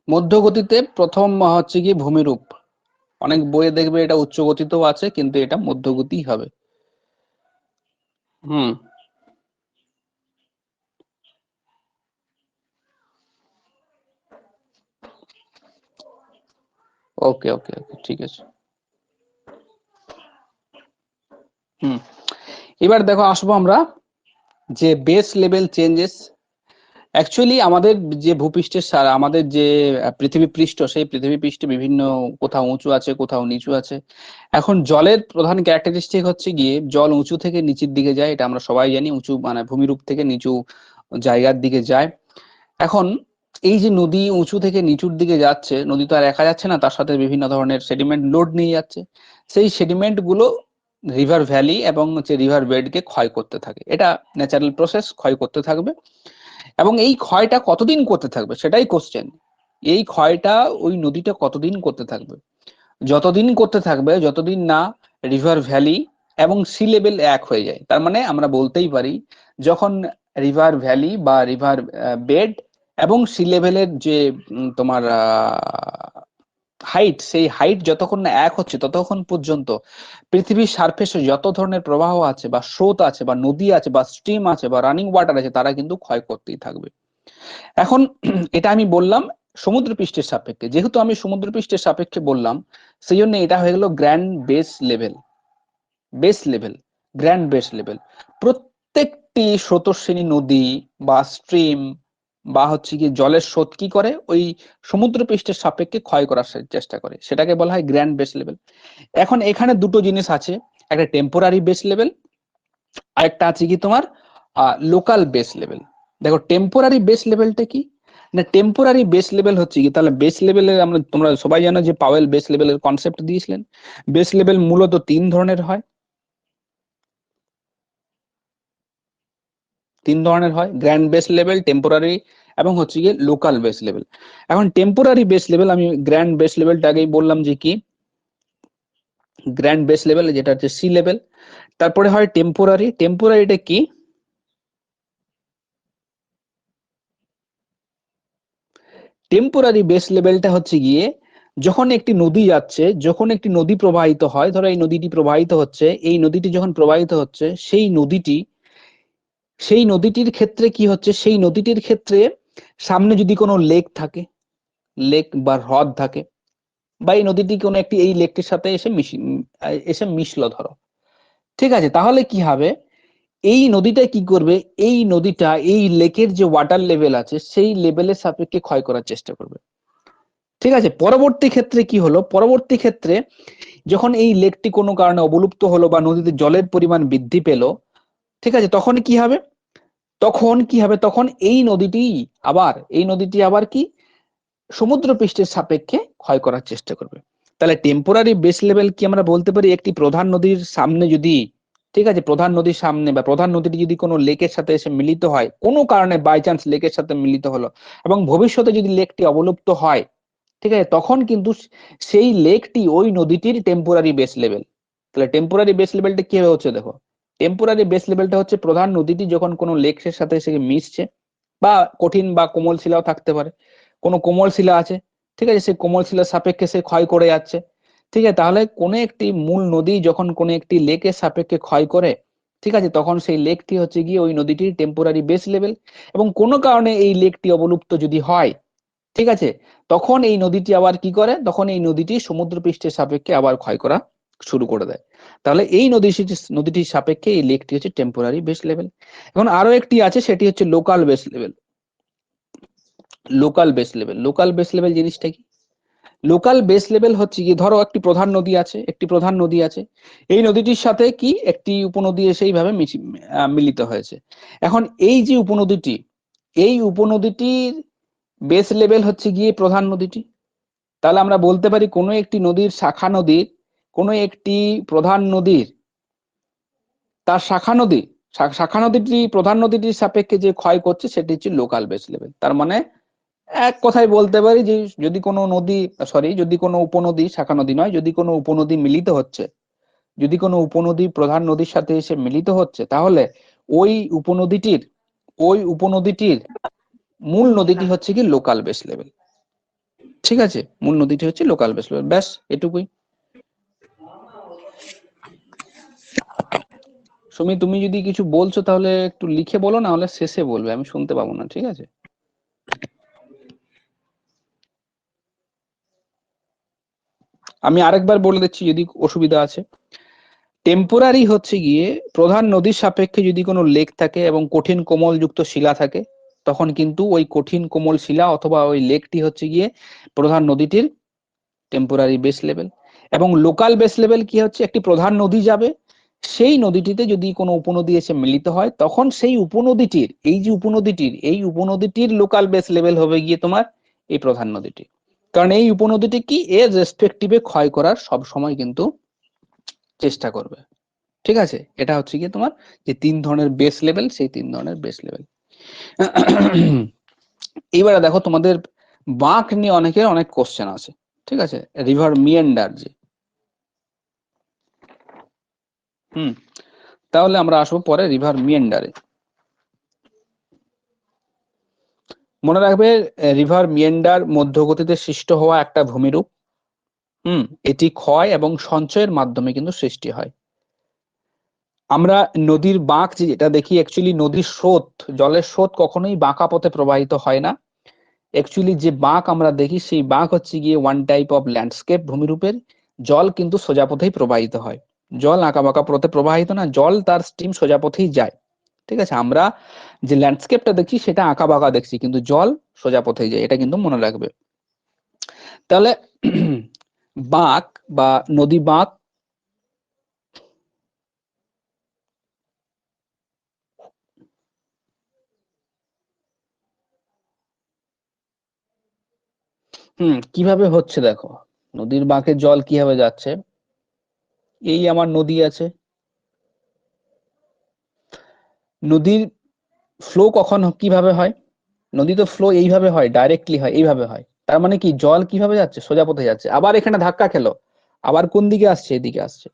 মধ্যগতিতে প্রথম হচ্ছে গিয়ে ভূমিরূপ, অনেক বইয়ে দেখবে এটা উচ্চ গতিতেও আছে, কিন্তু এটা মধ্যগতিই হবে। হুম। ওকে ওকে ওকে, ঠিক আছে। হুম। এবার দেখো, আসবো আমরা যে বেস লেভেল চেঞ্জেস। অ্যাকচুয়ালি আমাদের যে ভূপৃষ্ঠের আমাদের যে পৃথিবী পৃষ্ঠ, সেই পৃথিবী পৃষ্ঠে বিভিন্ন, কোথাও উঁচু আছে কোথাও নিচু আছে। এখন জলের প্রধান ক্যারেক্টারিস্টিক হচ্ছে গিয়ে জল উঁচু থেকে নিচের দিকে যায়, এটা আমরা সবাই জানি, উঁচু মানে ভূমিরূপ থেকে নিচু জায়গার দিকে যায়। এখন এই যে নদী উঁচু থেকে নিচুর দিকে যাচ্ছে, নদী তো আর একা যাচ্ছে না, তার সাথে বিভিন্ন ধরনের সেডিমেন্ট লোড নিয়ে যাচ্ছে। সেই সেডিমেন্ট গুলো রিভার ভ্যালি এবং হচ্ছে রিভার বেডকে ক্ষয় করতে থাকে, এটা ন্যাচারাল প্রসেস, ক্ষয় করতে থাকবে। এবং এই ক্ষয়টা কতদিন করতে থাকবে সেটাই কোশ্চেন। এই ক্ষয়টা ওই নদীটা কতদিন করতে থাকবে? যতদিন করতে থাকবে যতদিন না রিভার ভ্যালি এবং সি লেভেল এক হয়ে যায়। তার মানে আমরা বলতেই পারি, যখন রিভার ভ্যালি বা রিভার বেড এবং সি লেভেলের যে তোমার হাইট, সেই হাইট যতক্ষণ না এক হচ্ছে ততক্ষণ পর্যন্ত পৃথিবীর সারফেসে যত ধরনের প্রবাহ আছে বা স্রোত আছে বা নদী আছে বা স্ট্রিম আছে বা রানিং ওয়াটার আছে, তারা কিন্তু ক্ষয় করতেই থাকবে। এখন এটা আমি বললাম সমুদ্র পৃষ্ঠের সাপেক্ষে, যেহেতু আমি সমুদ্র পৃষ্ঠের সাপেক্ষে বললাম, সেই জন্য এটা হয়ে গেল grand base level. Base level, grand base level. প্রত্যেকটি স্রোতস্বিনী নদী বা স্ট্রিম বা হচ্ছে কি জলের স্রোত কি করে, ওই সমুদ্র পৃষ্ঠের সাপেক্ষে ক্ষয় করার চেষ্টা করে, সেটাকে বলা হয় গ্র্যান্ড বেস লেভেল। এখন এখানে দুটো জিনিস আছে, একটা টেম্পোরারি বেস লেভেল, আরেকটা আছে কি তোমার লোকাল বেস লেভেল। দেখো টেম্পোরারি বেস লেভেলটা কি না, টেম্পোরারি বেস লেভেল হচ্ছে কি, তাহলে বেস লেভেলে আমরা, তোমরা সবাই জানো যে পাওয়েল বেস লেভেলের কনসেপ্ট দিয়েছিলেন। বেস লেভেল মূলত তিন ধরনের হয়, তিন ধরনের হয়, গ্র্যান্ড বেস লেভেল, টেম্পোরারি এবং হচ্ছে গিয়ে লোকাল বেস লেভেল। এখন টেম্পোরারি বেস লেভেল, আমি গ্র্যান্ড বেস লেভেলটা আগেই বললাম যে কি, গ্র্যান্ড বেস লেভেল যেটা হচ্ছে সি লেভেল। তারপরে হয় টেম্পোরারি, টেম্পোরারিটা কি, টেম্পোরারি বেস লেভেলটা হচ্ছে গিয়ে যখন একটি নদী যাচ্ছে, যখন একটি নদী প্রবাহিত হয়, ধরো এই নদীটি প্রবাহিত হচ্ছে, এই নদীটি যখন প্রবাহিত হচ্ছে, সেই নদীটির ক্ষেত্রে কি হচ্ছে, সেই নদীটির ক্ষেত্রে সামনে যদি কোনো লেক থাকে, লেক বা হ্রদ থাকে, বা এই নদীটি কোনো একটি এই লেকটির সাথে এসে মিশলো ধরো, ঠিক আছে, তাহলে কি হবে, এই নদীটা কি করবে, এই নদীটা এই লেকের যে ওয়াটার লেভেল আছে সেই লেভেলের সাপেক্ষে ক্ষয় করার চেষ্টা করবে, ঠিক আছে। পরবর্তী ক্ষেত্রে কি হলো, পরবর্তী ক্ষেত্রে যখন এই লেকটি কোনো কারণে অবলুপ্ত হলো বা নদীতে জলের পরিমাণ বৃদ্ধি পেল, ঠিক আছে, তখন কি হবে, তখন এই নদীটি আবার কি সমুদ্র পৃষ্ঠের সাপেক্ষে ক্ষয় করার চেষ্টা করবে। তাহলে টেম্পোরারি বেস লেভেল কি আমরা বলতে পারি, একটি প্রধান নদীর সামনে যদি, ঠিক আছে, প্রধান নদীর সামনে বা প্রধান নদীটি যদি কোনো লেকের সাথে এসে মিলিত হয়, কোনো কারণে বাই চান্স লেকের সাথে মিলিত হলো, এবং ভবিষ্যতে যদি লেকটি অবলুপ্ত হয়, ঠিক আছে, তখন কিন্তু সেই লেকটি ওই নদীটির টেম্পোরারি বেস লেভেল। তাহলে টেম্পোরারি বেস লেভেলটা কি হচ্ছে দেখো, টেম্পোরারি বেস লেভেলটা হচ্ছে প্রধান নদীটি যখন কোনো লেকের সাথে এসে মিশছে, বা কঠিন বা কোমল শিলাও থাকতে পারে, কোনো কোমল শিলা আছে, ঠিক আছে, সেই কোমল শিলার সাপেক্ষে সে ক্ষয় করে যাচ্ছে, ঠিক আছে। তাহলে কোনো একটি মূল নদী যখন কোনো একটি লেকের সাপেক্ষে ক্ষয় করে, ঠিক আছে, তখন সেই লেকটি হচ্ছে গিয়ে ওই নদীটির টেম্পোরারি বেস লেভেল। এবং কোনো কারণে এই লেকটি অবলুপ্ত যদি হয়, ঠিক আছে, তখন এই নদীটি আবার কি করে, তখন এই নদীটি সমুদ্র পৃষ্ঠের সাপেক্ষে আবার ক্ষয় করা শুরু করে দেয়। তাহলে এই নদীটির সাপেক্ষে এই লেকটি হচ্ছে টেম্পোরারি বেস লেভেল। এখন আরো একটি আছে, সেটি হচ্ছে local base level. Local base level, local base level জিনিসটা কি, লোকাল বেস লেভেল হচ্ছে কি, ধরো একটি প্রধান নদী আছে, এই নদীটির সাথে কি একটি উপনদী এসে এইভাবে মিলিত হয়েছে। এখন এই যে উপনদীটি, এই উপনদীটির বেস লেভেল হচ্ছে গিয়ে প্রধান নদীটি। তাহলে আমরা বলতে পারি কোনো একটি নদীর শাখা নদীর, কোনো একটি প্রধান নদীর তার শাখা নদীটি প্রধান নদীটির সাপেক্ষে যে ক্ষয় করছে সেটি হচ্ছে লোকাল বেস লেভেল। তার মানে এক কথায় বলতে পারি যে যদি কোনো নদী, যদি কোনো উপনদী, শাখা নদী নয়, যদি কোনো উপনদী মিলিত হচ্ছে, যদি কোনো উপনদী প্রধান নদীর সাথে এসে মিলিত হচ্ছে, তাহলে ওই উপনদীটির মূল নদীটি হচ্ছে কি লোকাল বেস লেভেল। ঠিক আছে, মূল নদীটি হচ্ছে লোকাল বেস লেভেল। ব্যাস এটুকুই। সুমি, তুমি যদি কিছু বলছো তাহলে একটু লিখে বলো, না হলে শেষে বলবে, আমি শুনতে পাবো না। ঠিক আছে, আমি আরেকবার বলে দিচ্ছি যদি অসুবিধা আছে। টেম্পোরারি হচ্ছে গিয়ে প্রধান নদীর সাপেক্ষে যদি কোনো লেক থাকে এবং কঠিন কোমল যুক্ত শিলা থাকে, তখন কিন্তু ওই কঠিন কোমল শিলা অথবা ওই লেকটি হচ্ছে গিয়ে প্রধান নদীটির টেম্পোরারি বেস লেভেল। এবং লোকাল বেস লেভেল কি হচ্ছে, একটি প্রধান নদী যাবে, সেই নদীটিতে যদি কোনো উপনদী এসে মিলিত হয়, তখন সেই উপনদীটির এই উপনদীটির লোকাল বেস লেভেল হবে গিয়ে তোমার এই প্রধান নদীটি। কারণ এই উপনদীটি কি এর রেসপেক্টিভে ক্ষয় করার সব সময় কিন্তু চেষ্টা করবে। ঠিক আছে, এটা হচ্ছে গিয়ে তোমার যে 3 ধরনের বেস লেভেল, সেই 3 ধরনের বেস লেভেল। এইবারে দেখো তোমাদের বাঁক নিয়ে অনেকের অনেক কোশ্চেন আছে। ঠিক আছে, রিভার মিয়েন্ডার যে, তাহলে আমরা আসবো পরে রিভার মিয়েন্ডারে। মনে রাখবে, রিভার মিয়েন্ডার মধ্যগতিতে সৃষ্ট হওয়া একটা ভূমিরূপ। এটি ক্ষয় এবং সঞ্চয়ের মাধ্যমে কিন্তু সৃষ্টি হয়। আমরা নদীর বাঁক যেটা দেখি, অ্যাকচুয়ালি নদীর স্রোত, জলের স্রোত কখনোই বাঁকা পথে প্রবাহিত হয় না। অ্যাকচুয়ালি যে বাঁক আমরা দেখি, সেই বাঁক হচ্ছে গিয়ে ওয়ান টাইপ অফ ল্যান্ডস্কেপ ভূমিরূপের। জল কিন্তু সোজা পথেই প্রবাহিত হয়, জল আঁকা বাঁকা পথে প্রবাহিত না, জল তার স্ট্রিম সোজা পথেই যায়। ঠিক আছে, আমরা যে ল্যান্ডস্কেপটা দেখছি সেটা আঁকা বাঁকা দেখছি, কিন্তু জল সোজা পথেই যায়, এটা কিন্তু মনে রাখবে। তাহলে বাঁক বা নদী বাঁক কিভাবে হচ্ছে দেখো, নদীর বাঁকের জল কিভাবে যাচ্ছে। এই আমার নদী আছে, নদীর ফ্লো কখন কিভাবে হয়, নদী তো ফ্লো এইভাবে হয়, ডাইরেক্টলি হয়, এইভাবে হয়। তার মানে কি জল কিভাবে যাচ্ছে, সোজা পথে যাচ্ছে। আবার এখানে ধাক্কা খেলো, আবার কোন দিকে আসছে, এদিকে আসছে।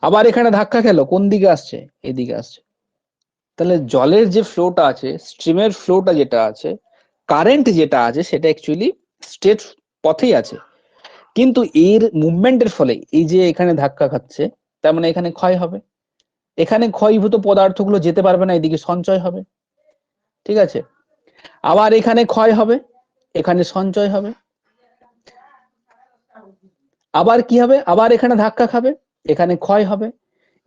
আবার এখানে ধাক্কা খেলো, কোন দিকে আসছে, এদিকে আসছে। তাহলে জলের যে ফ্লোটা আছে, স্ট্রিমের ফ্লোটা যেটা আছে, কারেন্ট যেটা আছে, সেটা অ্যাকচুয়ালি স্ট্রেট পথেই আছে। কিন্তু এর মুভমেন্টের ফলে এই যে এখানে ধাক্কা খাচ্ছে, তার মানে এখানে ক্ষয় হবে, এখানে ক্ষয়ীভূত পদার্থগুলো যেতে পারবে না, এদিকে সঞ্চয় হবে। ঠিক আছে, আবার এখানে ক্ষয় হবে, এখানে সঞ্চয় হবে। আবার কি হবে, আবার এখানে ধাক্কা খাবে, এখানে ক্ষয় হবে,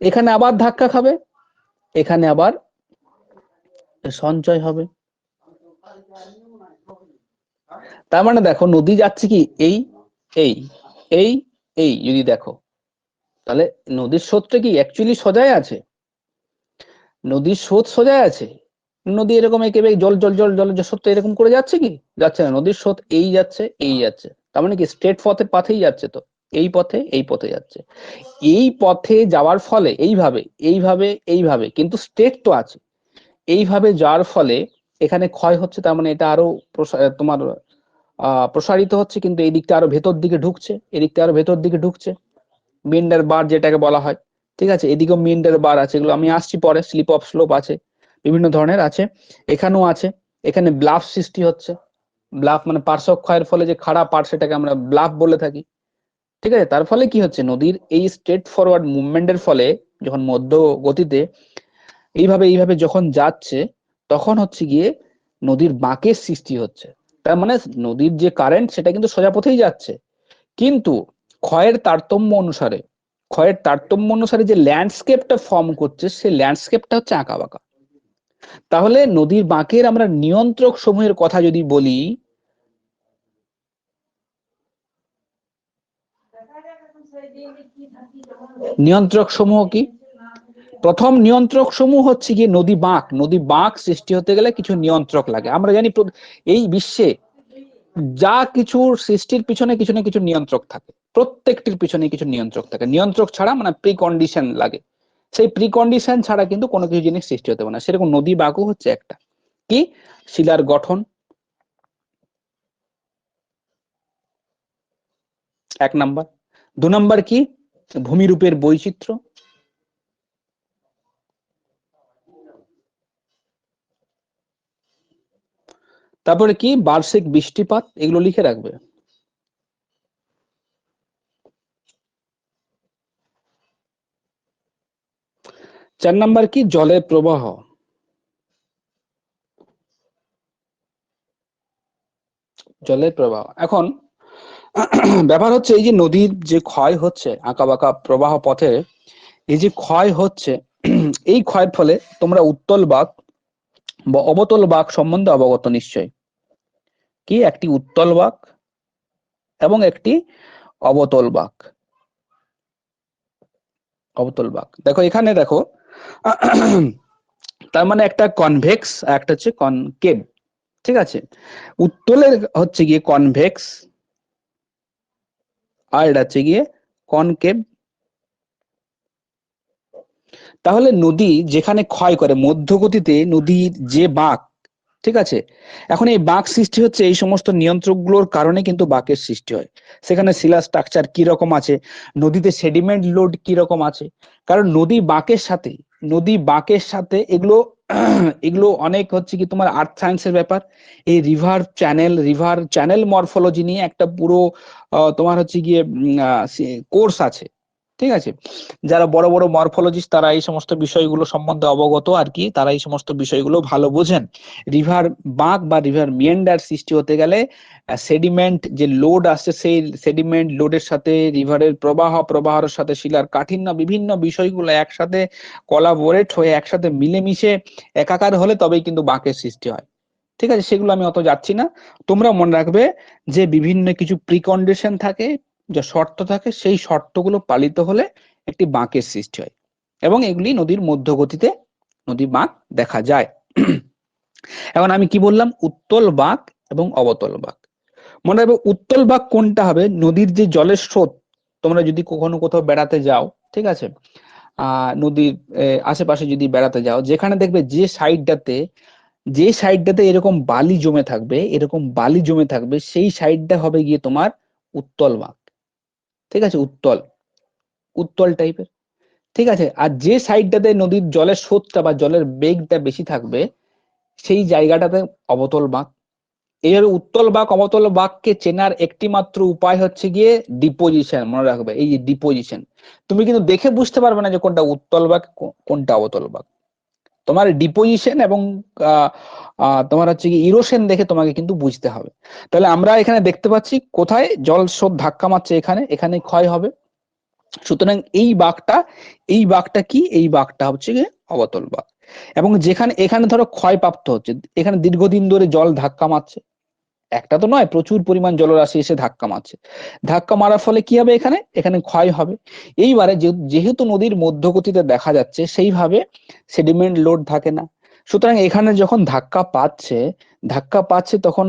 এখানে আবার ধাক্কা খাবে, এখানে আবার সঞ্চয় হবে। তার মানে দেখো নদী যাচ্ছে কি এই এই এই এই, যদি দেখো তাহলে নদীর স্রোতটা কি অ্যাকচুয়ালি সোজাই আছে, নদীর স্রোত সোজাই আছে। নদী এরকম একেবারে জল জল জল জল স্রোত এরকম করে যাচ্ছে কি, যাচ্ছে না, নদীর স্রোত এই যাচ্ছে এই যাচ্ছে। তার মানে কি স্ট্রেট পথেই যাচ্ছে, তো এই পথে যাচ্ছে। এই পথে যাওয়ার ফলে এইভাবে এইভাবে এইভাবে কিন্তু স্ট্রেট তো আছে, এইভাবে যাওয়ার ফলে এখানে ক্ষয় হচ্ছে। তার মানে এটা আরো তোমার প্রসারিত হচ্ছে, কিন্তু এই দিকটা আরো ভেতর দিকে ঢুকছে, এদিকটা আরো ভেতর দিকে ঢুকছে, মিন্ডার বার যেটাকে বলা হয়। ঠিক আছে, এদিকেও মিন্ডার বার আছে, এগুলো আমি আসছি পরে। স্লিপ অফ স্লোপ আছে, বিভিন্ন ধরনের আছে, এখানেও আছে। এখানে ব্লাফ সৃষ্টি হচ্ছে, ব্লাফ মানে পার্শ্বক্ষয়ের ফলে যে খাড়া পার, সেটাকে আমরা ব্লাফ বলে থাকি। ঠিক আছে, তার ফলে কি হচ্ছে, নদীর এই স্ট্রেট ফরওয়ার্ড মুভমেন্টের ফলে যখন মধ্য গতিতে এইভাবে এইভাবে যখন যাচ্ছে, তখন হচ্ছে গিয়ে নদীর বাঁকের সৃষ্টি হচ্ছে। তার মানে নদীর যে কারেন্ট সেটা কিন্তু সোজা পথেই যাচ্ছে, কিন্তু ক্ষয়ের তারতম্য অনুসারে যে ল্যান্ডস্কেপটা ফর্ম করছে, সেই ল্যান্ডস্কেপটা হচ্ছে আঁকা বাঁকা। তাহলে নদীর বাঁকের আমরা নিয়ন্ত্রক সমূহের কথা যদি বলি, নিয়ন্ত্রক সমূহ কি? প্রথম নিয়ন্ত্রক সমূহ হচ্ছে কি নদী বাঁক। নদী বাঁক সৃষ্টি হতে গেলে কিছু নিয়ন্ত্রক লাগে। আমরা জানি এই বিশ্বে যা কিছুর সৃষ্টির পিছনে কিছু না কিছু নিয়ন্ত্রক থাকে, প্রত্যেকটির পিছনে কিছু নিয়ন্ত্রক থাকে। নিয়ন্ত্রক ছাড়া মানে প্রি কন্ডিশন লাগে, সেই প্রি কন্ডিশন ছাড়া কিন্তু কোনো কিছু জিনিস সৃষ্টি হতে পারে না। সেরকম নদী বাঁকও হচ্ছে একটা কি শিলার গঠন, এক নাম্বার। 2 নাম্বার কি ভূমিরূপের বৈচিত্র্য। তারপরে কি বার্ষিক বৃষ্টিপাত, এগুলো লিখে রাখবে। চার নাম্বার কি জলের প্রবাহ। জলের প্রবাহ। এখন ব্যাপার হচ্ছে এই যে নদীর যে ক্ষয় হচ্ছে আঁকা বাঁকা প্রবাহ পথে, এই যে ক্ষয় হচ্ছে এই ক্ষয়ের ফলে তোমরা উত্তল বাঁক বা অবতল বাঁক সম্বন্ধে অবগত নিশ্চয়। কি একটি উত্তল বাঁক এবং একটি অবতল বাঁক। অবতল বাঁক দেখো এখানে দেখো তার মানে একটা কনভেক্স আর একটা হচ্ছে কনকেভ, ঠিক আছে। উত্তলের হচ্ছে গিয়ে কনভেক্স আর এটা হচ্ছে গিয়ে কনকেভ। তাহলে নদী যেখানে ক্ষয় করে মধ্যগতিতে নদীর যে বাঁক, ঠিক আছে, এখন এই বাঁক সৃষ্টি হচ্ছে এই সমস্ত নিয়ন্ত্রকগুলোর কারণে কিন্তু বাঁকের সৃষ্টি হয়। সেখানে শিলা স্ট্রাকচার কি রকম আছে, নদীতে সেডিমেন্ট লোড কি রকম আছে, কারণ নদী বাঁকের সাথে এগুলো এগুলো অনেক হচ্ছে কি তোমার আর্থ সায়েন্সের ব্যাপার। এই রিভার চ্যানেল মরফোলজি নিয়ে একটা পুরো তোমার হচ্ছে গিয়ে কোর্স আছে, ঠিক আছে। যারা বড় বড় মরফোলজিস্ট তারা এই সমস্ত বিষয়গুলো সম্বন্ধে অবগত আর কি, তারা এই সমস্ত বিষয়গুলো ভালো বোঝেন। রিভার বাঁক বা রিভার মিয়েন্ডার সৃষ্টি হতে গেলে সেডিমেন্ট যে লোড আসছে সেই সেডিমেন্ট লোডের সাথে রিভারের প্রবাহের সাথে শিলার কাঠিন্য বিভিন্ন বিষয়গুলো একসাথে কোলাবোরেট হয়ে একসাথে মিলেমিশে একাকার হলে তবেই কিন্তু বাঁকের সৃষ্টি হয়, ঠিক আছে। সেগুলো আমি অত যাচ্ছি না। তোমরা মনে রাখবে যে বিভিন্ন কিছু প্রিকন্ডিশন থাকে, যে শর্ত থাকে, সেই শর্তগুলো পালিত হলে একটি বাঁকের সৃষ্টি হয় এবং এগুলি নদীর মধ্যগতিতে নদী বাঁক দেখা যায়। এখন আমি কি বললাম উত্তল বাঁক এবং অবতল বাঁক। মনে রাখবে উত্তল বাঁক কোনটা হবে, নদীর যে জলের স্রোত, তোমরা যদি কখনো কোথাও বেড়াতে যাও, ঠিক আছে, নদীর আশেপাশে যদি বেড়াতে যাও, যেখানে দেখবে যে সাইডটাতে এরকম বালি জমে থাকবে, সেই সাইডটা হবে গিয়ে তোমার উত্তল বাঁক, ঠিক আছে। উত্তল উত্তল টাইপের, ঠিক আছে। আর যে সাইডটাতে নদীর জলের স্রোতটা বা জলের বেগটা বেশি থাকবে সেই জায়গাটাতে অবতল বাঁক। এইভাবে উত্তল বাঁক অবতল বাঁককে চেনার একটি মাত্র উপায় হচ্ছে গিয়ে ডিপোজিশন। মনে রাখবে এই যে ডিপোজিশন, তুমি কিন্তু দেখে বুঝতে পারবে না যে কোনটা উত্তল বাঁক কোনটা অবতল বাঁক। তোমার ডিপোজিশন এবং তোমার হচ্ছে কি ইরোশন দেখে তোমাকে কিন্তু বুঝতে হবে। তাহলে আমরা এখানে দেখতে পাচ্ছি কোথায় জল স্রোত ধাক্কা মারছে, এখানে এখানে ক্ষয় হবে। সুতরাং এই বাঁকটা কি, এই বাঁকটা হচ্ছে গিয়ে অবতল বাঁক। এবং যেখানে এখানে ধরো ক্ষয়প্রাপ্ত হচ্ছে, এখানে দীর্ঘদিন ধরে জল ধাক্কা মারছে, একটা তো নয় প্রচুর পরিমাণ জলরাশি এসে ধাক্কা মারছে, ধাক্কা মারার ফলে কি হবে, এখানে এখানে ক্ষয় হবে। এইবারে যেহেতু নদীর মধ্যগতিতে দেখা যাচ্ছে সেইভাবে সেডিমেন্ট লোড থাকে না, সুতরাং এখানে যখন ধাক্কা পাচ্ছে তখন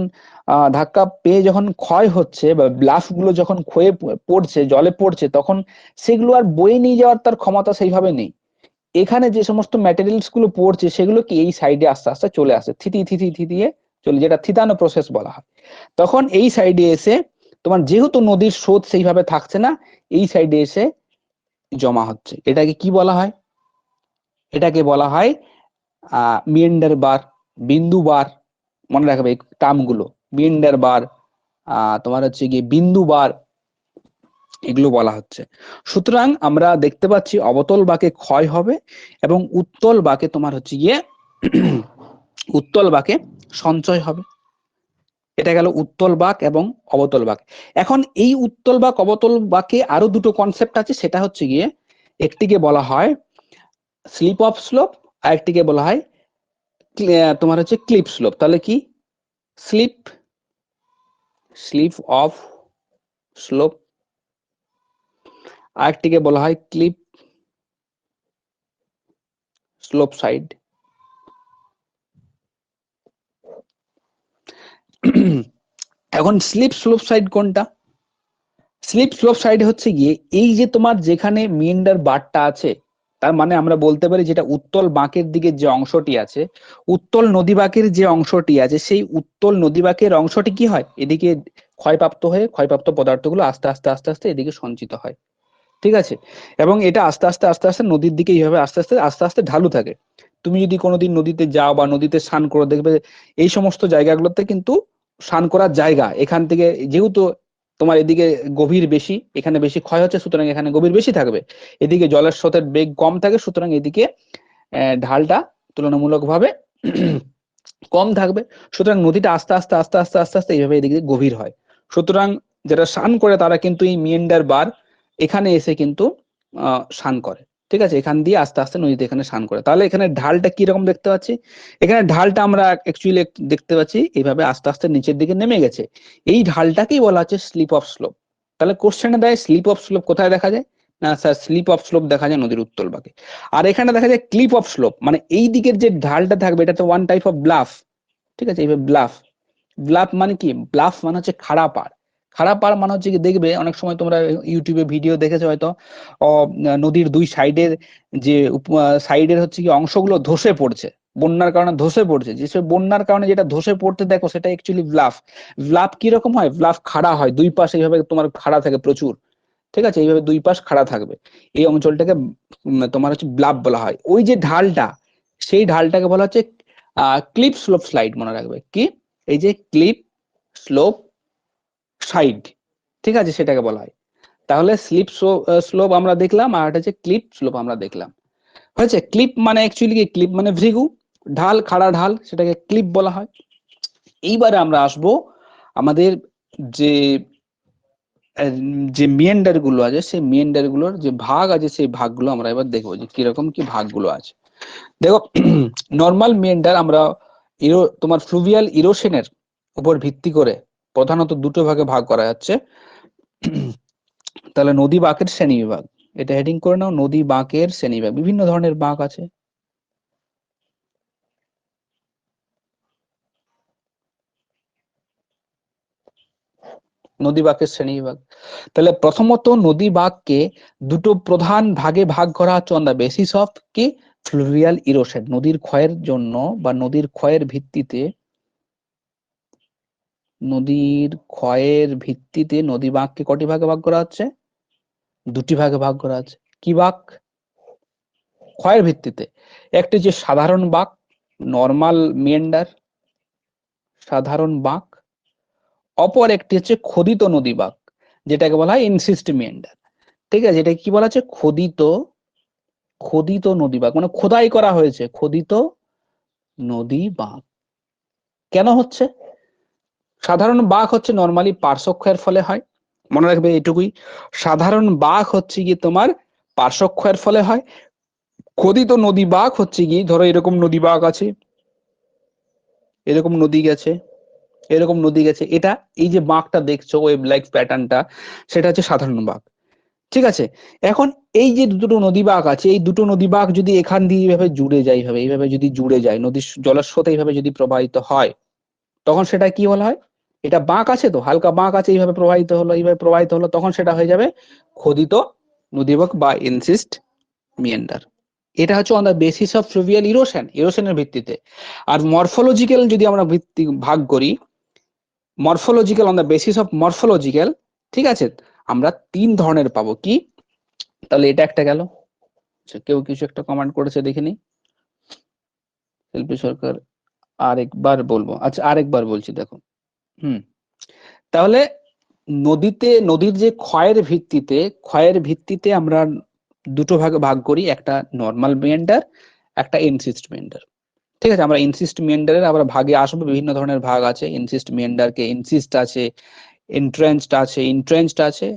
ধাক্কা পেয়ে যখন ক্ষয় হচ্ছে বা ব্লাফ গুলো যখন ক্ষয়ে পড়ছে জলে পড়ছে, তখন সেগুলো আর বয়ে নিয়ে যাওয়ার তার ক্ষমতা সেইভাবে নেই। এখানে যে সমস্ত ম্যাটেরিয়ালস গুলো পড়ছে সেগুলো কি এই সাইডে আস্তে আস্তে চলে আসে, থিতিয়ে চলে, যেটা থিতানো প্রসেস বলা হয়। তখন এই সাইডে এসে তোমার যেহেতু নদীর স্রোত সেইভাবে থাকছে না, এই সাইডে এসে জমা হচ্ছে। এটাকে কি বলা হয়, এটাকে বলা হয় মিয়েন্ডার বার, বিন্দু বার। মনে রাখবে এই টার্ম গুলো, মিয়েন্ডার বার, তোমার হচ্ছে গিয়ে বিন্দু বার, এগুলো বলা হচ্ছে। সুতরাং আমরা দেখতে পাচ্ছি অবতল বাঁকে ক্ষয় হবে এবং উত্তল বাঁকে তোমার হচ্ছে গিয়ে উত্তল বাঁকে সঞ্চয় হবে। এটা গেল উত্তল বাঁক এবং অবতল বাঁক। এখন এই উত্তল বাঁক অবতল বাঁকে আরো দুটো কনসেপ্ট আছে, সেটা হচ্ছে গিয়ে একটিকে বলা হয় স্লিপ অফ স্লোপ আর একটিকে বলা হয় তোমার হচ্ছে ক্লিপ স্লোপ। তাহলে কি স্লিপ স্লিপ অফ স্লোপ আরেকটিকে বলা হয় ক্লিপ স্লোপ সাইড। এখন স্লিপ স্লোপ সাইড কোনটা? স্লিপ স্লোপ সাইড হচ্ছে গিয়ে এই যে তোমার যেখানে মিয়েন্ডার বারটা আছে, তার মানে আমরা বলতে পারি যেটা উত্তল বাঁকের দিকে যে অংশটি আছে, উত্তল নদী বাঁকের যে অংশটি আছে, সেই উত্তল নদী বাঁকের অংশটি কি হয়, এদিকে ক্ষয়প্রাপ্ত হয়ে ক্ষয়প্রাপ্ত পদার্থগুলো আস্তে আস্তে আস্তে আস্তে এদিকে সঞ্চিত হয়। ঠিক আছে, এবং এটা আস্তে আস্তে আস্তে আস্তে নদীর দিকে এইভাবে আস্তে আস্তে আস্তে আস্তে ঢালু থাকে। তুমি যদি কোনোদিন নদীতে যাও বা নদীতে স্নান করো, দেখবে এই সমস্ত জায়গাগুলোতে কিন্তু স্নান করার জায়গা, এখান থেকে যেহেতু তোমার এদিকে গভীর বেশি, এখানে বেশি ক্ষয় হচ্ছে, সুতরাং এখানে গভীর বেশি থাকবে। এদিকে জলের স্রোতের বেগ কম থাকে, সুতরাং এদিকে ঢালটা তুলনামূলকভাবে কম থাকবে। সুতরাং নদীটা আস্তে আস্তে আস্তে আস্তে আস্তে আস্তে এইভাবে এদিকে গভীর হয়। সুতরাং যারা স্নান করে তারা কিন্তু এই মিয়েন্ডার বার এখানে এসে কিন্তু স্নান করে। ঠিক আছে, এখান দিয়ে আস্তে আস্তে নদীতে এখানে স্নান করে। তাহলে এখানে ঢালটা কি রকম দেখতে পাচ্ছি, এখানে ঢালটা আমরা অ্যাকচুয়ালি দেখতে পাচ্ছি এইভাবে আস্তে আস্তে নিচের দিকে নেমে গেছে। এই ঢালটাকেই বলা হচ্ছে স্লিপ অফ স্লোপ। তাহলে কোশ্চেনে দেয় স্লিপ অফ স্লোপ কোথায় দেখা যায়, না স্যার স্লিপ অফ স্লোপ দেখা যায় নদীর উত্তল ভাগে। আর এখানে দেখা যায় ক্লিপ অফ স্লোপ, মানে এই দিকের যে ঢালটা থাকবে এটা তো ওয়ান টাইপ অফ ব্লাফ। ঠিক আছে, এইভাবে ব্লাফ। ব্লাফ মানে কি, ব্লাফ মানে হচ্ছে খাড়া পাড়। খাড়া পাড় মানে হচ্ছে কি, দেখবে অনেক সময় তোমরা ইউটিউবে ভিডিও দেখেছো হয়তো, নদীর দুই সাইডের যে সাইডের হচ্ছে কি অংশগুলো ধসে পড়ছে, বন্যার কারণে ধসে পড়ছে, যেসব বন্যার কারণে যেটা ধসে পড়তে দেখো সেটা অ্যাকচুয়ালি ব্লাফ। ব্লাফ কি রকম হয়, ব্লাফ খাড়া হয়, দুই পাশে এইভাবে তোমার খাড়া থাকে প্রচুর। ঠিক আছে, এইভাবে দুই পাশ খাড়া থাকবে, এই অঞ্চলটাকে তোমার হচ্ছে ব্লাফ বলা হয়। ওই যে ঢালটা, সেই ঢালটাকে বলা হচ্ছে ক্লিপ স্লোপ স্লাইড, মনে রাখবে কি, এই যে ক্লিপ স্লোপ সাইড। ঠিক আছে, সেটাকে বলা হয়। তাহলে স্লিপ স্লোপ আমরা দেখলাম, আর এটা হচ্ছে ক্লিপ স্লোপ আমরা দেখলাম। হয়েছে, ক্লিপ মানে অ্যাকচুয়ালি কি, ক্লিপ মানে ভৃগু, ঢাল, খাড়া ঢাল, সেটাকে ক্লিপ বলা হয়। এইবারে আমরা আসব আমাদের যে যে মিয়েন্ডার গুলো আছে, সেই মিয়েন্ডার গুলোর যে ভাগ আছে, সেই ভাগগুলো আমরা এবার দেখবো যে কিরকম কি ভাগগুলো আছে। দেখো, নর্মাল মিয়েন্ডার আমরা তোমার ফ্লুভিয়াল ইরোশনের উপর ভিত্তি করে প্রধানত দুটো ভাগে ভাগ করা যাচ্ছে। তাহলে নদী বাঁকের শ্রেণী বিভাগ, এটা হেডিং করে নাও, নদী বাঁকের শ্রেণী বিভাগ। বিভিন্ন ধরনের বাঁক আছে। নদী বাঁকের শ্রেণী বিভাগ, তাহলে প্রথমত নদী বাঁককে দুটো প্রধান ভাগে ভাগ করা হচ্ছে অন দা বেসিস অফ কি, ফ্লুভিয়াল ইরোশন, নদীর ক্ষয়ের জন্য বা নদীর ক্ষয়ের ভিত্তিতে, নদীর ক্ষয়ের ভিত্তিতে নদী বাঁককে কটি ভাগে ভাগ করা হচ্ছে, দুটি ভাগে ভাগ করা আছে। কি বাঁক, ক্ষয়ের ভিত্তিতে, একটি যে সাধারণ বাঁক, নর্মাল মিয়েন্ডার, সাধারণ বাঁক। অপর একটি হচ্ছে খোদিত নদী বাঁক, যেটাকে বলা হয় ইনসিস্ট মিয়েন্ডার। ঠিক আছে, এটা কি বলা হচ্ছে, খোদিত, খোদিত নদী বাঁক, মানে খোদাই করা হয়েছে, খোদিত নদী বাঁক। কেন হচ্ছে, সাধারণ বাঁক হচ্ছে নর্মালি পার্শ্বক্ষয়ের ফলে হয়, মনে রাখবে এটুকুই। সাধারণ বাঁক হচ্ছে কি তোমার পার্শ্বক্ষয়ের ফলে হয়। খোদিত নদী বাঁক হচ্ছে কি, ধরো এরকম নদী বাঁক আছে, এরকম নদী গেছে, এরকম নদী গেছে, এটা এই যে বাঁকটা দেখছো ওয়েভ লাইক প্যাটার্নটা, সেটা হচ্ছে সাধারণ বাঁক। ঠিক আছে, এখন এই যে দুটো নদী বাঁক আছে, এই দুটো নদী বাঁক যদি এখান দিয়ে এইভাবে জুড়ে যায়, এইভাবে যদি জুড়ে যায়, নদীর জলের স্রোত এইভাবে যদি প্রবাহিত হয়, তখন সেটা কি বলা হয়, এটা বাঁক আছে তো, হালকা বাঁক আছে, এইভাবে প্রবাহিত হলো, এইভাবে প্রবাহিত হলো, তখন সেটা হয়ে যাবে খোদিত নদী বাঁক বা ইনসিস্ট মিয়েন্ডার। এটা হচ্ছে on the basis of fluvial erosion, ইরোশনের ভিত্তিতে। আর মরফোলজিক্যাল যদি আমরা ভিত্তি ভাগ করি, morphological, on the basis of morphological, ঠিক আছে, আমরা তিন ধরনের পাবো। কি, তাহলে এটা একটা গেল। আচ্ছা, কেউ কিছু একটা কমেন্ট করেছে দেখিনি, শিল্পী সরকার, আরেকবার বলবো, আচ্ছা আরেকবার বলছি, দেখো। হুম, তাহলে নদীতে, নদীর যে ক্ষয়ের ভিত্তিতে, ক্ষয়ের ভিত্তিতে আমরা দুটো ভাগে ভাগ করি, একটা নর্মাল মেন্ডার, একটা ইনসিস্ট মেন্ডার। ঠিক আছে, আমরা ইনসিস্ট মেন্ডারের আবার ভাগে আসবো, বিভিন্ন ধরনের ভাগ আছে ইনসিস্ট মেন্ডারকে, ইনসিস্ট আছে, এন্ট্রেন্সড আছে, ইন্ট্রেন্সড আছে।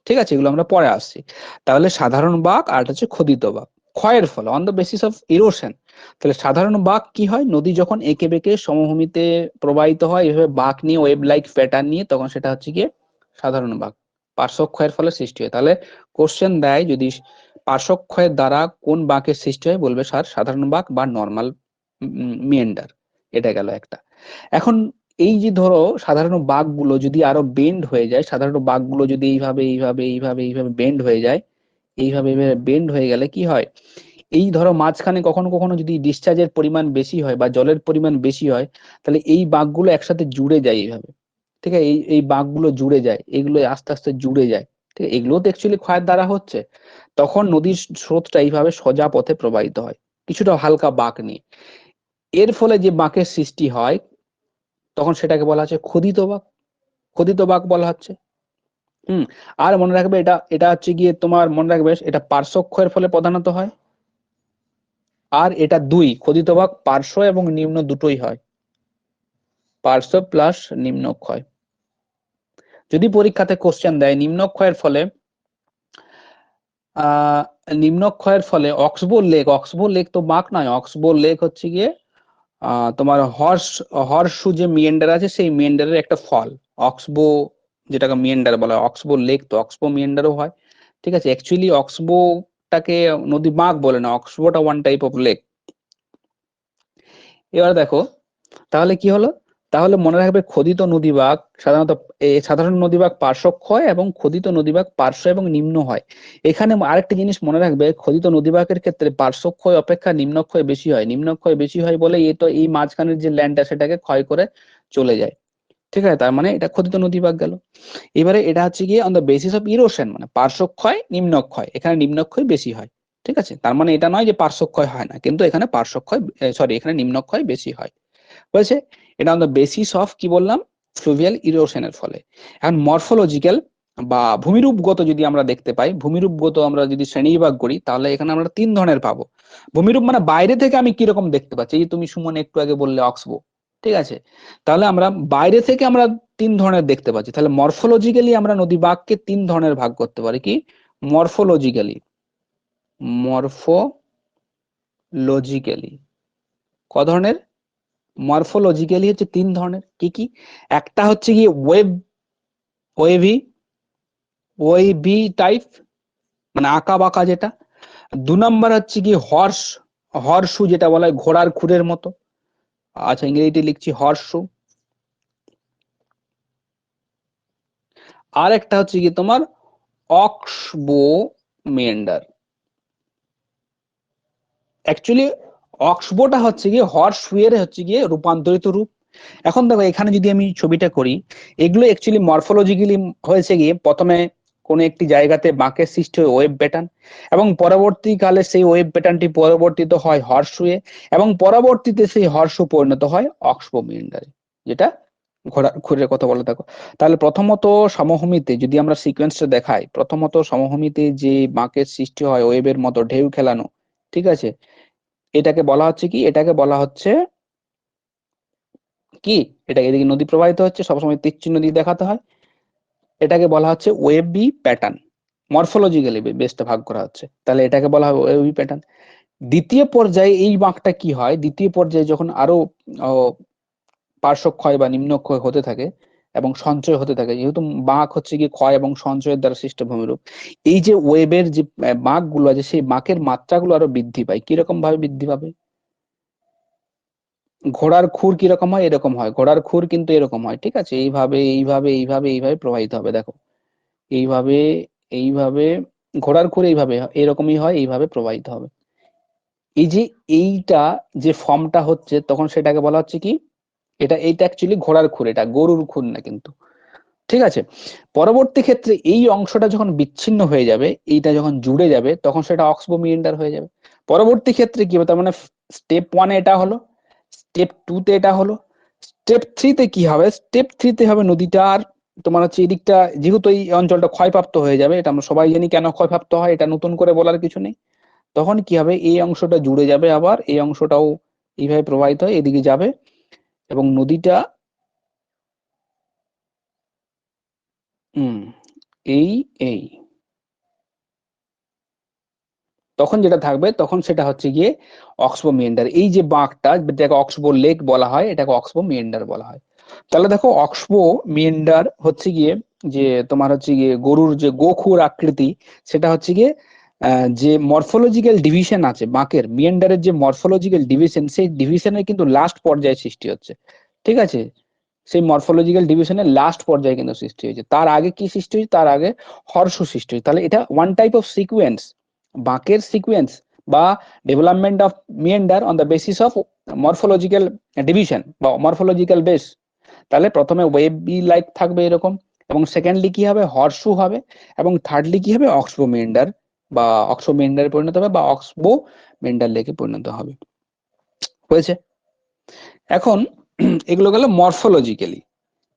ঠিক আছে, এগুলো আমরা পরে আসছি। তাহলে সাধারণ বাঁক আর হচ্ছে খোদিত বাঁক, ক্ষয়ের ফলে on the basis of erosion. তাহলে সাধারণ বাঁক কি হয়, নদী যখন এঁকে বেঁকে সমভূমিতে প্রবাহিত হয়, এভাবে বাঁক নিয়ে, ওয়েব লাইক প্যাটার্ন নিয়ে, তখন সেটা হচ্ছে গিয়ে সাধারণ বাঁক। পার্শ্বক্ষয়ের ফলে সৃষ্টি হয়। তাহলে কোশ্চেন দেয় যদি পার্শ্বক্ষয়ের দ্বারা কোন বাঁকের সৃষ্টি হয়, বলবে স্যার সাধারণ বাঁক বা নর্মাল মিয়েন্ডার। এটা গেল একটা। এখন এই যে ধরো সাধারণ বাঁকগুলো যদি আরো বেন্ড হয়ে যায়, সাধারণ বাঁকগুলো যদি এইভাবে এইভাবে এইভাবে এইভাবে বেন্ড হয়ে যায়, এইভাবে এইভাবে বেন্ড হয়ে গেলে কি হয়, এই ধরো মাঝখানে কখনো কখনো যদি ডিসচার্জের পরিমাণ বেশি হয় বা জলের পরিমাণ বেশি হয়, তাহলে এই বাঁকগুলো একসাথে জুড়ে যায় এইভাবে। ঠিক আছে, এই বাঁকগুলো জুড়ে যায়, এগুলো আস্তে আস্তে জুড়ে যায়। ঠিক আছে, এগুলো তো অ্যাকচুয়ালি ক্ষয়ের দ্বারা হচ্ছে। তখন নদীর স্রোতটা এইভাবে সোজা পথে প্রবাহিত হয়, কিছুটা হালকা বাঁক নিয়ে। এর ফলে যে বাঁকের সৃষ্টি হয় তখন সেটাকে বলা হচ্ছে খোদিত বাঁক। খোদিত বাঁক বলা হচ্ছে। আর মনে রাখবে এটা এটা হচ্ছে গিয়ে তোমার মনে রাখবে এটা পার্শ্বক্ষয়ের ফলে প্রধানত হয়। আর এটা দুই খোদিত বাঁক পার্শ্ব এবং নিম্ন দুটোই হয়, পার্শ্ব প্লাস নিম্নক্ষয়। যদি পরীক্ষাতে কোশ্চেন দেয় নিম্নক্ষয়ের ফলে নিম্নক্ষয়ের ফলে অক্সবোর লেক, অক্সবোর লেক তো বাঁক নয়, অক্সবোর লেক হচ্ছে গিয়ে তোমার হর্সু যে মিয়েন্ডার আছে সেই মিয়েন্ডারের একটা ফল। অক্সবো যেটাকে মিয়েন্ডার বলা হয়, অক্সবো লেক তো অক্সবো মিয়েন্ডারও হয়। ঠিক আছে, অ্যাকচুয়ালি অক্সবোটাকে নদী বাঁক বলে না, অক্সবোটা ওয়ান টাইপ অফ লেক। এবার দেখো তাহলে কি হলো, তাহলে মনে রাখবে খোদিত নদীবাগ সাধারণত সাধারণ নদীবাগ পার্শ্বক্ষয় এবং খোদিত নদীবাগ পার্শ্ব এবং নিম্ন হয়। এখানে আরেকটা জিনিস মনে রাখবে, খোদিত নদীবাগের ক্ষেত্রে পার্শ্বক্ষয় অপেক্ষা নিম্নক্ষয় বেশি হয়। নিম্নক্ষয় বেশি হয় বলে এই তো এই মাঝখানের যে ল্যান্ডটা সেটাকে ক্ষয় করে চলে যায়। ঠিক আছে, তার মানে এটা খোদিত নদীবাগ গেল। এবারে এটা হচ্ছে গিয়ে on the basis of erosion, মানে পার্শ্বক্ষয় নিম্নক্ষয়, এখানে নিম্নক্ষয় বেশি হয়। ঠিক আছে, তার মানে এটা নয় যে পার্শ্বক্ষয় হয় না, কিন্তু এখানে পার্শ্বক্ষয় সরি এখানে নিম্নক্ষয় বেশি হয় বলেছে। এটা অন দ্য বেসিস অফ কি বললাম, ফ্লুভিয়াল ইরোশনের ফলে। এখন মরফোলজিক্যাল বা ভূমিরূপগত যদি আমরা দেখতে পাই, ভূমিরূপগত আমরা যদি শ্রেণীবিভাগ করি তাহলে এখানে আমরা তিন ধরনের পাবো। ভূমিরূপ মানে বাইরে থেকে আমি কিরকম দেখতে পাচ্ছি, এই তুমি সুমন একটু আগে বললে অক্সবো। ঠিক আছে, তাহলে আমরা বাইরে থেকে আমরা তিন ধরনের দেখতে পাচ্ছি। তাহলে মরফোলজিক্যালি আমরা নদী বাঁককে তিন ধরনের ভাগ করতে পারি। কি মরফোলজিক্যালি, মরফোলজিক্যালি ক ধরনের, মরফোলজিক্যালি হচ্ছে তিন ধরনের। কি কি, একটা হচ্ছে গিয়ে ওয়েভি ওয়েভি টাইপ মানে আঁকা বাঁকা যেটা। দু নম্বর হচ্ছে কি হর্সু যেটা বলা হয় ঘোড়ার খুরের মতো। আচ্ছা ইংরেজিতে লিখছি হর্সু। আর একটা হচ্ছে কি তোমার অক্সবো মেন্ডার। অ্যাকচুয়ালি অক্সবোটা হচ্ছে গিয়ে হর্সু এর হচ্ছে গিয়ে রূপান্তরিত রূপ। এখন দেখো এখানে যদি আমি ছবিটা করি, এগুলো অ্যাকচুয়ালি মরফোলজিক্যালি হয়েছে গিয়ে প্রথমে কোন একটি জায়গাতে বাঁকের সৃষ্টি হয় ওয়েভ প্যাটার্ন, এবং পরবর্তীকালে সেই ওয়েভ প্যাটার্নটি পরিবর্তিত হয় হর্সুয়ে, এবং পরবর্তীতে সেই হর্সু পরিণত হয় অক্সবো মেন্ডারে, যেটা ঘোড়া খুরের কথা বলে। দেখো তাহলে প্রথমত সমভূমিতে যদি আমরা সিকোয়েন্সটা দেখাই, প্রথমত সমভূমিতে যে বাঁকের সৃষ্টি হয় ওয়েভের মতো ঢেউ খেলানো, ঠিক আছে, এটাকে বলা হচ্ছে কি, এটাকে বলা হচ্ছে কি, এটা এদিকে নদী প্রবাহিত হচ্ছে সবসময় তীর চিহ্ন দিয়ে দেখাতে হয়, এটাকে বলা হচ্ছে ওয়েভি প্যাটার্ন। মরফোলজিক্যালি বেসটা ভাগ করা হচ্ছে, তাহলে এটাকে বলা হয় ওয়েভি প্যাটার্ন। দ্বিতীয় পর্যায়ে এই বাঁকটা কি হয়, দ্বিতীয় পর্যায়ে যখন আরো পার্শ্বক্ষয় বা নিম্নক্ষয় হতে থাকে এবং সঞ্চয় হতে থাকে, যেহেতু বাঁক হচ্ছে কি ক্ষয় এবং সঞ্চয়ের দ্বারা সৃষ্ট ভূমিরূপ, এই যে ওয়েবের যে বাঁক গুলো আছে সেই বাঁকের মাত্রাগুলো আরো বৃদ্ধি পায়। কিরকম ভাবে বৃদ্ধি পাবে, ঘোড়ার খুর কিরকম হয়, এরকম হয়, ঘোড়ার খুর কিন্তু এরকম হয়। ঠিক আছে, এইভাবে এইভাবে এইভাবে এইভাবে প্রবাহিত হবে। দেখো এইভাবে এইভাবে ঘোড়ার খুর এইভাবে এরকমই হয়, এইভাবে প্রবাহিত হবে। এই যে এইটা যে ফর্মটা হচ্ছে তখন সেটাকে বলা হচ্ছে কি, এইটা অ্যাকচুয়ালি ঘোড়ার খুর, এটা গরুর খুর না কিন্তু। ঠিক আছে, পরবর্তী ক্ষেত্রে এই অংশটা যখন বিচ্ছিন্ন হয়ে যাবে, এইটা যখন জুড়ে যাবে তখন সেটা অক্সবো মিয়েন্ডার হয়ে যাবে। পরবর্তী ক্ষেত্রে কি হবে, তার মানে স্টেপ ওয়ানে এটা হলো, স্টেপ টু তে এটা হলো, স্টেপ থ্রিতে কি হবে, স্টেপ থ্রিতে হবে নদীটা আর তোমার হচ্ছে এদিকটা, যেহেতু এই অঞ্চলটা ক্ষয়প্রাপ্ত হয়ে যাবে, এটা আমরা সবাই জানি কেন ক্ষয়প্রাপ্ত হয়, এটা নতুন করে বলার কিছু নেই। তখন কি হবে, এই অংশটা জুড়ে যাবে, আবার এই অংশটাও এইভাবে প্রবাহিত হয়ে এদিকে যাবে, এবং নদীটা হম এই এই তখন যেটা থাকবে তখন সেটা হচ্ছে গিয়ে অক্সবো মিয়েন্ডার। এই যে বাঁকটা যেটাকে অক্সবো লেক বলা হয়, এটাকে অক্সবো মিয়েন্ডার বলা হয়। তাহলে দেখো অক্সবো মিয়েন্ডার হচ্ছে গিয়ে যে তোমার হচ্ছে গিয়ে গরুর যে গোখুর আকৃতি, সেটা হচ্ছে গিয়ে যে মরফোলজিক্যাল ডিভিশন আছে বাঁকের মিয়েন্ডারের যে মরফোলজিক্যাল ডিভিশন, সেই ডিভিশনের কিন্তু লাস্ট পর্যায়ে সৃষ্টি হচ্ছে। ঠিক আছে, সেই মরফোলজিক্যাল ডিভিশনের লাস্ট পর্যায়ে কিন্তু সৃষ্টি হয়েছে। তার আগে কি সৃষ্টি হয়েছে? তার আগে হর্ষ সৃষ্টি হয়েছে। তাহলে এটা ওয়ান টাইপ অফ সিকুয়েন্স, বাঁকের সিকুয়েন্স বা development of meander on the basis of morphological division বা মরফোলজিক্যাল বেস। তাহলে প্রথমে ওয়েবি লাইক থাকবে এরকম, এবং সেকেন্ডলি কি হবে? হর্ষু হবে, এবং থার্ডলি কি হবে? অক্সবো মেন্ডার বা অক্সো মেন্ডারে পরিণত হবে বা অক্সবো মেন্ডার লেকে পরিণত হবে। হয়েছে? এখন এগুলো গেল মরফোলজিক্যালি।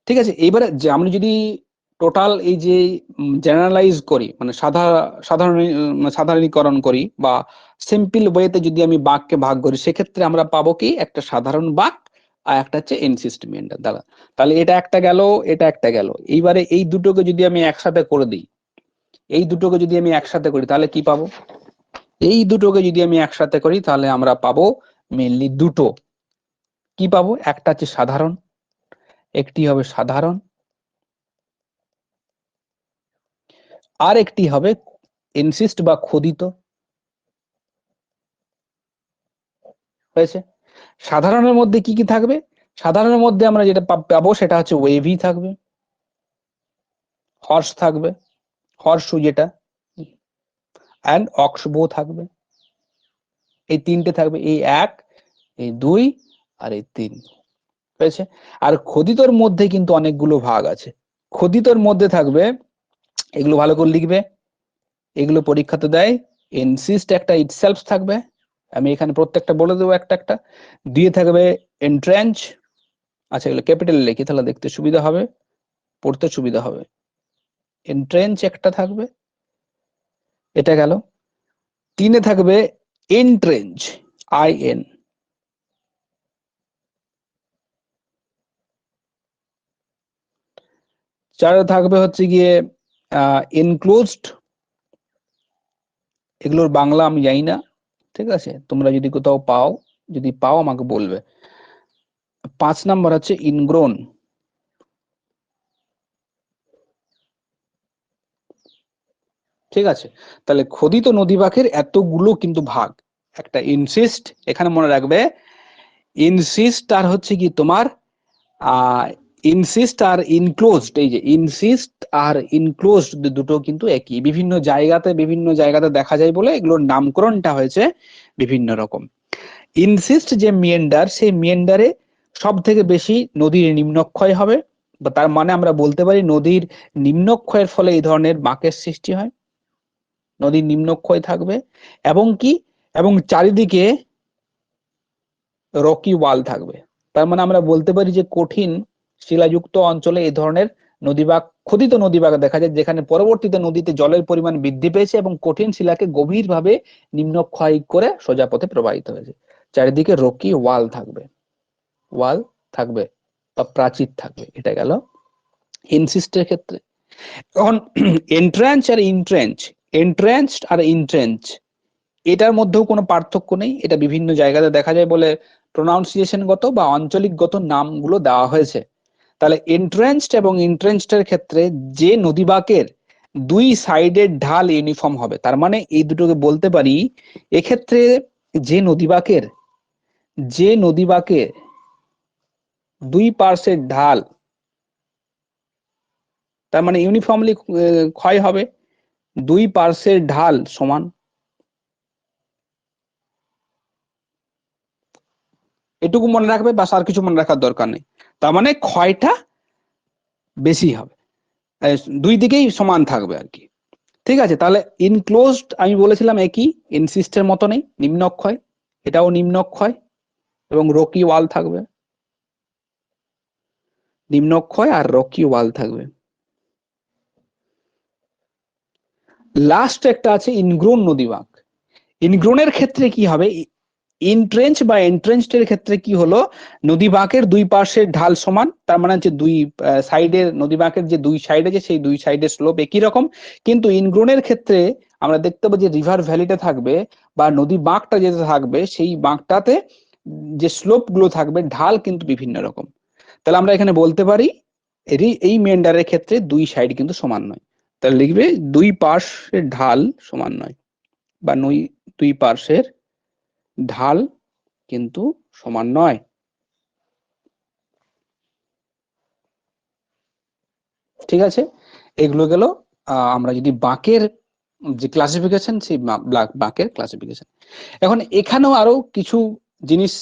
ঠিক আছে, এবারে যে আমরা যদি টোটাল এই যে জেনারেলাইজ করি, মানে সাধারণীকরণ করি বা সিম্পল ওয়েতে যদি আমি বাক্যে ভাগ করি, সেক্ষেত্রে আমরা পাবো কি? একটা সাধারণ বাক আর একটা হচ্ছে এনসিস্ট মেন্ডার দ্বারা। তাহলে এটা একটা গেল, এটা একটা গেল। এইবারে এই দুটোকে যদি আমি একসাথে করে দিই, এই দুটোকে যদি আমি একসাথে করি তাহলে কি পাবো? এই দুটোকে যদি আমি একসাথে করি তাহলে আমরা পাবো মেনলি দুটো। কি পাবো? একটা হচ্ছে সাধারণ, একটি হবে সাধারণ, আর একটি হবে ইনসিস্ট বা খোদিত। হয়েছে? সাধারণের মধ্যে কি কি থাকবে? সাধারণের মধ্যে আমরা যেটা পাবো সেটা হচ্ছে ওয়েভি থাকবে, হর্স থাকবে, হর্সু যেটা, অ্যান্ড অক্সবো থাকবে। এই তিনটে থাকবে, এই এক, এই দুই, আর এই তিন। হয়েছে? আর খোদিতর মধ্যে কিন্তু অনেকগুলো ভাগ আছে। খোদিতর মধ্যে থাকবে, এগুলো ভালো করে লিখবে, এগুলো পরীক্ষাতে দেয়। ইনসিস্ট একটা ইটসেলফ থাকবে, আমি এখানে প্রত্যেকটা বলে দেবো একটা একটা। দিয়ে থাকবে এন্ট্রেঞ্চ। আচ্ছা, এগুলো ক্যাপিটাল লিখি তাহলে দেখতে সুবিধা হবে, পড়তে সুবিধা হবে। এন্ট্রেঞ্চ একটা থাকবে, এটা গেল। তিনে থাকবে এন্ট্রেঞ্চ, IN। চারে থাকবে হচ্ছে গিয়ে এনক্লোজড। এগুলোর বাংলা আমি জানি না, ঠিক আছে, তোমরা যদি কোথাও পাও, যদি পাও আমাকে বলবে। 5 নাম্বার হচ্ছে ইনগ্রোন। ঠিক আছে, তাহলে খোদিত নদীবাঁকের এতগুলো কিন্তু ভাগ। একটা ইনসিস্ট, এখানে মনে রাখবে ইনসিস্ট আর হচ্ছে কি তোমার ইনসিস্ট আর ইনক্লোজড। এই যে ইনসিস্ট আর ইনক্লোজড দুটো কিন্তু একই, বিভিন্ন জায়গাতে দেখা যায় বলে এগুলোর নামকরণটা হয়েছে বিভিন্ন রকম। ইনসিস্ট যে মিয়েন্ডার, সেই মিয়েন্ডারে সব থেকে বেশি নদীর নিম্নক্ষয় হবে, বা তার মানে আমরা বলতে পারি নদীর নিম্নক্ষয়ের ফলে এই ধরনের বাঁকের সৃষ্টি হয়। নদীর নিম্নক্ষয় থাকবে, এবং কি, এবং চারিদিকে রকি ওয়াল থাকবে। তার মানে আমরা বলতে পারি যে কঠিন শিলাযুক্ত অঞ্চলে এই ধরনের নদীবাঁক, খোদিত নদীবাঁক দেখা যায়, যেখানে পরবর্তীতে নদীতে জলের পরিমাণ বৃদ্ধি পেয়েছে এবং কঠিন শিলাকে গভীরভাবে নিম্নক্ষয় করে সোজা পথে প্রবাহিত হয়েছে। চারিদিকে রকি ওয়াল থাকবে, ওয়াল থাকবে বা প্রাচীর থাকবে। এটা গেল ইনসিস্টের ক্ষেত্রে। এখন এন্ট্রান্স আর ইন্ট্রেঞ্চ, এন্ট্রেন্স আর ইন্ট্রেঞ্চ, এটার মধ্যেও কোনো পার্থক্য নেই। এটা বিভিন্ন জায়গাতে দেখা যায় বলে প্রোনাউন্সিয়েশনগত বা আঞ্চলিকগত নামগুলো দেওয়া হয়েছে। তাহলে এন্ট্রেন্সড এবং ইন্ট্রেন্সড এর ক্ষেত্রে যে নদীবাঁকের দুই সাইডের ঢাল ইউনিফর্ম হবে, তার মানে এই দুটোকে বলতে পারি এক্ষেত্রে যে নদীবাঁকের দুই পার্শ্বের ঢাল, তার মানে ইউনিফর্মলি ক্ষয় হবে, দুই পার্শ্বের ঢাল সমান। এটুকু মনে রাখবে, বাস আর কিছু মনে রাখার দরকার নেই। তার মানে ক্ষয়টা বেশি হবে, দুই দিকেই সমান থাকবে আর কি। ঠিক আছে, তাহলে ইনক্লোজড আমি বলেছিলাম একই, ইনসিস্টের মতো নেই, নিম্নক্ষয়, এটাও নিম্নক্ষয় এবং রকি ওয়াল থাকবে, নিম্নক্ষয় আর রকি ওয়াল থাকবে। লাস্ট একটা আছে ইনগ্রোন নদীবাঁক। ইনগ্রোনের ক্ষেত্রে কি হবে? ইনট্রেঞ্চ বা এন্ট্রেঞ্চড এর ক্ষেত্রে কি হলো, নদী বাঁকের দুই পাশের ঢাল সমান, তার মানে হচ্ছে দুই সাইডের নদী বাঁকের যে দুই সাইড আছে সেই দুই সাইডের স্লোপ একই রকম। কিন্তু ইনগ্রোনের ক্ষেত্রে আমরা দেখতে পাবো যে রিভার ভ্যালিটা থাকবে বা নদী বাঁকটা যেটা থাকবে, সেই বাঁকটাতে যে স্লোপ গুলো থাকবে, ঢাল কিন্তু বিভিন্ন রকম। তাহলে আমরা এখানে বলতে পারি এই মেন্ডারের ক্ষেত্রে দুই সাইড কিন্তু সমান নয়, তাহলে লিখবে দুই পার্শ্বের ঢাল সমান নয়, বা দুই পার্শ্বের ঢাল কিন্তু সমান নয়। ঠিক আছে, এগুলো গেল আমরা যদি বাঁকের যে ক্লাসিফিকেশন, সেই বাঁকের ক্লাসিফিকেশন। এখন এখানেও আরো কিছু জিনিস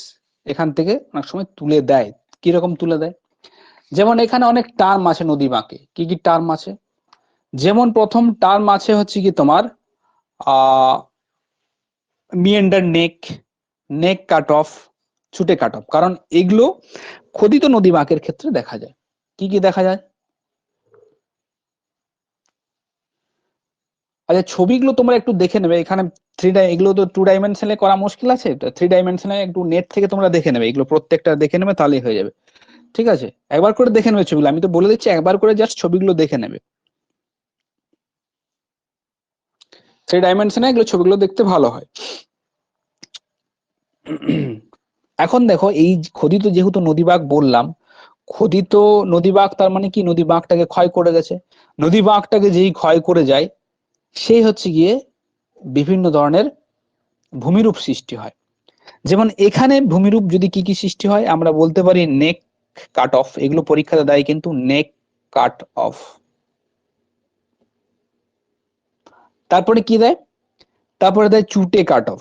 এখান থেকে অনেক সময় তুলে দেয়। কিরকম তুলে দেয়? যেমন এখানে অনেক টার্ম আছে নদী বাঁকে। কি কি টার্ম আছে? যেমন প্রথম টার্ম আছে হচ্ছে কি তোমার meander neck, neck cut of, ছুটে কাট অফ। কারণ এগুলো খোদিত নদী বাঁকের ক্ষেত্রে দেখা যায়। কি কি দেখা যায়? আচ্ছা, ছবিগুলো তোমরা একটু দেখে নেবে। এখানে এগুলো তো 2 ডাইমেনশনে করা মুশকিল আছে, 3 ডাইমেনশনে একটু নেট থেকে তোমরা দেখে নেবে, এগুলো প্রত্যেকটা দেখে নেবে, তাহলেই হয়ে যাবে। ঠিক আছে, একবার করে দেখে নেবে ছবিগুলো, আমি তো বলে দিচ্ছি, একবার করে জাস্ট ছবিগুলো দেখে নেবে। 3 ডাইমেনশনে এগুলো ছবিগুলো দেখতে ভালো হয়। এখন দেখো, এই খোদিত যেহেতু নদী বাঁক বললাম, খোদিত নদী বাঁক তার মানে কি? নদী বাঁকটাকে ক্ষয় করে গেছে। নদী বাঁকটাকে যেই ক্ষয় করে যায়, সেই হচ্ছে গিয়ে বিভিন্ন ধরনের ভূমিরূপ সৃষ্টি হয়। যেমন এখানে ভূমিরূপ যদি কি কি সৃষ্টি হয়, আমরা বলতে পারি নেক কাট অফ। এগুলো পরীক্ষাতে দেয় কিন্তু, নেক কাট অফ। তারপরে কি দেয়? তারপরে দেয় চুটে কাট অফ,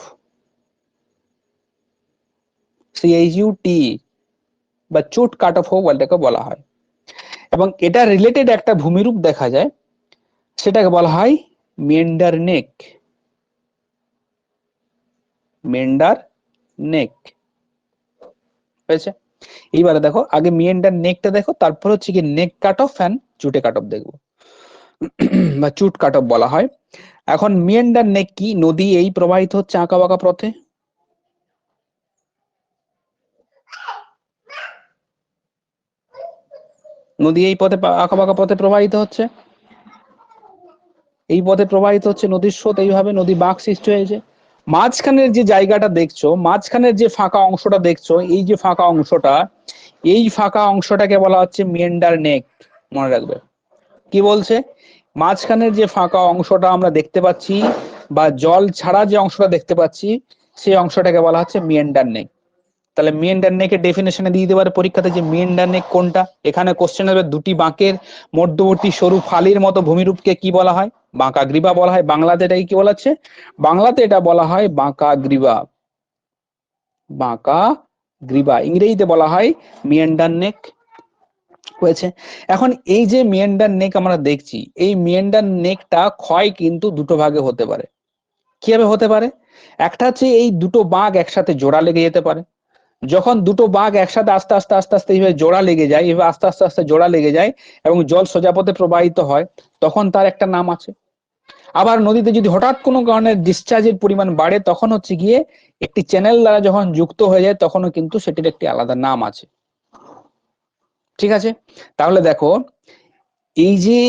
CHUT, বা চুট কাট অফ বলটাকে বলা হয়। এবং এটা রিলেটেড একটা ভূমিরূপ দেখা যায়, সেটাকে বলা হয় মেন্ডার নেক, মেন্ডার নেক। হয়েছে? এইবারে দেখো, আগে মেন্ডার নেকটা দেখো, তারপর হচ্ছে কি neck cut off and chute cut off দেখবো, বা চুট কাট অফ বলা হয়। এখন মিয়েন্ডার নেক কি? নদী এই প্রবাহিত হচ্ছে আঁকা বাঁকা পথে, নদী এই পথে আঁকা বাঁকা পথে প্রবাহিত হচ্ছে, এই পথে প্রবাহিত হচ্ছে, নদীর স্রোত এইভাবে, নদী বাঁক সৃষ্টি হয়েছে। মাঝখানের যে জায়গাটা দেখছো, মাঝখানের যে ফাঁকা অংশটা দেখছো, এই যে ফাঁকা অংশটা, এই ফাঁকা অংশটাকে বলা হচ্ছে মিয়েন্ডার নেক। মনে রাখবে কি বলছে? মাঝখানের যে ফাঁকা অংশটা আমরা দেখতে পাচ্ছি, বা জল ছাড়া যে অংশটা দেখতে পাচ্ছি, সেই অংশটাকে বলা হচ্ছে মিয়েন্ডার নেক। তাহলে মিয়েন্ডার নেকের ডেফিনেশনে দিয়ে দিতে পারে পরীক্ষাতে যে মিয়েন্ডার নেক কোনটা। এখানে কোশ্চেন হবে দুটি বাঁকের মধ্যবর্তী সরু ফালির মতো ভূমিরূপকে কি বলা হয়? বাঁকা গ্রীবা বলা হয়। বাংলাতে এটাকে কি বলা হচ্ছে? বাংলাতে এটা বলা হয় বাঁকা গ্রীবা, বাঁকা গ্রীবা। ইংরেজিতে বলা হয় মিয়েন্ডার নেক। হয়েছে? এখন এই যে মিয়েন্ডার নেক আমরা দেখছি, এই মিয়েন্ডার নেকটা ক্ষয় কিন্তু দুটো ভাগে হতে পারে। কিভাবে হতে পারে? একটা হচ্ছে এই দুটো বাঁক একসাথে জোড়া লেগে যেতে পারে। যখন দুটো বাঁক একসাথে আস্তে আস্তে আস্তে আস্তে এইভাবে জোড়া লেগে যায়, এইভাবে আস্তে আস্তে আস্তে জোড়া লেগে যায় এবং জল সোজা পথে প্রবাহিত হয়, তখন তার একটা নাম আছে। আবার নদীতে যদি হঠাৎ কোনো কারণে ডিসচার্জের পরিমাণ বাড়ে, তখন হচ্ছে গিয়ে একটি চ্যানেল দ্বারা যখন যুক্ত হয়ে যায়, তখনও কিন্তু সেটির একটি আলাদা নাম আছে। ঠিক আছে? তাহলে দেখো, এই যে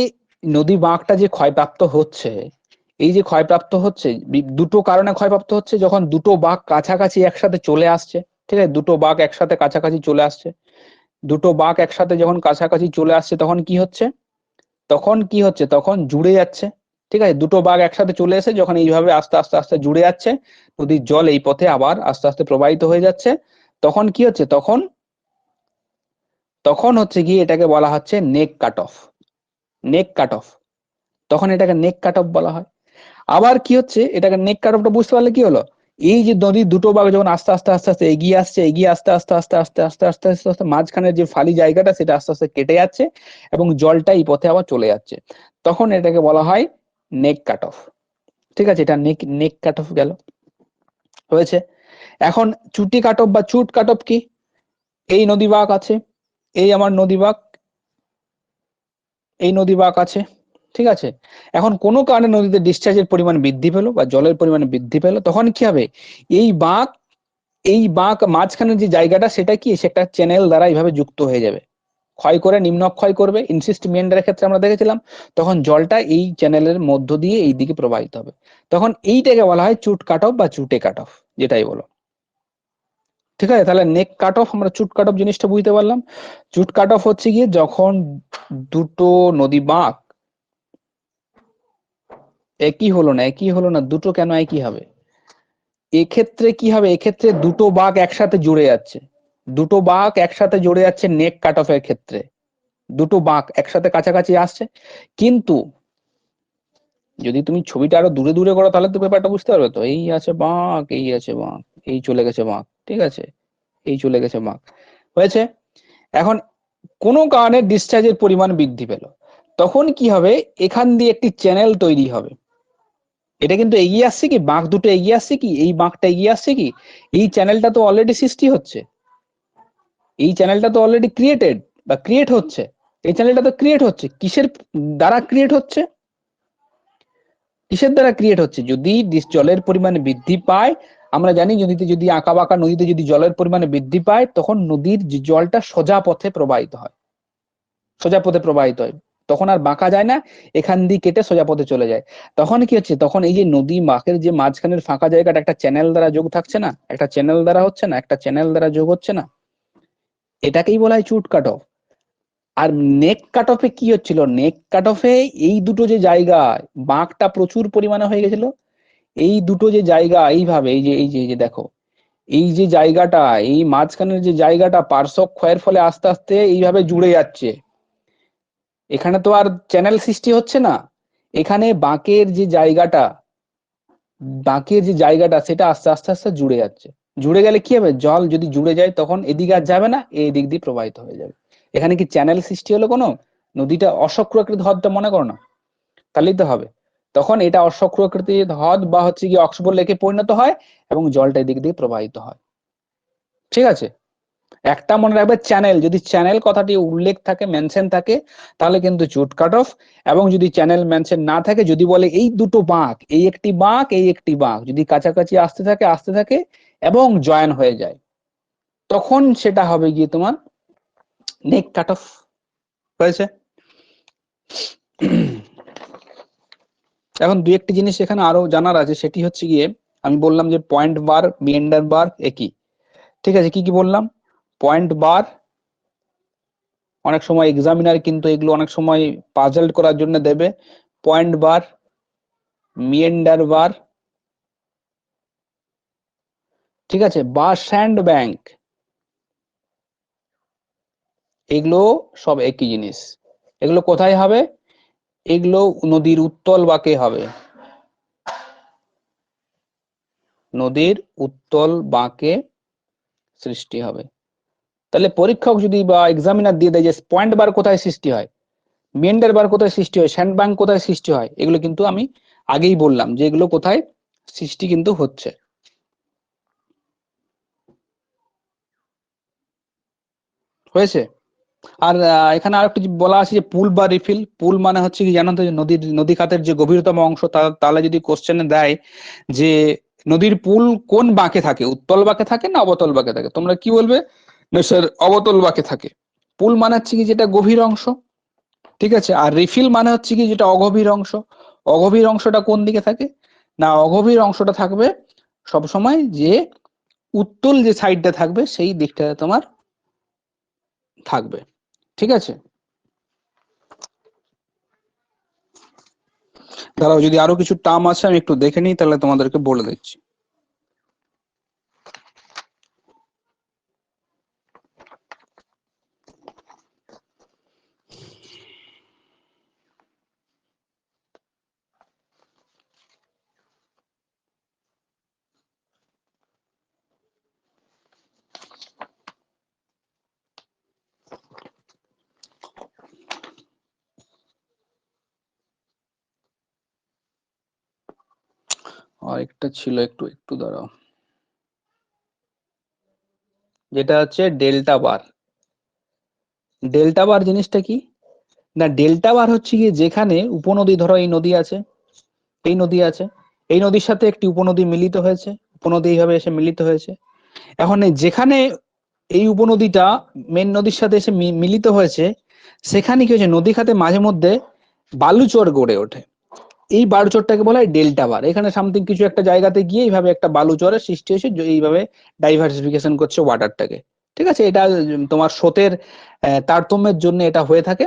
নদী বাঁকটা যে ক্ষয়প্রাপ্ত হচ্ছে, এই যে ক্ষয়প্রাপ্ত হচ্ছে, দুটো কারণে ক্ষয়প্রাপ্ত হচ্ছে। যখন দুটো বাঁক কাছাকাছি একসাথে চলে আসছে, ঠিক আছে, দুটো বাঁক একসাথে কাছাকাছি চলে আসছে, দুটো বাঁক একসাথে যখন কাছাকাছি চলে আসছে, তখন কি হচ্ছে? তখন কি হচ্ছে? তখন জুড়ে যাচ্ছে। ঠিক আছে, দুটো বাঁক একসাথে চলে এসে যখন এইভাবে আস্তে আস্তে আস্তে জুড়ে যাচ্ছে, নদীর জল এই পথে আবার আস্তে আস্তে প্রবাহিত হয়ে যাচ্ছে, তখন কি হচ্ছে? তখন তখন হচ্ছে গিয়ে এটাকে বলা হচ্ছে নেক cut of, neck cut of. তখন এটাকে নেক কাট অফ বলা হয়। আবার কি হচ্ছে? এটাকে নেক কাট অফটা বুঝতে পারলে কি হলো? এই যে নদীর দুটো ভাগ যখন আস্তে আস্তে আস্তে আস্তে এগিয়ে আসছে, এগিয়ে আস্তে আস্তে আস্তে আস্তে আস্তে আস্তে আস্তে আস্তে মাঝখানের যে ফালি জায়গাটা, সেটা আস্তে আস্তে কেটে যাচ্ছে এবং জলটা এই পথে আবার চলে যাচ্ছে, তখন এটাকে বলা হয় নেক কাট অফ। ঠিক আছে, এটা নেক নেক কাট অফ গেল। হয়েছে? এখন চুটি কাট অফ বা চুট কাট অফ কি? এই নদী বাঁক আছে, এই আমার নদী বাঁক, এই নদী বাঁক আছে। ঠিক আছে, এখন কোনো কারণে নদীতে ডিসচার্জের পরিমাণ বৃদ্ধি পেলো বা জলের পরিমাণ বৃদ্ধি পেলো, তখন কি হবে? এই বাঁক, এই বাঁক মাঝখানে যে জায়গাটা, সেটা কি? সেটা চ্যানেল দ্বারা এইভাবে যুক্ত হয়ে যাবে, ক্ষয় করে নিম্নক্ষয় করবে। ইনসিস্ট মেন্ডারের ক্ষেত্রে আমরা দেখেছিলাম, তখন জলটা এই চ্যানেলের মধ্য দিয়ে এই দিকে প্রবাহিত হবে। তখন এইটাকে বলা হয় চুট কাট অফ বা চুটে কাট অফ, যেটাই বলো। ঠিক আছে, তাহলে নেক কাট অফ, আমরা চুট কাট অফ জিনিসটা বুঝতে পারলাম। চুট কাট অফ হচ্ছে গিয়ে যখন দুটো নদী বাঁক একই হলো না, দুটো কেন একই হবে? এক্ষেত্রে কি হবে, এক্ষেত্রে দুটো বাঁক একসাথে জুড়ে যাচ্ছে, দুটো বাঁক একসাথে জুড়ে যাচ্ছে নেক কাট অফ এর ক্ষেত্রে, দুটো বাঁক একসাথে কাছাকাছি আসছে। কিন্তু যদি তুমি ছবিটা আরো দূরে দূরে করো তাহলে তো ব্যাপারটা বুঝতে পারবে তো, এই আছে বাঁক, এই আছে বাঁক, এই চলে গেছে বাঁক, ঠিক আছে, এই চলে গেছে বাঁক, হয়েছে। এখন কোনো কারণে ডিসচার্জের পরিমাণ বৃদ্ধি পেল, তখন কি হবে, এখান দিয়ে একটি চ্যানেল তৈরি হবে। এটা কিন্তু এগিয়ে আসছে কি, বাঁক দুটো এগিয়ে আসছে কি, এই বাঁকটা এগিয়ে আসছে কি, এই চ্যানেলটা তো অলরেডি সৃষ্টি হচ্ছে, এই চ্যানেলটা তো অলরেডি ক্রিয়েটেড বা ক্রিয়েট হচ্ছে, এই চ্যানেলটা তো ক্রিয়েট হচ্ছে, কিসের দ্বারা ক্রিয়েট হচ্ছে, কিসের দ্বারা ক্রিয়েট হচ্ছে, যদি জলের পরিমাণ বৃদ্ধি পায়, আমরা জানি নদীতে যদি আঁকা বাঁকা নদীতে যদি জলের পরিমাণ বৃদ্ধি পায় তখন নদীর জলটা সোজা পথে প্রবাহিত হয়, সোজা পথে প্রবাহিত হয়, তখন আর বাঁকা যায় না, এখান দিয়ে কেটে সোজা পথে চলে যায়। তখন কি হচ্ছে, তখন এই যে নদী বাঁকের যে মাঝখানের ফাঁকা জায়গাটা একটা চ্যানেল দ্বারা যোগ থাকছে না, একটা চ্যানেল দ্বারা হচ্ছে না, একটা চ্যানেল দ্বারা যোগ হচ্ছে না, এটাকেই বলা হয় চুট কাট অফ। আর নেক কাট অফে কি হচ্ছিল, নেক কাট অফে এই দুটো যে জায়গা বাঁকটা প্রচুর পরিমাণে হয়ে গেছিল, এই দুটো যে জায়গা এইভাবে এই যে দেখো, এই যে জায়গাটা, এই মাঝখানের যে জায়গাটা পার্শ্ব ক্ষয়ের ফলে আস্তে আস্তে এইভাবে জুড়ে যাচ্ছে, এখানে তো আর চ্যানেল সৃষ্টি হচ্ছে না, এখানে বাঁকের যে জায়গাটা সেটা আস্তে আস্তে আস্তে জুড়ে যাচ্ছে, জুড়ে গেলে কি হবে, জল যদি জুড়ে যায় তখন এদিকে আর যাবে না, এই দিক দিয়ে প্রবাহিত হয়ে যাবে। এখানে কি চ্যানেল সৃষ্টি হলো কোনো, নদীটা অসক্রাকৃত হ্রদটা মনে করো না, তাহলেই তো হবে, তখন এটা অসক্রাকৃত হ্রদ বা হচ্ছে কি অক্সফোর্ড লেকে পরিণত হয় এবং জলটা এদিক দিয়ে প্রবাহিত হয়। ঠিক আছে, একটা মনে রাখবে, চ্যানেল, যদি চ্যানেল কথাটি উল্লেখ থাকে, মেনশন থাকে, তাহলে কিন্তু চুট কাট অফ। এবং যদি চ্যানেল মেনশন না থাকে, যদি বলে এই দুটো বাঁক, এই একটি বাঁক, এই একটি বাঁক যদি কাছাকাছি আসতে থাকে এবং জয়েন হয়ে যায়, তখন সেটা হবে গিয়ে তোমার নেক কাট অফ, হয়েছে। এখন দুই একটি জিনিস এখানে আরো জানার আছে, সেটি হচ্ছে গিয়ে, আমি বললাম যে পয়েন্ট বার, মিয়েন্ডার বার একই, ঠিক আছে, কি কি বললাম, পয়েন্ট বার, অনেক সময় এক্সামিনার কিন্তু এগুলো অনেক সময় পাজল করার জন্য দেবে, পয়েন্ট বার, মিয়েন্ডার বার, ঠিক আছে, বা স্যান্ড ব্যাংক, এগুলো সব একই জিনিস। এগুলো কোথায় হবে, এগুলো নদীর উত্তল বাঁকে হবে, নদীর উত্তল বাঁকে সৃষ্টি হবে। তাহলে পরীক্ষক যদি বা এক্সামিনার দিয়ে দেয় যে পয়েন্ট বার কোথায় সৃষ্টি হয়, মিয়েন্ডার বার কোথায় সৃষ্টি হয়, স্যান্ড ব্যাংক কোথায় সৃষ্টি হয়, এগুলো কিন্তু আমি আগেই বললাম যে এগুলো কোথায় সৃষ্টি কিন্তু হচ্ছে, হয়েছে। আর এখানে আরেকটু বলা আছে যে পুল বা রিফিল, পুল মানে হচ্ছে কি জানো তো, যে নদী খাতের যে গভীরতম অংশ, তাহলে যদি কোশ্চেনে দেয় যে নদীর পুল কোন বাঁকে থাকে, উত্তল বাঁকে থাকে না অবতল বাঁকে থাকে, তোমরা কি বলবে, না স্যার অবতল বাঁকে থাকে। পুল মানে হচ্ছে কি যেটা গভীর অংশ, ঠিক আছে, আর রিফিল মানে হচ্ছে কি যেটা অগভীর অংশ। অগভীর অংশটা কোন দিকে থাকে, না অগভীর অংশটা থাকবে সব সময় যে উত্তল যে সাইডটা থাকবে সেই দিকটাতে তোমার থাকবে, ঠিক আছে। দাঁড়াও, যদি আরো কিছু টার্ম আছে আমি একটু দেখে নিই, তাহলে তোমাদেরকে বলে দিচ্ছি। আর একটা ছিল, একটু একটু দাঁড়াও, যেটা হচ্ছে ডেল্টা বার। ডেল্টা বার জিনিসটা কি, না ডেল্টা বার হচ্ছে কি যেখানে উপনদী, ধরো এই নদী আছে, এই নদী আছে, এই নদীর সাথে একটি উপনদী মিলিত হয়েছে, উপনদী এইভাবে এসে মিলিত হয়েছে। এখন যেখানে এই উপনদীটা মেন নদীর সাথে এসে মিলিত হয়েছে, সেখানে কি হয়েছে, নদী খাতে মাঝে মধ্যে বালুচর গড়ে ওঠে। এই বালুচরটাকে বলা হয় ডেল্টা বার। এখানে সামথিং কিছু একটা জায়গাতে গিয়ে এইভাবে একটা বালুচরের সৃষ্টি হয়েছে, এইভাবে ডাইভার্সিফিকেশন করছে ওয়াটারটাকে। ঠিক আছে, এটা তোমার স্রোতের তারতম্যের জন্য এটা হয়ে থাকে।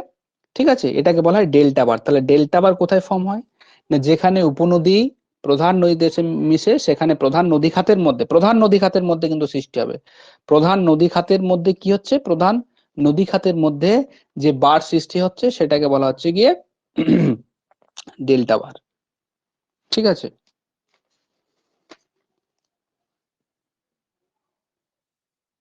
ঠিক আছে, এটাকে বলা হয় ডেল্টা বার। তাহলে ডেল্টা বার কোথায় ফর্ম হয়? না, যেখানে উপনদী প্রধান নদীতে এসে মিশে, সেখানে প্রধান নদী খাতের মধ্যে কিন্তু সৃষ্টি হবে। প্রধান নদী খাতের মধ্যে কি হচ্ছে? প্রধান নদী খাতের মধ্যে যে বার সৃষ্টি হচ্ছে সেটাকে বলা হচ্ছে গিয়ে ডেল্টা বার। ঠিক আছে।